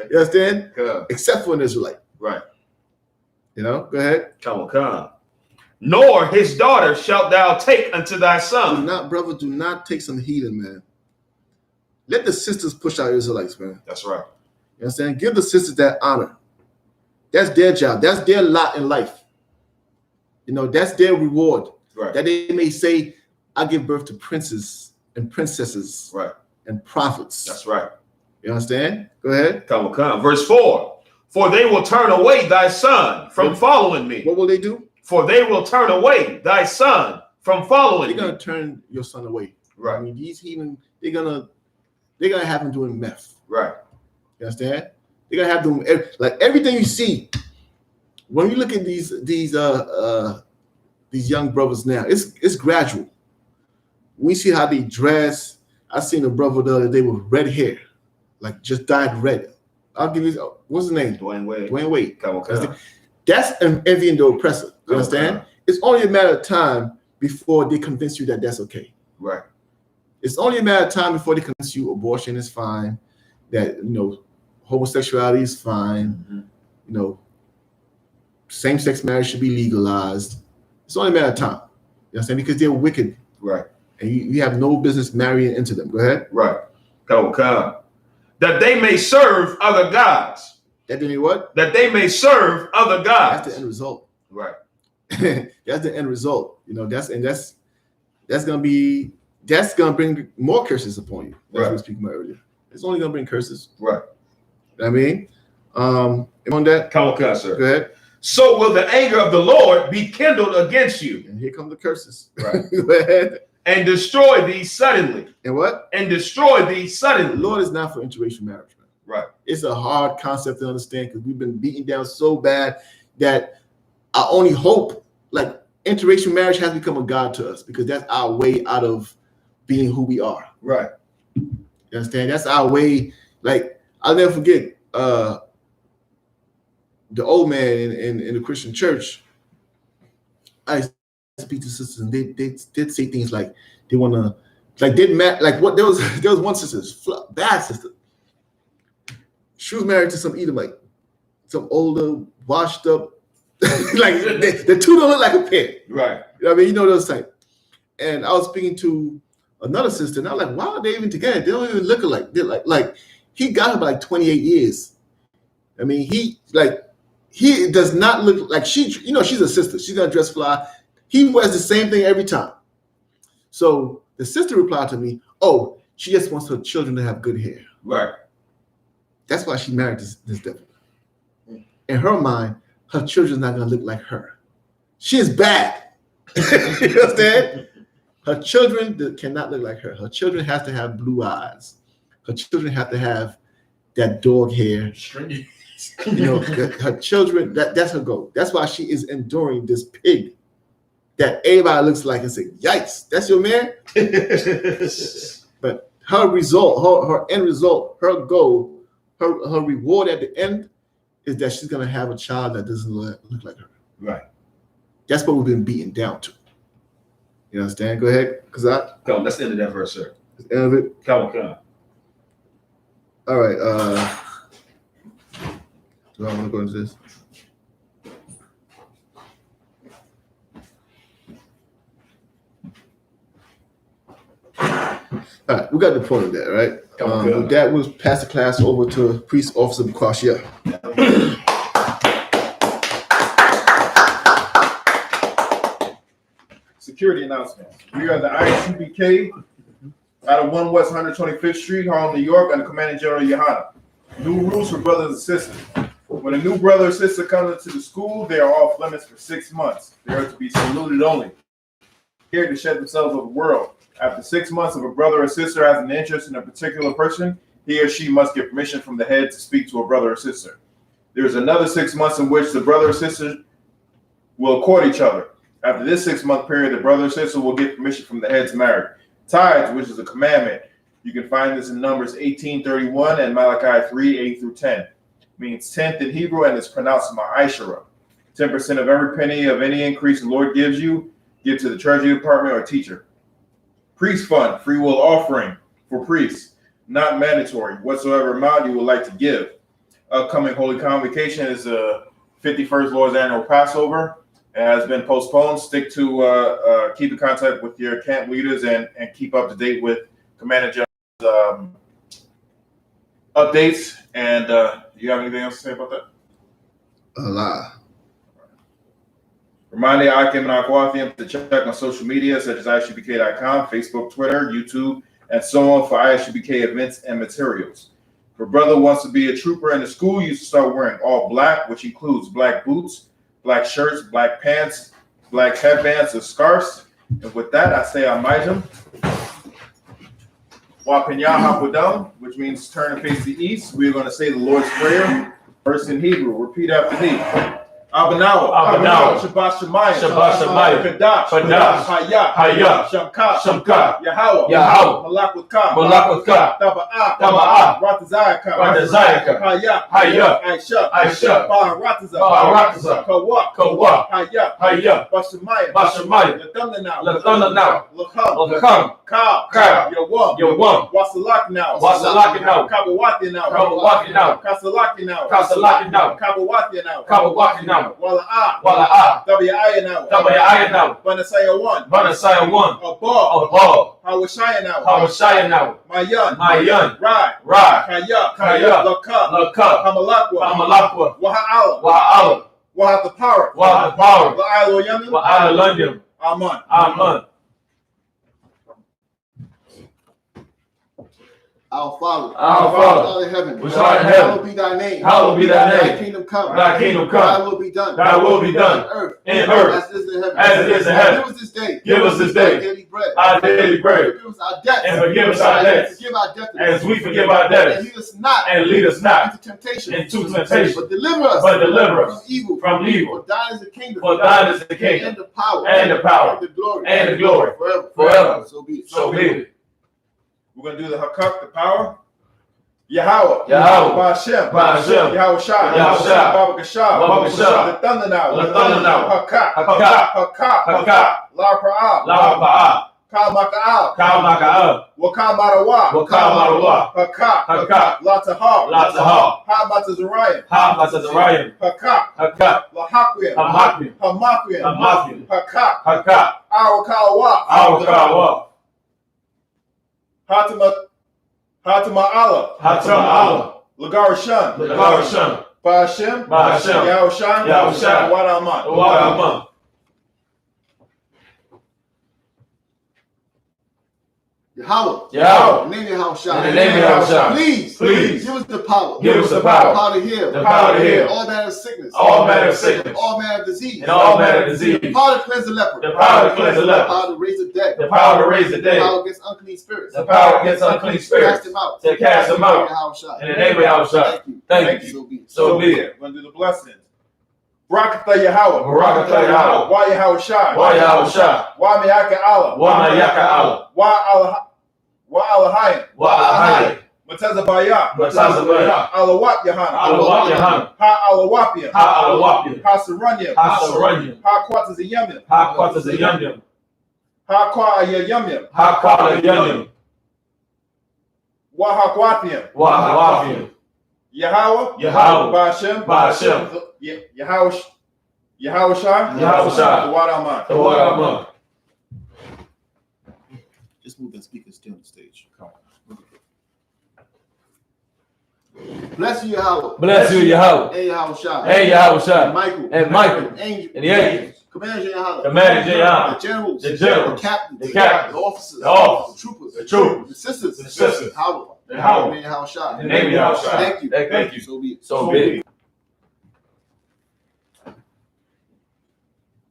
You understand? Except for an Israelite. Right. Go ahead. Come. Nor his daughter shalt thou take unto thy son. Do not take some heathen, man. Let the sisters push out Israelites, man. That's right. You understand? Give the sisters that honor. That's their job. That's their lot in life. That's their reward. Right. That they may say, I give birth to princes and princesses. Right. And prophets. That's right. You understand? Go ahead. Come. Verse 4. For they will turn away thy son from following me. What will they do? For they will turn away thy son from following me. They're going to turn your son away. Right. I mean, these heathen, they're gonna have him doing meth. Right. You understand? They're gonna have them like everything you see. When you look at these young brothers now, it's gradual. We see how they dress. I seen a brother the other day with red hair, like just dyed red. I'll give you what's his name? Dwayne Wade. Dwayne Wade. Come on. That's envying the oppressor. You understand? It's only a matter of time before they convince you that that's okay. Right. It's only a matter of time before they convince you abortion is fine, that homosexuality is fine, same-sex marriage should be legalized. It's only a matter of time. You understand? Because they're wicked. Right. And you have no business marrying into them. Go ahead. Right. Come. That they may serve other gods. That they may what? That they may serve other gods. That's the end result. Right. That's the end result. That's gonna bring more curses upon you. As we were speaking about earlier. It's only gonna bring curses. Right. I mean, on that. Come on, sir. Go ahead. So will the anger of the Lord be kindled against you. And here come the curses. Right. Go ahead. And destroy thee suddenly. And what? And destroy thee suddenly. The Lord is not for interracial marriage, man. Right. It's a hard concept to understand because we've been beaten down so bad that our only hope, like interracial marriage, has become a god to us because that's our way out of being who we are. Right. You understand? That's our way. Like, I'll never forget the old man in the Christian church. I speak to sisters, and they did say things like they want to, like what there was one sister, bad sister. She was married to some Edomite, some older, washed up, like the two don't look like a pair. Right. I mean, you know those type. And I was speaking to another sister, and I was like, why are they even together? They don't even look alike. They're like he got her by like 28 years. I mean, he does not look like she's a sister. She's gonna dress fly. He wears the same thing every time. So the sister replied to me, oh, she just wants her children to have good hair. Right. That's why she married this devil. In her mind, her children's not gonna look like her. She is bad. You understand? Her children cannot look like her. Her children have to have blue eyes. Her children have to have that dog hair. You know, her children, that's her goal. That's why she is enduring this pig that everybody looks like and say, yikes, that's your man? But her result, her end result, her goal, her reward at the end is that she's going to have a child that doesn't look like her. Right. That's what we've been beaten down to. You understand? Go ahead, Kazak. Come on, that's the end of that verse, sir. That's the end of it. Come on. All right. Do I want to go into this? All right, we got the point of that, right? With that, we'll pass the class over to Priest Officer Bukashia. Security announcement. We are the I.S.U.P.K. out of 1 West 125th Street, Harlem, New York, under Commanding General YAHANNA. New rules for brothers and sisters. When a new brother or sister comes into the school, they are off limits for 6 months. They are to be saluted only. Here to shed themselves of the world. After 6 months, if a brother or sister has an interest in a particular person, he or she must get permission from the head to speak to a brother or sister. There is another 6 months in which the brother or sister will court each other. After this 6-month period, the brother or sister will get permission from the head to marry. Tithes, which is a commandment. You can find this in Numbers 18:31 and Malachi 3:8-10. Means tenth in Hebrew, and it's pronounced ma'ashara. 10% of every penny of any increase the Lord gives you, give to the treasury department or teacher. Priest fund, free will offering for priests, not mandatory. Whatsoever amount you would like to give. Upcoming Holy Convocation is the 51st Lord's Annual Passover. It has been postponed. Stick to keep in contact with your camp leaders and keep up to date with Commander General's updates. And do you have anything else to say about that? Allah. Reminding Akim and Akwathium to check on social media such as ISUPK.com, Facebook, Twitter, YouTube, and so on for ISUPK events and materials. If a brother wants to be a trooper in the school, you should start wearing all black, which includes black boots, black shirts, black pants, black headbands, or scarves. And with that, I say Amaitum. Wapinyahapudam, which means turn and face the east. We're going to say the Lord's Prayer, first in Hebrew. Repeat after me. Abanawa, Shabbat Shemayim, Kadash, Hayah, Shamka, Yahweh, Malak with Ka, Taba'ah, Ratazayaka, Hayah, I.S.U.P.K, Ratazah, Kawak, Hayah, Bashamayim, Lathamna, Lakham, Ka, Yawam, Wasalak now, Kabawati now, Kasalaki now, Kabawati now, Wala W.I. now, Banasaya 1, Above, Hawashaya now, Mayan, Rai, Kaya, Laka, Hamalakwa, Waha'ala, Wahat the power, La'ilo London, Aman. Our Father in heaven, hallowed be thy name. Thy kingdom come. Thy will be done. In earth as it is in heaven. Give us this day our daily bread. And forgive us our debts. As we forgive our debtors. And lead us not into temptation. But deliver us from evil. For thine is the kingdom. And the power. And the glory. Forever. So be it. We're going to do the hakak, the power. Yahweh. Yahweh. Ba'ashem. Ba'ashem. Yahweh Shai. Yahushua. Baba Gashab. Baba Gashab. The thunder now. The thunder now. Hakak. Hakak. Hakak. Hakak. La Pra'ah. La Ba'a. Kal Maka'al. Kal Maka'al. Wakal Marawa. Wakal Marawa. Hakak. Hakak. La Tahar. La Tahar. Ha Batazariah. Ha Batazariah. Hakak. Hakak. La Hakwim. Hamakim. Hamakwim. Hamakim. Hakak. Hakak. Awakawa. Awakawa. Hatima Allah. Hatima Allah. Lagarashan. Lagarashan. Ba'ashem. Ba'ashem. Yahushua. Yahushua. Wadaman. Wadaman. Yahweh. Yahweh. In the name of Yahushua. In the name of Yahushua. Please. Please. Give us the power. Give us the power. Power to heal. The power to heal. All manner of sickness. All manner of sickness. All manner of disease. And all manner of disease. The power to cleanse the leper. The power to cleanse the The leper. power to raise the dead. The power to raise the The dead. power against unclean spirits. The power against unclean spirits. Cast them out. To cast them out. In In the name of Yahushua. Thank you. Thank you. So be it. So be it. We're going to do the blessings. Barakatha Yahweh. Barakatha Yahweh. Wa Yahushua. Wa Yahushua. Wa Miyaka Allah. Wa Mayaka Allah. Wa Alahayim. Wa Ahai. Matazabaya. Matazabaya. Alawat Yahanna. Alawat Yahanna. Ha Alawapiam. Ha Alawapia. Ha Saranyam. Ha Saranyam. Ha Quatazayamim. Ha Quatazayamyam. Ha Quayayamim. Ha Quatazayamyam. Wa Haquathiam. Wa Hawafiam. Yahweh. Yahweh. Ba'ashem. Ba'ashem. Yahushua. Yahushua. The Wadaman. The Wadaman. Just move the speakers still on the stage. Bless you, Yahweh. Bless you, Yahweh. Hey, Yahushua. Hey, Yahushua. Michael. And Michael. And angel. And the angels. Commander Yahweh. Commander Yahweh. The generals. The generals. The captains. The captains. The officers. The officers. The troopers. The troopers. The sisters. The sisters. Yahweh. Yahweh. In the name of Yahushua. In the name of Yahushua. Thank you. Thank you. So be it. So be it.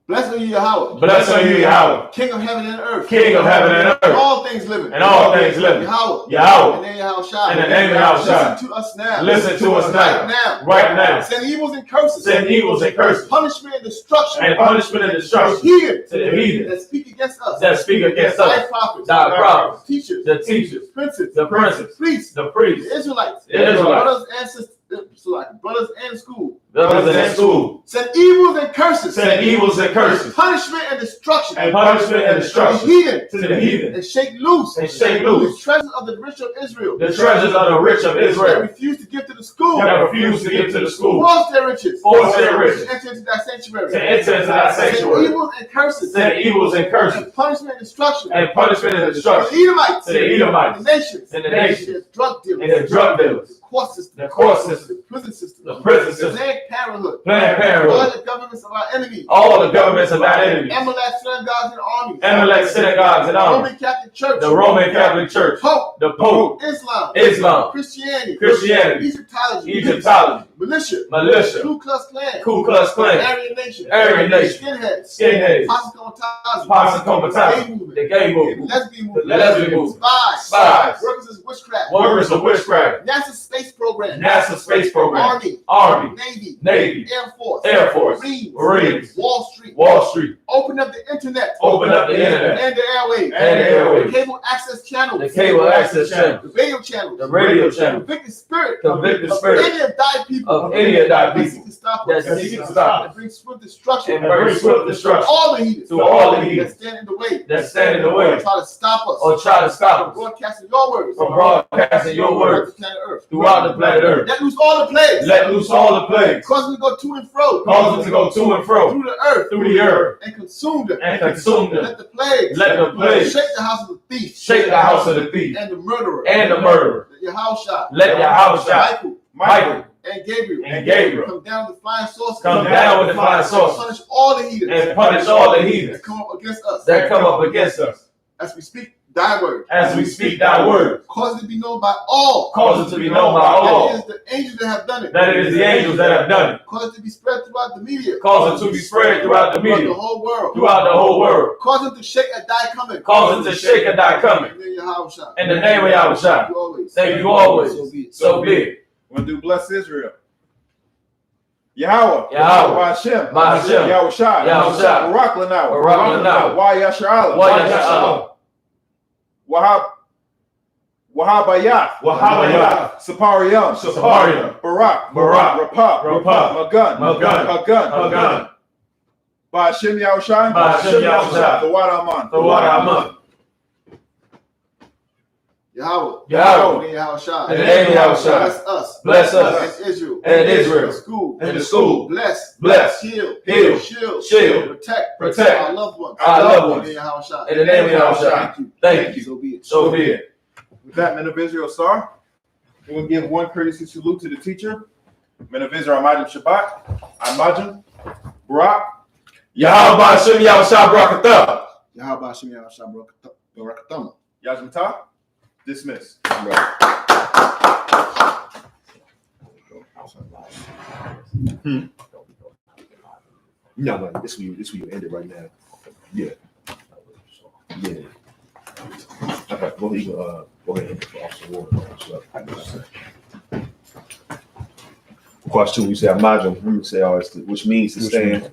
Blessed are you, Yahweh. Blessed are you, Yahweh. King of heaven and earth. King of heaven and And earth. all things living. And all things living. Yahweh. Yahweh. In the name of Yahushua. In the name of Yahushua. Listen to us now. Listen to us Right now. now. Right now. Send evils and curses. Send evils and curses. Punishment and destruction. And punishment and destruction. Here. To the heathen. That speak against us. That speak against Thy us. prophets. Thy prophets. Teachers. The teachers. Princes. The princes. Priests. The priests. The Israelites. The Israelites. Brothers and sisters. Brothers and school. Brothers in school. Send evils and curses. Send evils and curses. Punishment and destruction. And punishment and To the destruction. heathen. To the heathen. And shake loose. And shake The loose. treasures of the rich of Israel. The treasures of the rich of That Israel. refuse to give to the school. That refuse to give to the school. Force their riches. Force their riches. To enter into that sanctuary. To enter into that Send sanctuary. evils and curses. Send evils and curses. And punishment and destruction. And punishment and To the destruction. Edomites. To the Edomites. The nations. And the nations. The drug dealers. And the drug dealers. The court system. The court system. The prison system. The prison The system. Planned Parenthood. Planned All Parenthood. the governments of our enemies. All the governments of our enemies. Amalek synagogues and armies. Amalek synagogues and The armies. Roman Catholic Church. The Roman Catholic Church. Pope. The Pope. Islam. Islam. Christianity. Christianity. Egyptology. Egyptology. Militia. Militia. Ku Klux Klan. Ku Klux Klan. Aryan Nation. Aryan Nation. Skinheads. Skinheads. Posse Comitatus. Posse Comitatus. Gay movement. The gay The movement. lesbian The movement. lesbian movement. Spies. Spies. Workers as witchcraft. Workers of witchcraft. NASA space program. NASA space program. Army. Army. Navy. Navy. Air Force. Air Force. Marines. Marines. Wall Street. Wall Street. Open up the internet. Open up the internet. And the airwaves. And the airwaves. Cable access channels. The cable access channel. The radio channels. The radio channel. Convict the spirit. Convict the of spirit any of thy people. of any of thy that people seek to stop that us. seek to stop And bring swift destruction. and bring swift destruction all the heathens. to all the that heathens stand in the way. that stand in the way Try to stop us. or try to stop us Broadcasting your words. from broadcasting your words Planet Earth. throughout the planet Earth. Let loose all the plagues. Let loose all the plagues, Cause them to go to and fro. cause them to go to and fro Through the earth. through the earth And consume them. and consume them. Let the plagues. Let the plagues shake the house of the thief. shake the house of the thief And the murderer. and the murderer. Let your house shot. Let your house shine. Michael. Michael And Gabriel. and Gabriel Come down with the flying saucers. come down with the flying And saucers punish all the heathens. and punish all the heathens that come up against us. that come up against us As we speak thy word. as we speak thy word. Cause it to be known by all. Cause it to be known by That all it is the angels that have done it. that it is the angels that have done it. Cause it to be spread throughout the media. Cause it to be spread throughout the Throughout media, the whole world. throughout the whole world. Cause it to shake at thy coming. Cause it to shake at thy coming. And then your house shot. In the name of Yahushua. You always. Thank you always. So be it. So be it. We're going to do bless Israel. Yahweh. Yahweh. Ba'ashem. Ba'ashem. Yahushua. Yahushua. Barak Lanaw. Barak Lanaw. Wa Yasharala. Wa Yasharala. Wahab. Wahabayah. Wahabayah. Sapariyam. Sapariyam. Barak. Barak. Rapah. Rapah. Magun. Magun. Hagun. Hagun. Ba'ashem Yahushai. Ba'ashem Yahushai. Tawad Aman. Tawad Aman. Yahweh. Yahweh. In Yahushua. In the name of Yahushua. Bless us. Bless us. And Israel. And Israel. The school. And the school. Bless. Bless. Heal. Heal. Shield. Shield. Protect. Protect. Our loved ones. Our loved ones. In Yahushua. In the name of Yahushua. Thank you. Thank you. So be it. So be it. With that, men of Israel, sir, we will give one courtesy salute to the teacher. Men of Israel, Imajim Shabbat, Imajim, Barak, Yahweh Ba'ashem Yahushua Barakatah. Yahweh Hashem Yahushua Barakatah. Yajmata, dismiss. No, this where you end it right now. Yeah. Yeah. Okay, go ahead and end it for Officer Ward. Question 2, you say Imagine, you say which means to stand.